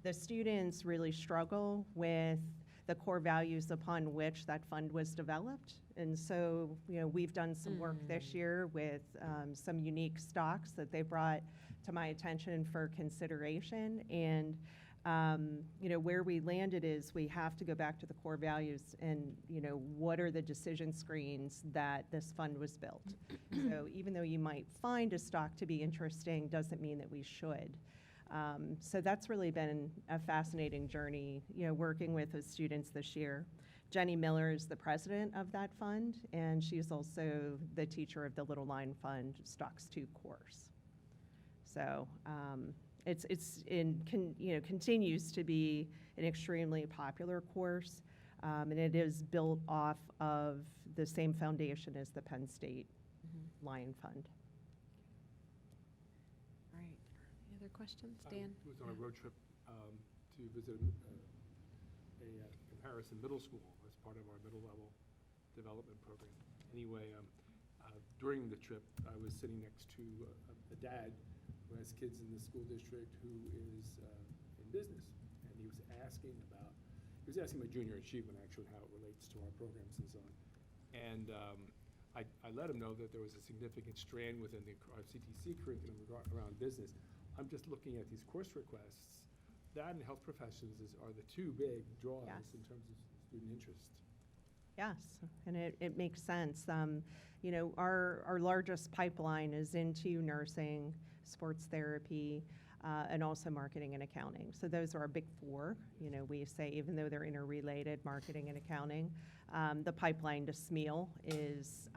R: The students really struggle with the core values upon which that fund was developed. And so, we've done some work this year with some unique stocks that they brought to my attention for consideration. And, where we landed is we have to go back to the core values and, what are the decision screens that this fund was built. So even though you might find a stock to be interesting, doesn't mean that we should. So that's really been a fascinating journey, working with the students this year. Jenny Miller is the president of that fund, and she's also the teacher of the Little Line Fund Stocks 2 course. So continues to be an extremely popular course, and it is built off of the same foundation as the Penn State Lion Fund.
A: All right. Any other questions?
I: I
A: Dan?
I: was on a road trip to visit a comparison middle school as part of our middle level development program. Anyway, during the trip, I was sitting next to a dad who has kids in the school district who is in business, and he was asking about junior achievement, actually, how it relates to our programs and so on. And I let him know that there was a significant strand within our CTC curriculum around business. I'm just looking at these course requests. That and health professions are the two big draws in terms of student interest.
R: Yes, and it makes sense. Our largest pipeline is into nursing, sports therapy, and also marketing and accounting. So those are our big four. We say, even though they're interrelated, marketing and accounting. The pipeline to SMEAL is,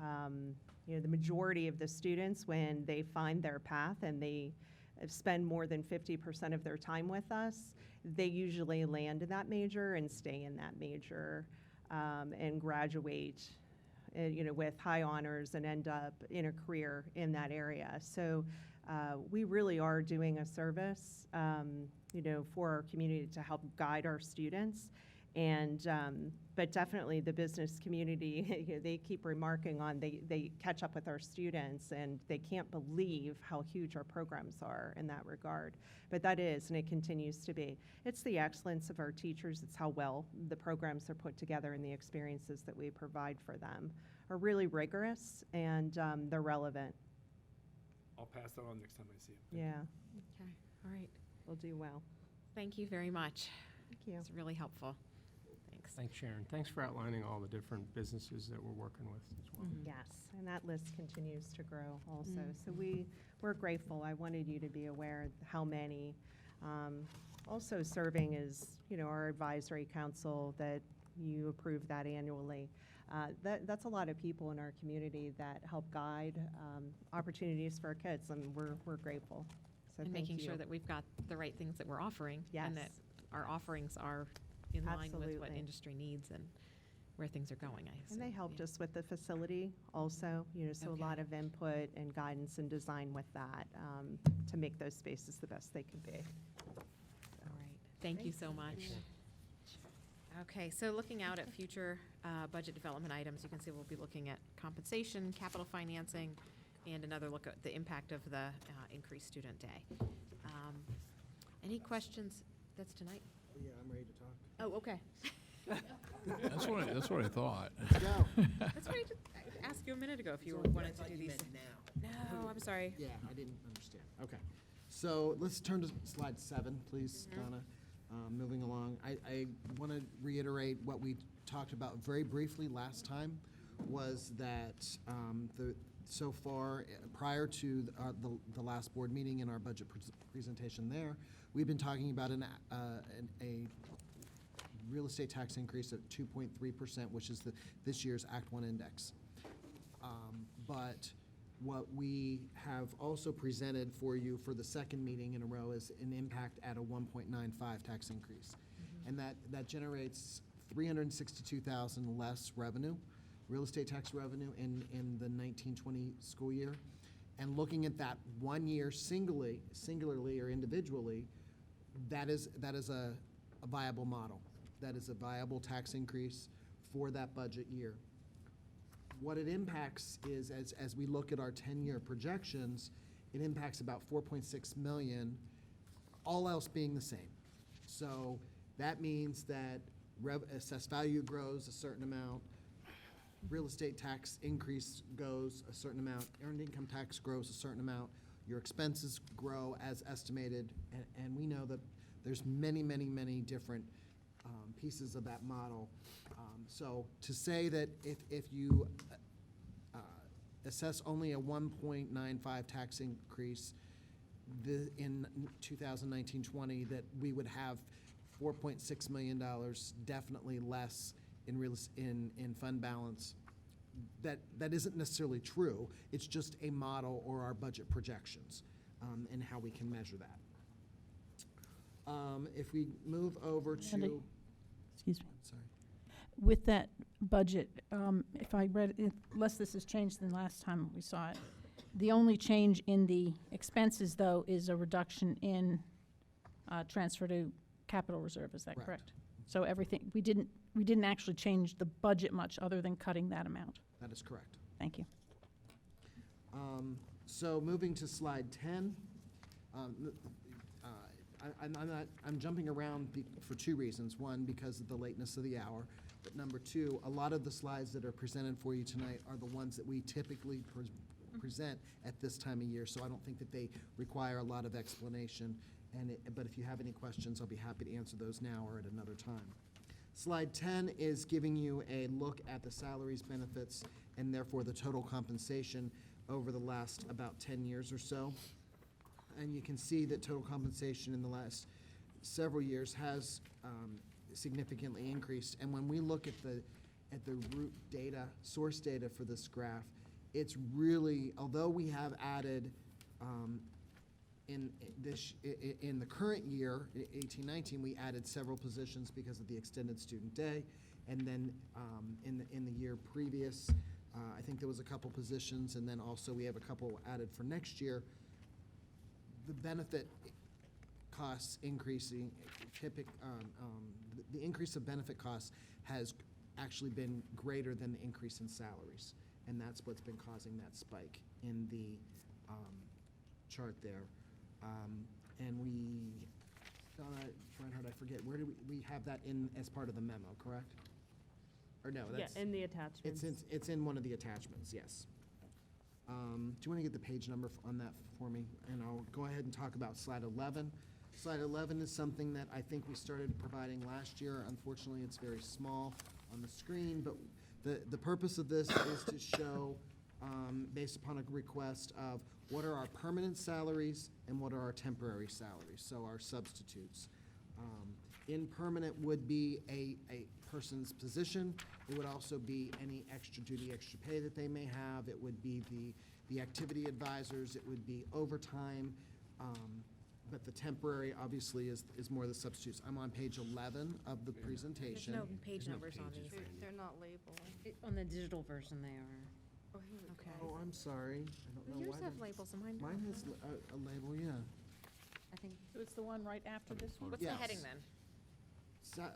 R: the majority of the students, when they find their path and they spend more than 50% of their time with us, they usually land in that major and stay in that major and graduate with high honors and end up in a career in that area. So we really are doing a service, for our community to help guide our students. And, but definitely the business community, they keep remarking on, they catch up with our students and they can't believe how huge our programs are in that regard. But that is, and it continues to be. It's the excellence of our teachers. It's how well the programs are put together, and the experiences that we provide for them are really rigorous, and they're relevant.
I: I'll pass that on next time I see him.
R: Yeah,
A: Okay. All right.
R: we'll do well.
A: Thank you very much.
R: Thank you.
A: It's really helpful. Thanks.
C: Thanks, Sharon. Thanks for outlining all the different businesses that we're working with as well.
R: Yes, and that list continues to grow also. So we're grateful. I wanted you to be aware how many. Also serving as, our advisory council, that you approve that annually. That's a lot of people in our community that help guide opportunities for our kids, and we're grateful. So
A: And
R: thank
A: making
R: you.
A: sure that we've got the right things that we're offering.
R: Yes.
A: And that our offerings are in line with what
R: Absolutely.
A: industry needs and where things are going, I assume.
R: And they helped
A: Yeah.
R: us with the facility also, so a
A: Okay.
R: lot of input and guidance and design with that to make those spaces the best they could be.
A: All right. Thank you so much. Okay, so looking out at future budget development items, you can see we'll be looking at compensation, capital financing, and another look at the impact of the increased student day. Any questions? That's tonight?
D: Yeah, I'm ready to talk.
A: Oh, okay.
E: That's what I thought.
D: Let's go.
A: That's what I asked you a minute ago, if you wanted to do these. No, I'm sorry.
D: Yeah, I didn't understand. Okay. So let's turn to slide 7, please, Donna. Moving along. I want to reiterate what we talked about very briefly last time, was that so far, prior to the last board meeting and our budget presentation there, we've been talking about a real estate tax increase of 2.3%, which is this year's Act 1 index. But what we have also presented for you for the second meeting in a row is an impact at a 1.95 tax increase. And that generates $362,000 less revenue, real estate tax revenue in the 1920 school year. And looking at that 1 year singularly or individually, that is a viable model. That is a viable tax increase for that budget year. What it impacts is, as we look at our 10-year projections, it impacts about 4.6 million, all else being the same. So that means that assessed value grows a certain amount, real estate tax increase goes a certain amount, earned income tax grows a certain amount, your expenses grow as estimated, and we know that there's many, many, many different pieces of that model. So to say that if you assess only a 1.95 tax increase in 2019-20, that we would have $4.6 million definitely less in fund balance, that isn't necessarily true. It's just a model or our budget projections, and how we can measure that. If we move over
J: Andy?
D: to,
J: Excuse me.
D: sorry.
J: With that budget, if I read, unless this has changed than last time we saw it, the only change in the expenses, though, is a reduction in transfer to capital reserve. Is that
D: Correct.
J: correct? So everything, we didn't actually change the budget much other than cutting that amount.
D: That is correct.
J: Thank you.
D: So moving to slide 10, I'm jumping around for two reasons. One, because of the lateness of the hour, but number two, a lot of the slides that are presented for you tonight are the ones that we typically present at this time of year, so I don't think that they require a lot of explanation. But if you have any questions, I'll be happy to answer those now or at another time. Slide 10 is giving you a look at the salaries, benefits, and therefore the total compensation over the last about 10 years or so. And you can see that total compensation in the last several years has significantly increased. And when we look at the root data, source data for this graph, it's really, although we have added in the current year, 18-19, we added several positions because of the extended student day, and then in the year previous, I think there was a couple positions, and then also we have a couple added for next year. The benefit costs increasing, the increase of benefit costs has actually been greater than the increase in salaries, and that's what's been causing that spike in the chart there. And we, Donna, Reinhardt, I forget, where do we have that in as part of the memo, correct? Or no, that's.
G: Yeah, in the attachments.
D: It's in one of the attachments, yes. Do you want to get the page number on that for me? And I'll go ahead and talk about slide 11. Slide 11 is something that I think we started providing last year. Unfortunately, it's very small on the screen, but the purpose of this is to show, based upon a request of what are our permanent salaries and what are our temporary salaries, so our substitutes. In permanent would be a person's position. It would also be any extra duty, extra pay that they may have. It would be the activity advisors. It would be overtime. But the temporary, obviously, is more the substitutes. I'm on page 11 of the presentation.
A: There's no page numbers on these.
F: They're not labeled.
A: On the digital version, they are. Okay.
D: Oh, I'm sorry. I don't know
A: Yours
D: why.
A: have labels and mine don't.
D: Mine has a label, yeah.
A: I think,
J: So it's the one right after this one?
A: what's the
D: Yes.
A: heading then?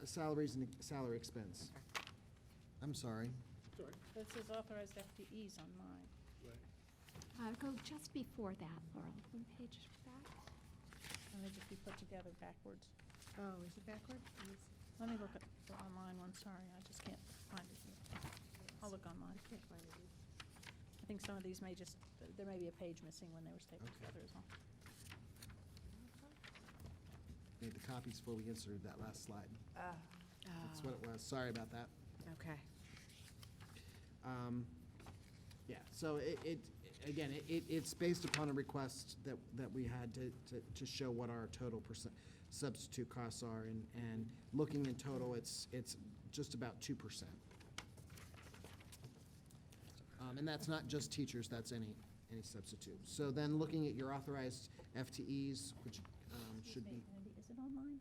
D: Salaries and salary expense. I'm sorry.
J: That says authorized FTEs on mine.
L: Go just before that, Laurel. One page back.
J: And they just be put together backwards.
A: Oh, is it backward?
J: Let me look at the online one, sorry, I just can't find it here. I'll look online.
A: Can't find it.
J: I think some of these may just, there may be a page missing when they were stapled
D: Okay.
J: together as well.
D: Made the copies before we inserted that last slide. That's what it was. Sorry about that.
A: Okay.
D: Yeah, so it's based upon a request that we had to show what our total substitute costs are, and looking in total, it's just about 2%. And that's not just teachers, that's any substitute. So then looking at your authorized FTEs, which should be,
J: Andy, is it online?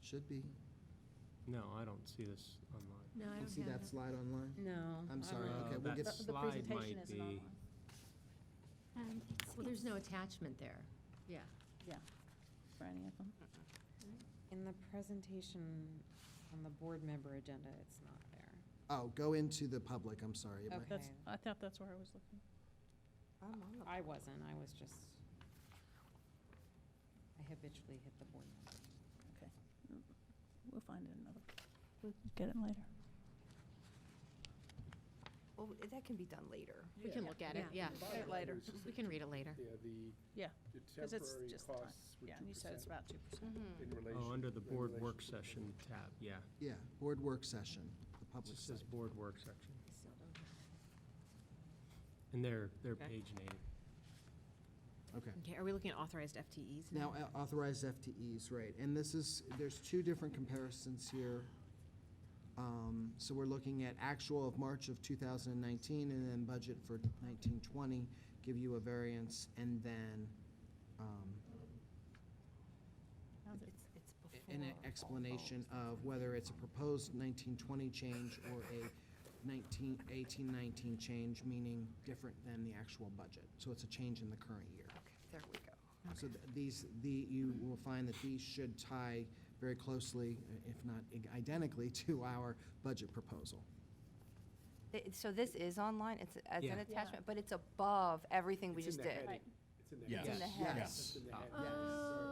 D: should be.
C: No, I don't see this online.
A: No, I
D: You
A: don't
D: see
A: have
D: that
A: it.
D: slide online?
A: No.
D: I'm sorry,
A: don't.
D: okay, we'll
C: That
D: get,
J: The
C: slide
J: presentation
C: might
J: isn't
C: be,
J: online.
L: It's-
H: Well, there's no
L: it's-
H: attachment there. Yeah.
J: Yeah, for any of them.
A: In the presentation on the board member agenda, it's not there.
D: oh, go into the public, I'm sorry. It might-
A: Okay.
J: That's, I thought that's where I was looking.
A: I wasn't, I was just, I habitually hit the board member.
J: Okay. We'll find it another, we'll get it later.
N: Well, that can be done later.
A: We can look at it, yeah.
J: Get it later.
A: We can read it later.
I: Yeah,
J: Yeah,
I: the
J: because it's
I: temporary
J: just the time.
I: costs with
J: Yeah, and you said it's
I: 2%
J: about 2%.
I: in relation.
C: oh, under the
I: in
C: board
I: relation
C: work
I: to the
C: session tab, yeah.
D: Yeah, board work session, the
C: It
D: public
C: just says
D: side.
C: board work section. And they're
A: Okay.
C: paginated.
D: Okay.
A: Okay, are we looking at authorized FTEs
D: Now, authorized FTEs, right, and there's two different comparisons here. So we're looking at actual of March of 2019 and then budget for 1920, give you a variance, and then an explanation of whether it's a proposed 1920 change or a 1919 change, meaning different than the actual budget. So it's a change in the current year.
N: There we go.
D: So you will find that these should tie very closely, if not identically, to our budget proposal.
N: So this is online, it's as
C: Yeah.
N: an attachment, but it's above everything we
I: It's in
N: just
I: the
N: did.
I: heading.
J: Right.
I: It's in the
C: Yes.
I: heading.
N: In the head.
D: Yes.
I: It's in the heading.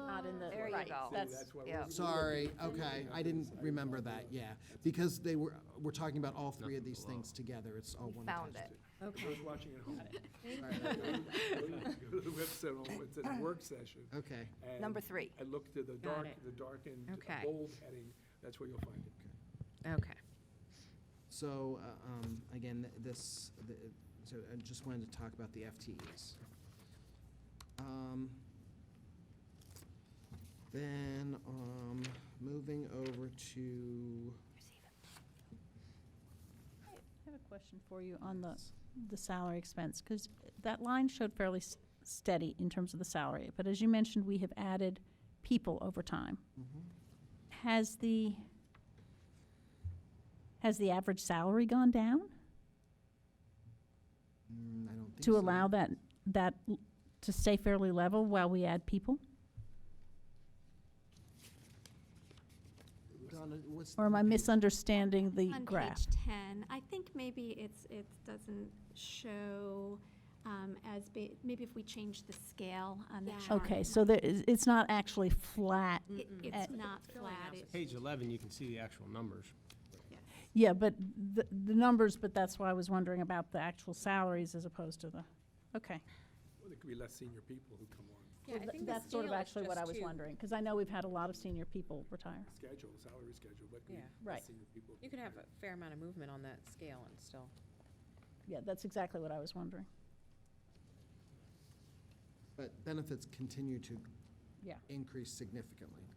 J: Not in the,
N: There you
J: right,
N: go.
J: that's,
I: That's why
N: yeah.
I: we're.
D: Sorry, okay, I didn't remember that, yeah. Because we're talking about all three of these things together, it's all one.
N: Found
D: attached.
N: it.
I: For those watching at home.
D: Sorry.
I: Go to the website, it's a work session.
D: Okay,
I: and
N: Number 3.
I: I looked to the
A: Got it.
I: darkened
A: Okay.
I: bold heading, that's where you'll find it.
A: Okay.
D: so, again, so I just wanted to talk about the FTEs. Then, moving over to,
J: I have a question for you on the salary expense, because that line showed fairly steady in terms of the salary. But as you mentioned, we have added people over time. Has the average salary gone down
D: I don't think
J: to
D: so.
J: allow that to stay fairly level while we add people?
D: Donna, what's?
J: Or am I misunderstanding the
L: On
J: graph?
L: page 10, I think maybe it doesn't show maybe if we change the scale on the
A: Yeah.
L: chart.
J: Okay,
L: it
J: so
L: might-
J: it's not actually flat.
L: It's
J: at-
L: not flat.
C: Page 11, you can see the actual numbers.
L: Yes.
J: Yeah, but the numbers, but that's why I was wondering about the actual salaries as opposed to the, okay.
I: Well, there could be less senior people who come on.
A: Yeah,
J: Well,
A: I think the
J: that's sort of
A: scale is
J: actually what
A: just
J: I was
A: to-
J: wondering, because I know we've had a lot of senior people retire.
I: Salary schedule, but
A: Yeah.
I: less
J: Right.
I: senior people.
A: You could have a fair amount of movement on that scale and still.
J: Yeah, that's exactly what I was wondering.
D: But benefits continue to
J: Yeah.
D: increase significantly.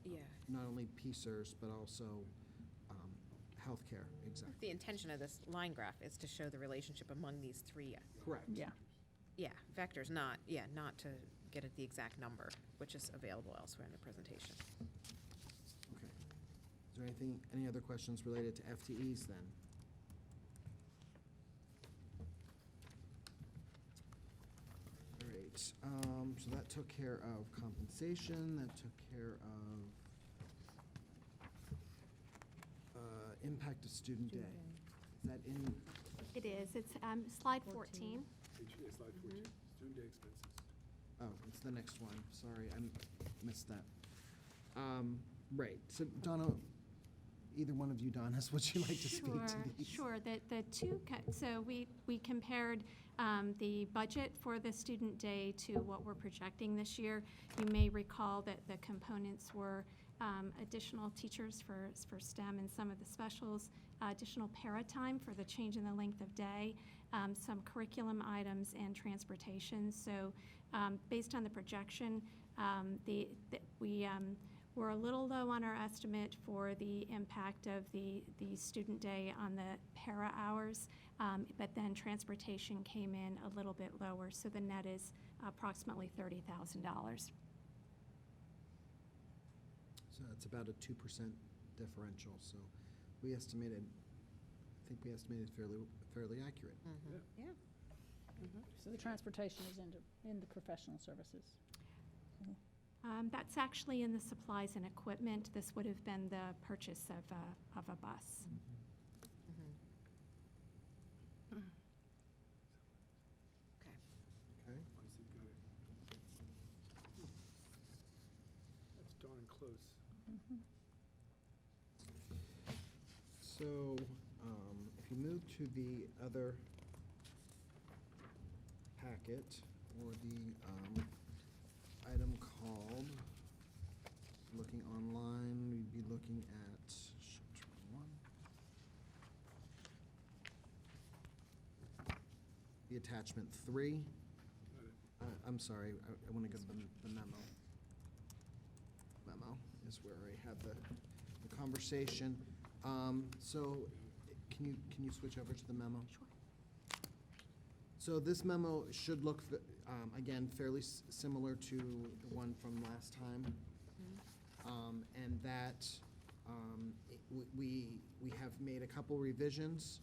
A: Yeah.
D: Not only PSERS, but also healthcare, exactly.
A: The intention of this line graph is to show the relationship among these three,
D: Correct.
J: Yeah.
A: vectors, not to get at the exact number, which is available elsewhere in the presentation.
D: Okay. Is there any other questions related to FTEs then? All right, so that took care of compensation, that took care of impact of student day. Is that in,
L: It is. It's slide 14.
I: Slide 14, student day expenses.
D: oh, it's the next one, sorry, I missed that. Right, so Donna, either one of you Donnas, would you like to speak to these?
L: Sure. The two, so we compared the budget for the student day to what we're projecting this year. You may recall that the components were additional teachers for STEM and some of the specials, additional para time for the change in the length of day, some curriculum items, and transportation. So based on the projection, we're a little low on our estimate for the impact of the student day on the para hours, but then transportation came in a little bit lower, so the net is approximately $30,000.
D: So it's about a 2% differential, so I think we estimated fairly accurate.
A: Yeah.
J: So the transportation is in the professional services.
L: That's actually in the supplies and equipment. This would have been the purchase of a bus.
A: Okay.
D: Okay.
I: Honestly, got it. That's darn close.
D: So, if you move to the other packet, or the item called, looking online, we'd be looking at, the attachment 3. I'm sorry, I want to go to the memo. Memo is where I had the conversation. So, can you switch over to the memo? Sure. So this memo should look, again, fairly similar to the one from last time. And that we have made a couple revisions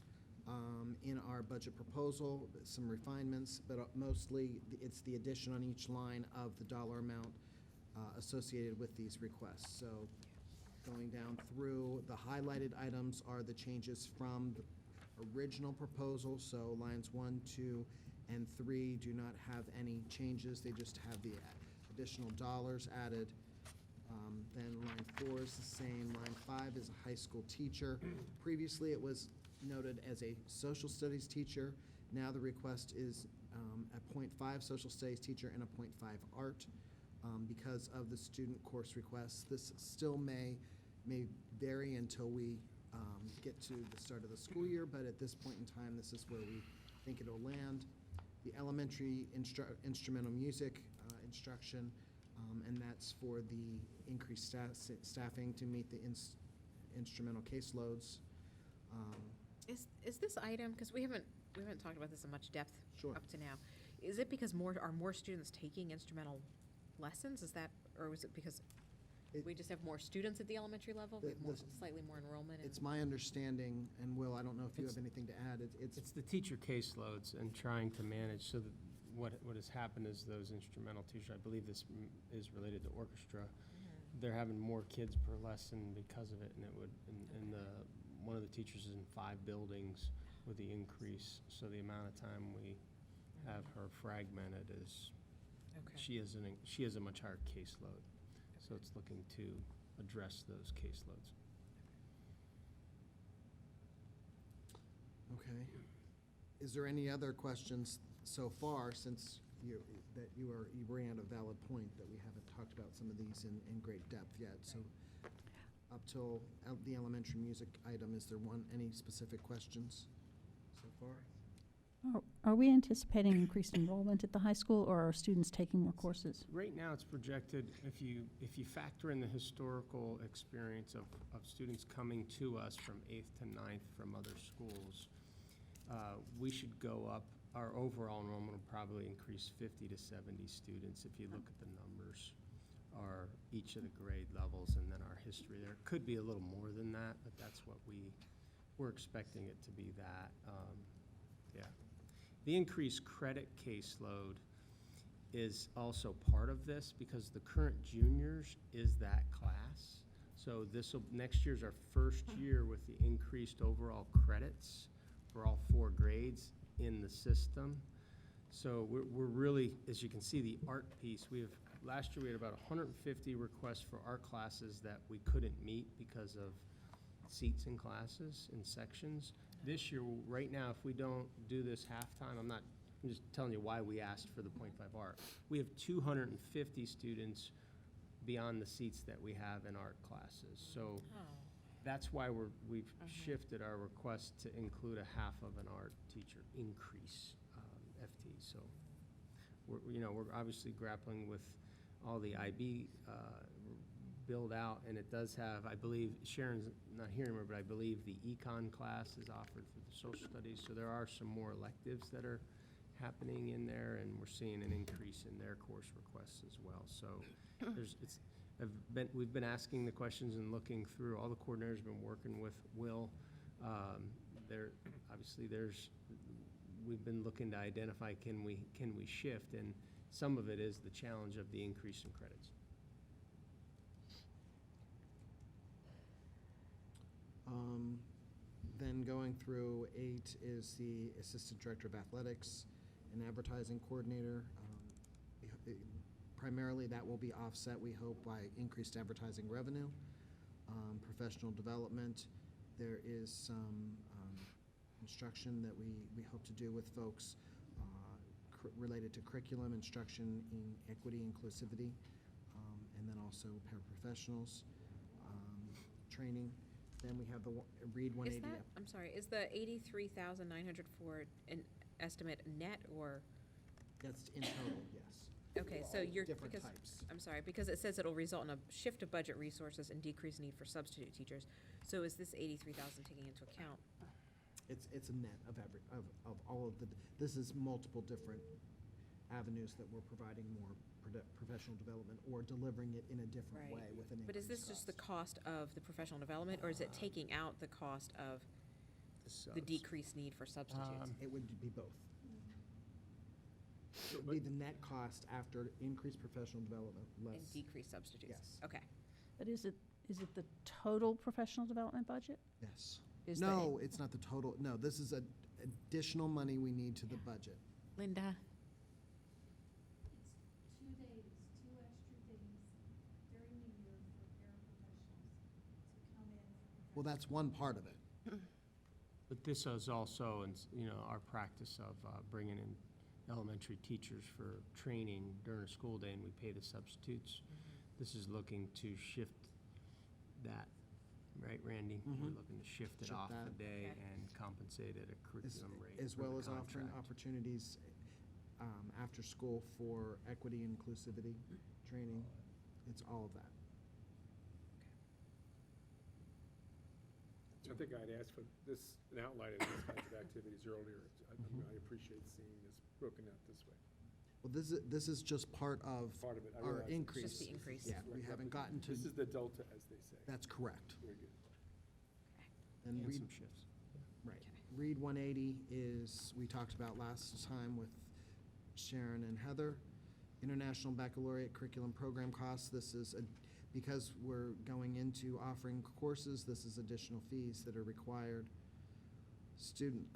D: in our budget proposal, some refinements, but mostly it's the addition on each line of the dollar amount associated with these requests. So going down through, the highlighted items are the changes from the original proposal. So lines 1, 2, and 3 do not have any changes. They just have the additional dollars added. Then line 4 is the same. Line 5 is a high school teacher. Previously, it was noted as a social studies teacher. Now the request is a .5 social studies teacher and a .5 art because of the student course requests. This still may vary until we get to the start of the school year, but at this point in time, this is where we think it'll land. The elementary instrumental music instruction, and that's for the increased staffing to meet the instrumental caseloads.
A: Is this item, because we haven't talked about this in much depth
D: Sure.
A: up to now, is it because are more students taking instrumental lessons? Is that, or is it because we just have more students at the elementary level? We have slightly more enrollment?
D: It's my understanding, and Will, I don't know if you have anything to add,
C: It's the teacher caseloads and trying to manage, so that what has happened is those instrumental teachers, I believe this is related to orchestra, they're having more kids per lesson because of it, and it would, and one of the teachers is in 5 buildings with the increase, so the amount of time we have her fragmented is, she has a much higher caseload, so it's looking to address those caseloads.
D: Okay. Is there any other questions so far, since you bring out a valid point that we haven't talked about some of these in great depth yet? So up till the elementary music item, is there any specific questions so far?
J: Are we anticipating increased enrollment at the high school, or are students taking more courses?
C: Right now, it's projected, if you factor in the historical experience of students coming to us from 8th to 9th from other schools, we should go up. Our overall enrollment will probably increase 50 to 70 students if you look at the numbers, or each of the grade levels, and then our history there. It could be a little more than that, but that's what we're expecting it to be that. Yeah. The increased credit caseload is also part of this because the current juniors is that class. So next year's our first year with the increased overall credits for all 4 grades in the system. So we're really, as you can see, the art piece, last year we had about 150 requests for art classes that we couldn't meet because of seats in classes and sections. This year, right now, if we don't do this halftime, I'm just telling you why we asked for the .5 art. We have 250 students beyond the seats that we have in art classes. So that's why we've shifted our request to include a half of an art teacher increase, FT. So we're obviously grappling with all the IB build out, and it does have, I believe, Sharon's not here anymore, but I believe the econ class is offered for the social studies. So there are some more electives that are happening in there, and we're seeing an increase in their course requests as well. So we've been asking the questions and looking through. All the coordinators have been working with Will. We've been looking to identify, can we shift, and some of it is the challenge of the increase in credits.
D: Then going through 8 is the Assistant Director of Athletics and Advertising Coordinator. Primarily, that will be offset, we hope, by increased advertising revenue. Professional development, there is some instruction that we hope to do with folks related to curriculum, instruction in equity, inclusivity, and then also paraprofessionals, training. Then we have the READ 180.
A: I'm sorry, is the 83,900 for an estimate net, or?
D: That's in total, yes.
A: Okay, so you're,
D: different
A: because,
D: types.
A: I'm sorry, because it says it'll result in a shift of budget resources and decreased need for substitute teachers. So is this 83,000 taking into account?
D: It's a net of of all of the, this is multiple different avenues that we're providing more professional development or delivering it in a different
A: Right.
D: way with an
A: But is this
D: increased
A: just the
D: cost.
A: cost of the professional development, or is it taking out the cost of the decreased need for substitutes?
D: It would be both. It would be the net cost after increased professional development,
A: And
D: less.
A: decreased substitutes?
D: Yes.
A: Okay.
J: But is it the total professional development budget?
D: Yes.
J: Is the-
D: No, it's not the total, no, this is additional money we need to the budget.
A: Linda?
B: It's 2 days, 2 extra days during the year for paraprofessionals to come in.
D: Well, that's one part of it.
C: But this is also, our practice of bringing in elementary teachers for training during a school day, and we pay the substitutes. This is looking to shift that, right, Randy? We're looking to shift it
D: Shift
C: off a
D: that.
C: day
A: Okay.
C: and compensate at a curriculum rate.
D: As
C: for
D: well
C: the
D: as offering
C: contract.
D: opportunities after school for equity and inclusivity training. It's all of that.
I: I think I'd asked for this, an outline of these kinds of activities earlier. I appreciate seeing this broken out this way.
D: Well, this is just part of
I: Part of it, I
D: our
I: realize.
D: increase.
A: Just the increase.
D: Yeah, we haven't gotten to,
I: This is the delta, as they say.
D: that's correct.
I: Very good.
D: And
C: And
D: read,
C: some shifts.
D: right. Read 180 is, we talked about last time with Sharon and Heather. International Baccalaureate Curriculum Program costs, this is, because we're going into offering courses, this is additional fees that are required.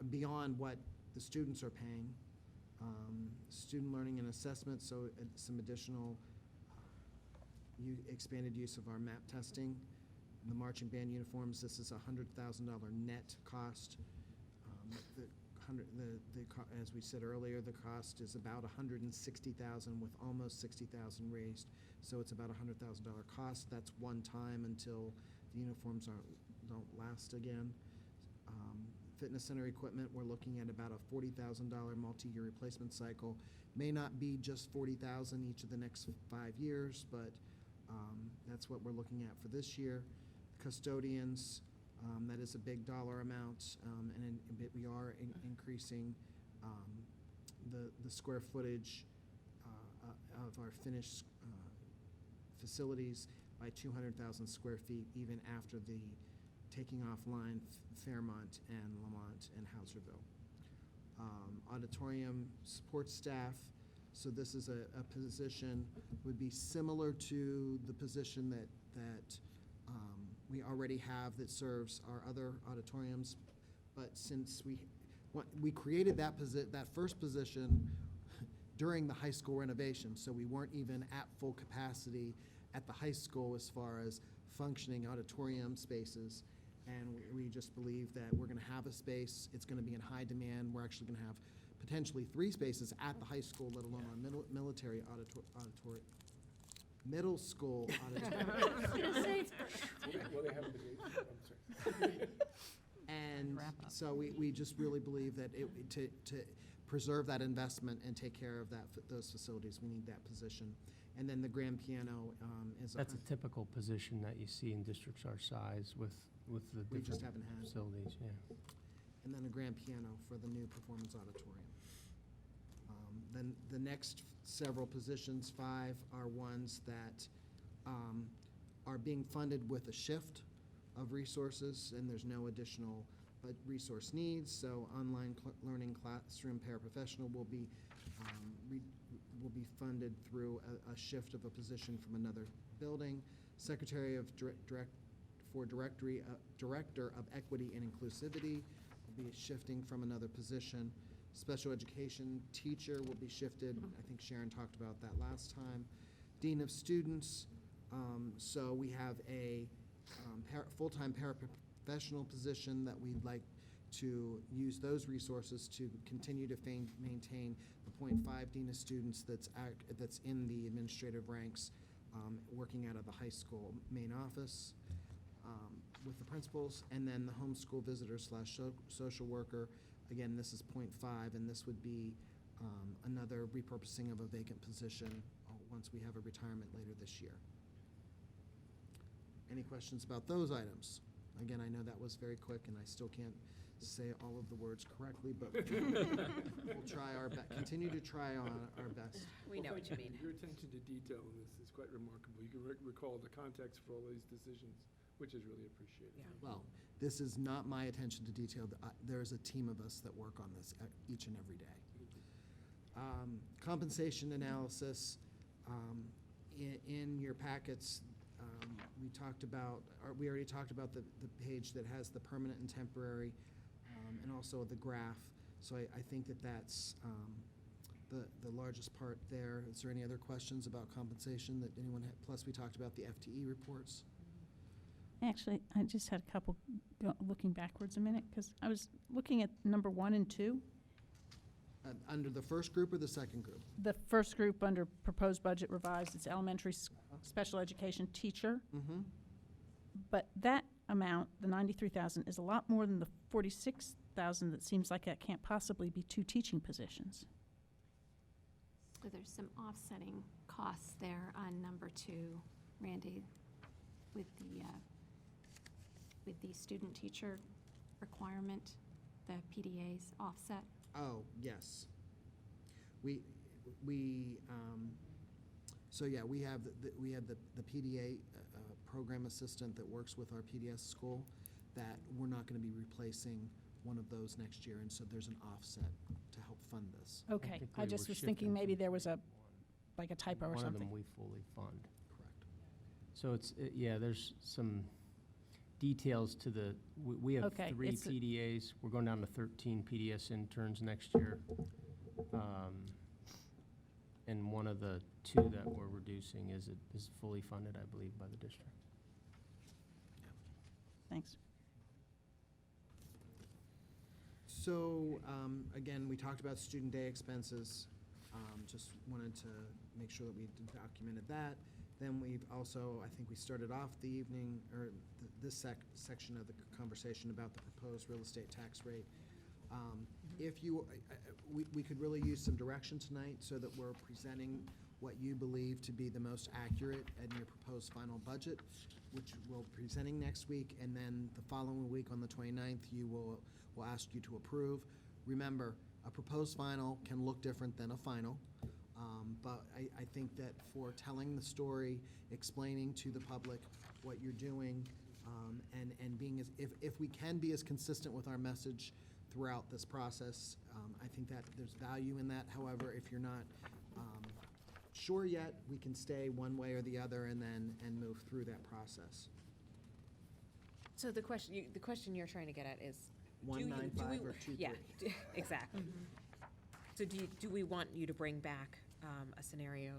D: Beyond what the students are paying. Student learning and assessment, so some additional expanded use of our MAP testing. The marching band uniforms, this is a $100,000 net cost. As we said earlier, the cost is about $160,000 with almost $60,000 raised. So it's about a $100,000 cost. That's one time until the uniforms don't last again. Fitness center equipment, we're looking at about a $40,000 multi-year replacement cycle. May not be just $40,000 each of the next 5 years, but that's what we're looking at for this year. Custodians, that is a big dollar amount, and we are increasing the square footage of our finished facilities by 200,000 square feet, even after the taking offline Fairmont and Lamont and Hauserville. Auditorium support staff, so this is a position, would be similar to the position that we already have that serves our other auditoriums, but since we created that first position during the high school renovation, so we weren't even at full capacity at the high school as far as functioning auditorium spaces. And we just believe that we're gonna have a space, it's gonna be in high demand, we're actually gonna have potentially 3 spaces at the high school, let alone our military auditorium. Middle school auditorium.
I: Will they have the date? I'm sorry.
D: And
K: Wrap up.
D: so we just really believe that to preserve that investment and take care of those facilities, we need that position. And then the grand piano is.
C: That's a typical position that you see in districts our size with the
D: We just
C: different
D: haven't had it.
C: facilities, yeah.
D: And then a grand piano for the new performance auditorium. Then the next several positions, 5, are ones that are being funded with a shift of resources, and there's no additional resource needs. So online learning classroom paraprofessional will be funded through a shift of a position from another building. Secretary of Director of Equity and Inclusivity will be shifting from another position. Special education teacher will be shifted. I think Sharon talked about that last time. Dean of Students, so we have a full-time paraprofessional position that we'd like to use those resources to continue to maintain the .5 Dean of Students that's in the administrative ranks, working out of the high school main office with the principals, and then the homeschool visitor / social worker. Again, this is .5, and this would be another repurposing of a vacant position once we have a retirement later this year. Any questions about those items? Again, I know that was very quick, and I still can't say all of the words correctly, but we'll try our best, continue to try on our best.
A: We know what you mean.
I: Your attention to detail in this is quite remarkable. You can recall the context for all these decisions, which is really appreciated.
A: Yeah.
D: Well, this is not my attention to detail. There's a team of us that work on this each and every day. Compensation analysis, in your packets, we already talked about the page that has the permanent and temporary, and also the graph. So I think that's the largest part there. Is there any other questions about compensation that anyone had? Plus, we talked about the FTE reports.
J: Actually, I just had a couple, looking backwards a minute, because I was looking at number 1 and 2.
D: Under the first group or the second group?
J: The first group under proposed budget revised, it's elementary special education teacher.
D: Mm-hmm.
J: But that amount, the 93,000, is a lot more than the 46,000 that seems like that can't possibly be 2 teaching positions.
L: So there's some offsetting costs there on number 2, Randy, with the student teacher requirement, the PDA's offset.
D: Oh, yes. So yeah, we have the PDA program assistant that works with our PDS school, that we're not going to be replacing one of those next year, and so there's an offset to help fund this.
J: Okay,
C: think
J: I
C: we
J: just
C: were
J: was thinking
C: shifting
J: maybe
C: from
J: there was a typo or
C: One of
J: something.
C: them we fully fund.
D: Correct.
C: So yeah, there's some details to we have
J: Okay,
C: 3
J: it's
C: PDAs. We're going down to 13 PDS interns next year. And one of the 2 that we're reducing is fully funded, I believe, by the district.
J: Thanks.
D: So, again, we talked about student day expenses. Just wanted to make sure that we documented that. Then we've also, I think we started off the evening, or this section of the conversation about the proposed real estate tax rate. If you, we could really use some direction tonight so that we're presenting what you believe to be the most accurate in your proposed final budget, which we'll be presenting next week, and then the following week on the 29th, we'll ask you to approve. Remember, a proposed final can look different than a final, but I think that for telling the story, explaining to the public what you're doing, and being if we can be as consistent with our message throughout this process, I think that there's value in that. However, if you're not sure yet, we can stay one way or the other and move through that process.
A: So the question you're trying to get at is,
D: 195 or 23?
A: Yeah, exactly. So do we want you to bring back a scenario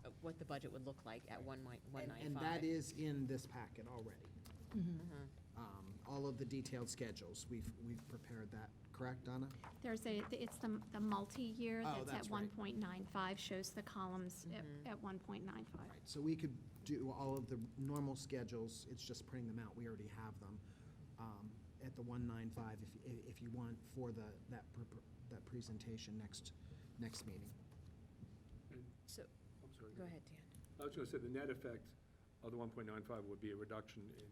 A: of what the budget would look like at 195?
D: And that is in this packet already.
A: Mhm.
D: All of the detailed schedules, we've prepared that, correct, Donna?
L: It's the multi-year
D: Oh,
L: that's
D: that's
L: at
D: right.
L: 1.95, shows the columns at 1.95.
D: Right, so we could do all of the normal schedules, it's just printing them out, we already have them, at the 195 if you want for that presentation next meeting.
A: So,
I: I'm sorry.
A: go ahead, Dan.
I: I was going to say, the net effect of the 1.95 would be a reduction in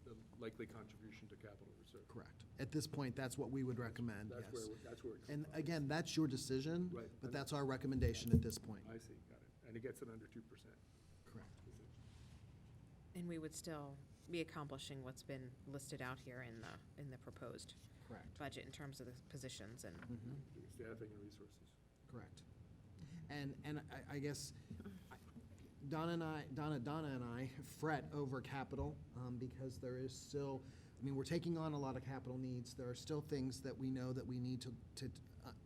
I: the likely contribution to capital reserve.
D: Correct. At this point, that's what we would recommend, yes.
I: That's where it comes
D: And
I: from.
D: again, that's your decision,
I: Right.
D: but that's our recommendation at this point.
I: I see, got it. And it gets it under 2%.
D: Correct.
A: And we would still be accomplishing what's been listed out here in the proposed
D: Correct.
A: budget in terms of the positions and.
D: Mhm.
I: Staffing and resources.
D: Correct. And I guess Donna and I fret over capital because there is still, we're taking on a lot of capital needs. There are still things that we know that we need to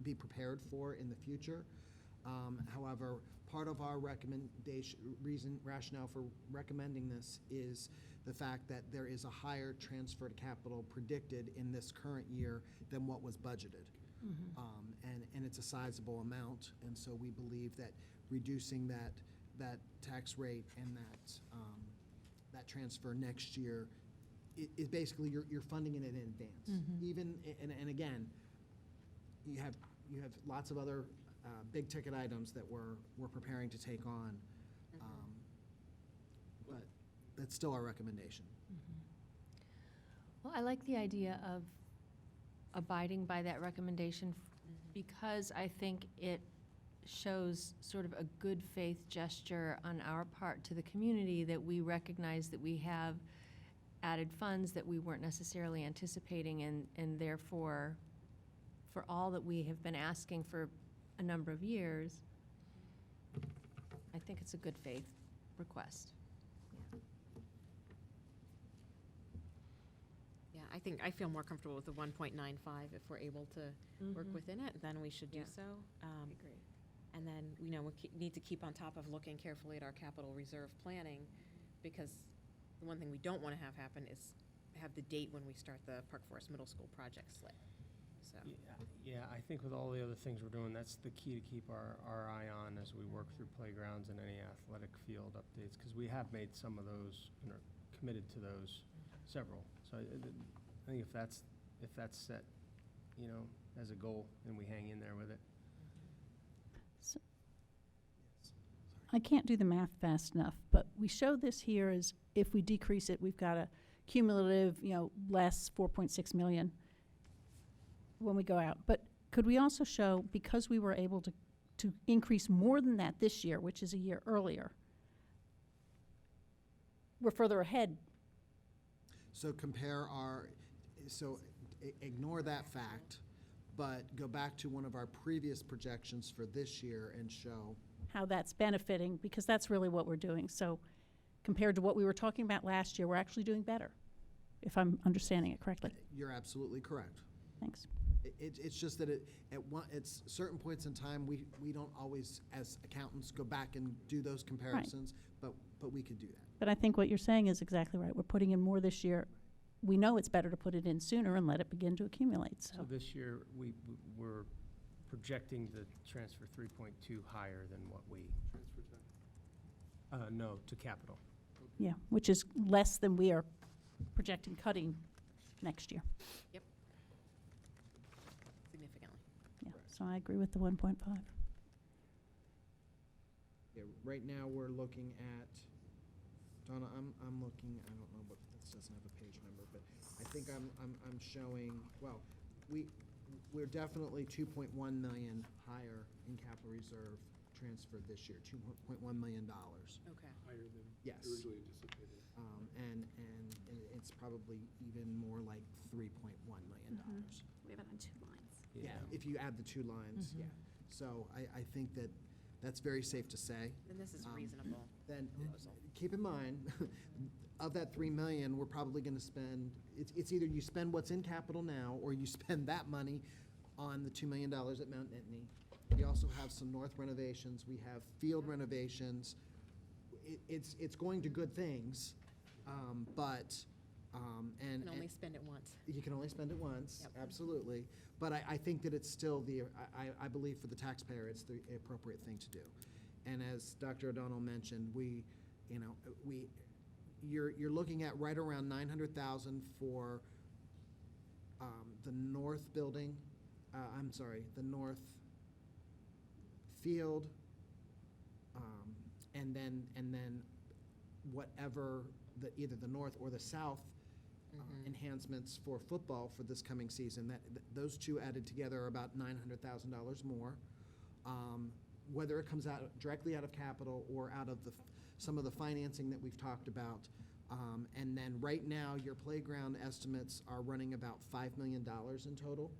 D: be prepared for in the future. However, part of our rationale for recommending this is the fact that there is a higher transfer to capital predicted in this current year than what was budgeted. And it's a sizable amount, and so we believe that reducing that tax rate and that transfer next year is basically you're funding it in advance. Even, and again, you have you have lots of other big-ticket items that we're preparing to take on. But that's still our recommendation.
S: Well, I like the idea of abiding by that recommendation because I think it shows sort of a good faith gesture on our part to the community that we recognize that we have added funds that we weren't necessarily anticipating, and therefore, for all that we have been asking for a number of years, I think it's a good faith request.
A: Yeah, I feel more comfortable with the 1.95 if we're able to work within it, then we should do so.
S: Agree.
A: And then, we need to keep on top of looking carefully at our capital reserve planning, because the one thing we don't want to have happen is have the date when we start the Park Forest Middle School project slip. So,
C: Yeah, I think with all the other things we're doing, that's the key to keep our eye on as we work through playgrounds and any athletic field updates, because we have made some of those, committed to those, several. So I think if that's set, as a goal, and we hang in there with it.
J: I can't do the math fast enough, but we show this here as if we decrease it, we've got a cumulative, less 4.6 million when we go out. But could we also show, because we were able to increase more than that this year, which is a year earlier, we're further ahead?
D: So ignore that fact, but go back to one of our previous projections for this year and show
J: How that's benefiting, because that's really what we're doing. So compared to what we were talking about last year, we're actually doing better, if I'm understanding it correctly.
D: You're absolutely correct.
J: Thanks.
D: It's just that at certain points in time, we don't always, as accountants, go back and do those comparisons, but we could do that.
J: But I think what you're saying is exactly right. We're putting in more this year. We know it's better to put it in sooner and let it begin to accumulate,
C: So this year, we're projecting the transfer 3.2 higher than what we. Transfer no, to capital.
J: Yeah, which is less than we are projecting cutting next year.
A: Yep. Significantly.
J: Yeah, so I agree with the 1.5.
D: Yeah, right now, we're looking at, Donna, I'm looking, I don't know what, this doesn't have a page number, but I think I'm showing, well, we're definitely 2.1 million higher in capital reserve transfer this year, $2.1 million.
A: Okay.
I: Higher than
D: Yes.
I: originally anticipated.
D: And it's probably even more like $3.1 million.
L: We have it on 2 lines.
D: Yeah, if you add the 2 lines, yeah. So I think that's very safe to say.
A: Then this is reasonable.
D: Then keep in mind, of that 3 million, we're probably going to spend, it's either you spend what's in capital now, or you spend that money on the $2 million at Mount Nittany. We also have some north renovations, we have field renovations. It's going to good things, but, and.
A: You can only spend it once.
D: You can only spend it once,
A: Yep.
D: absolutely. But I think that it's still I believe for the taxpayer, it's the appropriate thing to do. And as Dr. O'Donnell mentioned, you're looking at right around 900,000 for the north building, the north field, and then whatever either the north or the south enhancements for football for this coming season. Those two added together are about $900,000 more. Whether it comes out directly out of capital or out of some of the financing that we've talked about. And then right now, your playground estimates are running about $5 million in total,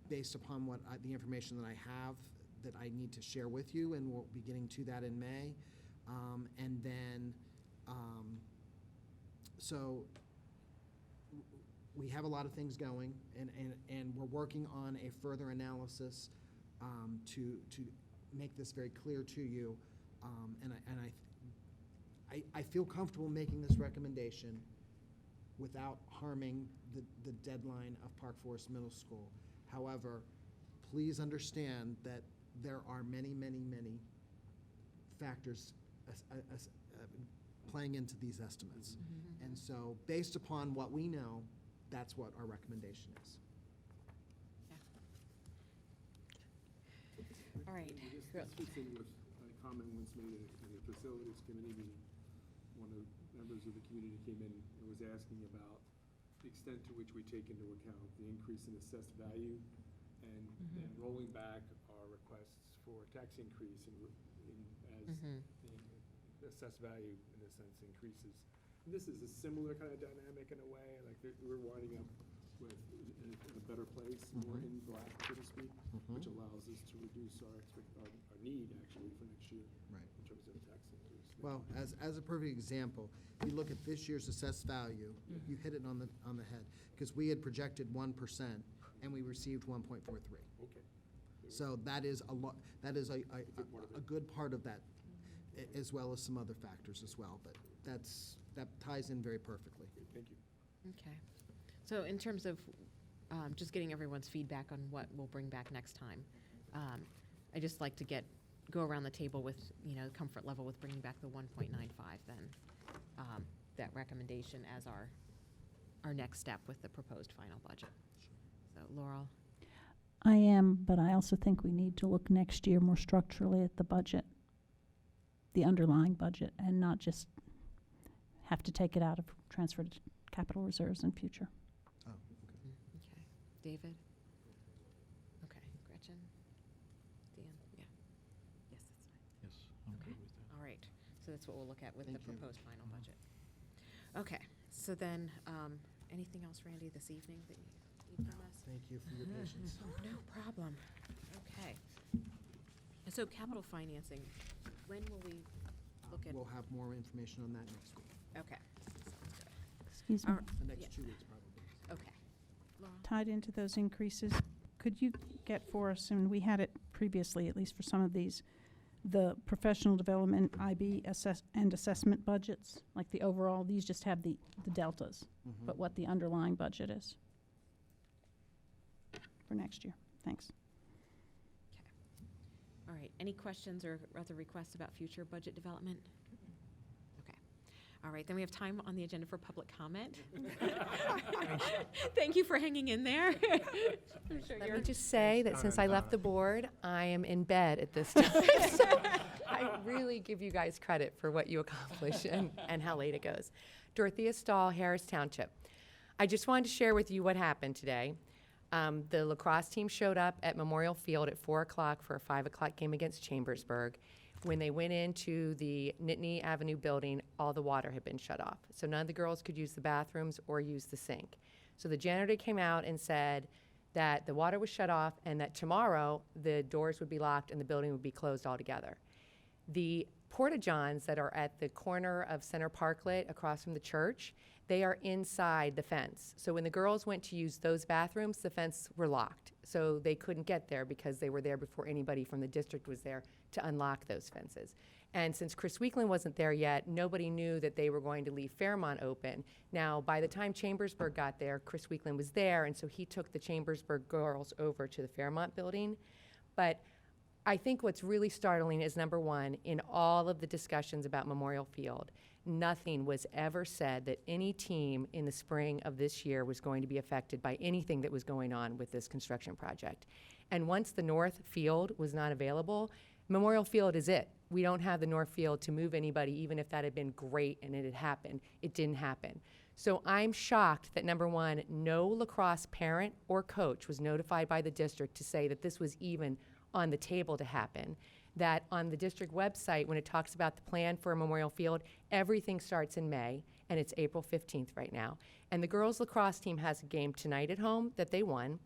D: based upon the information that I have that I need to share with you, and we'll be getting to that in May. And then, so we have a lot of things going, and we're working on a further analysis to make this very clear to you. And I feel comfortable making this recommendation without harming the deadline of Park Forest Middle School. However, please understand that there are many, many, many factors playing into these estimates. And so based upon what we know, that's what our recommendation is.
A: All right.
I: This fits in with a comment once made at a facilities committee meeting. One of the members of the community came in and was asking about the extent to which we take into account the increase in assessed value and rolling back our requests for tax increase as the assessed value, in a sense, increases. And this is a similar kind of dynamic in a way, like we're winding up with in a better place, more in black, so to speak, which allows us to reduce our need actually for next year.
D: Right.
I: In terms of tax increase.
D: Well, as a perfect example, if you look at this year's assessed value, you hit it on the head, because we had projected 1% and we received 1.43.
I: Okay.
D: So that is a lot, that is a good part of that, as well as some other factors as well, but that ties in very perfectly.
I: Thank you.
A: Okay. So in terms of just getting everyone's feedback on what we'll bring back next time, I just like to go around the table with, comfort level with bringing back the 1.95 then, that recommendation as our next step with the proposed final budget. So Laurel?
J: I am, but I also think we need to look next year more structurally at the budget, the underlying budget, and not just have to take it out of transferred capital reserves in future.
D: Oh, okay.
A: Okay. David? Okay. Gretchen? Dan? Yeah. Yes, that's fine.
E: Yes, I'm
A: Okay.
E: good with that.
A: All right. So that's what we'll look at with the
D: Thank you.
A: proposed final budget. Okay. So then, anything else, Randy, this evening that you need from us?
D: Thank you for your patience.
A: No problem. Okay. So capital financing, when will we look at?
D: We'll have more information on that next week,
A: Okay. Sounds good.
J: Excuse me.
A: All right.
D: the next
A: Yeah.
D: 2 weeks probably.
A: Okay. Laura?
J: Tied into those increases, could you get for us, and we had it previously, at least for some of these, the professional development, IB and assessment budgets, like the overall, these just have the deltas, but what the underlying budget is for next year? Thanks.
A: All right. Any questions or other requests about future budget development? Okay. All right. Then we have time on the agenda for public comment. Thank you for hanging in there. I'm sure
T: Let
A: you're
T: me just say that since I left the board, I am in bed at this time. So I really give you guys credit for what you accomplish and how late it goes. Dorothea Stahl, Harris Township. I just wanted to share with you what happened today. The lacrosse team showed up at Memorial Field at 4 o'clock for a 5 o'clock game against Chambersburg. When they went into the Nittany Avenue building, all the water had been shut off. So none of the girls could use the bathrooms or use the sink. So the janitor came out and said that the water was shut off and that tomorrow the doors would be locked and the building would be closed altogether. The porta-johns that are at the corner of Center Parklet across from the church, they are inside the fence. So when the girls went to use those bathrooms, the fence were locked. So they couldn't get there because they were there before anybody from the district was there to unlock those fences. And since Chris Weekland wasn't there yet, nobody knew that they were going to leave Fairmont open. Now, by the time Chambersburg got there, Chris Weekland was there, and so he took the Chambersburg girls over to the Fairmont building. But I think what's really startling is, number one, in all of the discussions about Memorial Field, nothing was ever said that any team in the spring of this year was going to be affected by anything that was going on with this construction project. And once the north field was not available, Memorial Field is it. We don't have the north field to move anybody, even if that had been great and it had happened. It didn't happen. So I'm shocked that, number one, no lacrosse parent or coach was notified by the district to say that this was even on the table to happen. That on the district website, when it talks about the plan for a Memorial Field, everything starts in May, and it's April 15th right now. And the girls lacrosse team has a game tonight at home that they won.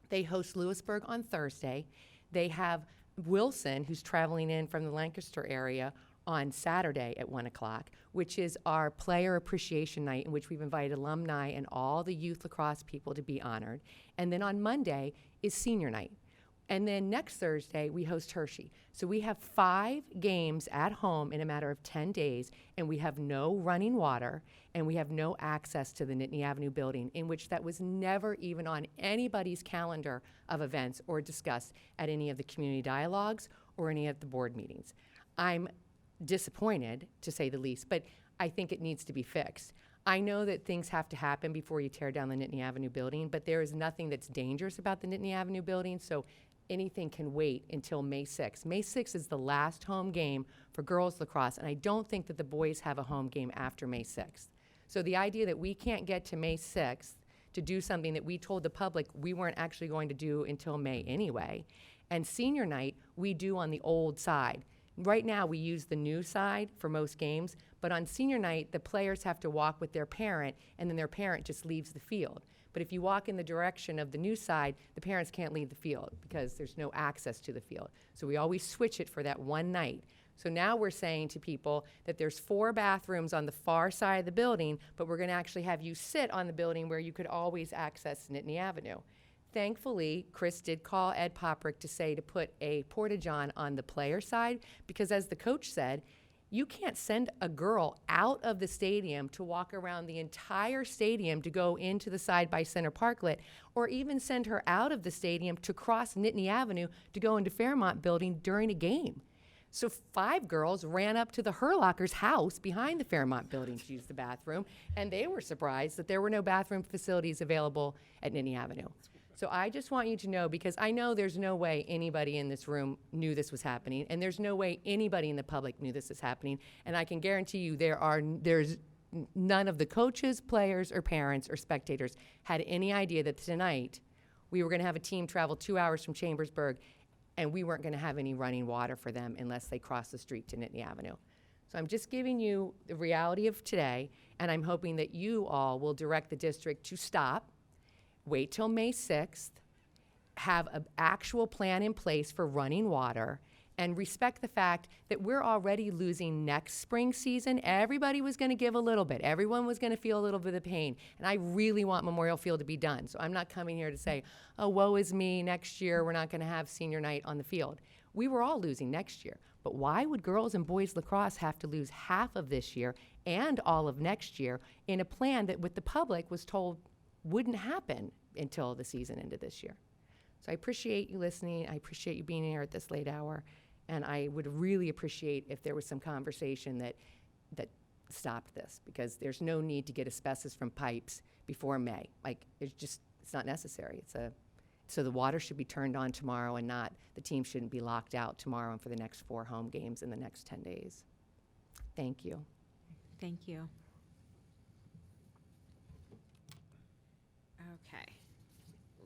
T: They host Lewisburg on Thursday. They have Wilson, who's traveling in from the Lancaster area, on Saturday at 1 o'clock, which is our player appreciation night, in which we've invited alumni and all the youth lacrosse people to be honored. And then on Monday is senior night. And then next Thursday, we host Hershey. So we have 5 games at home in a matter of 10 days, and we have no running water, and we have no access to the Nittany Avenue building, in which that was never even on anybody's calendar of events or discussed at any of the community dialogues or any of the board meetings. I'm disappointed, to say the least, but I think it needs to be fixed. I know that things have to happen before you tear down the Nittany Avenue building, but there is nothing that's dangerous about the Nittany Avenue building, so anything can wait until May 6th. May 6th is the last home game for girls lacrosse, and I don't think that the boys have a home game after May 6th. So the idea that we can't get to May 6th to do something that we told the public we weren't actually going to do until May anyway, and senior night we do on the old side. Right now we use the new side for most games, but on senior night the players have to walk with their parent, and then their parent just leaves the field. But if you walk in the direction of the new side, the parents can't leave the field because there's no access to the field. So we always switch it for that one night. So now we're saying to people that there's 4 bathrooms on the far side of the building, but we're going to actually have you sit on the building where you could always access Nittany Avenue. Thankfully, Chris did call Ed Poprick to say to put a porta-john on the player side, because as the coach said, you can't send a girl out of the stadium to walk around the entire stadium to go into the side by Center Parklet, or even send her out of the stadium to cross Nittany Avenue to go into Fairmont Building during a game. So 5 girls ran up to the Herlockers' house behind the Fairmont Building to use the bathroom, and they were surprised that there were no bathroom facilities available at Nittany Avenue. So I just want you to know, because I know there's no way anybody in this room knew this was happening, and there's no way anybody in the public knew this is happening, and I can guarantee you there's none of the coaches, players, or parents, or spectators had any idea that tonight we were going to have a team travel 2 hours from Chambersburg, and we weren't going to have any running water for them unless they crossed the street to Nittany Avenue. So I'm just giving you the reality of today, and I'm hoping that you all will direct the district to stop, wait till May 6th, have an actual plan in place for running water, and respect the fact that we're already losing next spring season. Everybody was going to give a little bit. Everyone was going to feel a little bit of pain. And I really want Memorial Field to be done. So I'm not coming here to say, oh, woe is me, next year we're not going to have senior night on the field. We were all losing next year. But why would girls and boys lacrosse have to lose half of this year and all of next year in a plan that with the public was told wouldn't happen until the season ended this year? So I appreciate you listening. I appreciate you being here at this late hour. And I would really appreciate if there was some conversation that stopped this, because there's no need to get asbestos from pipes before May. Like, it's not necessary. So the water should be turned on tomorrow, and not, the team shouldn't be locked out tomorrow and for the next 4 home games in the next 10 days. Thank you.
A: Thank you. Okay.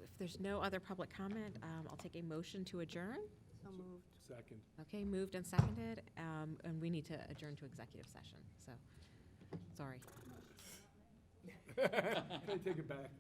A: If there's no other public comment, I'll take a motion to adjourn.
F: So moved.
I: Second.
A: Okay, moved and seconded, and we need to adjourn to executive session, so, sorry.
I: Can I take it back?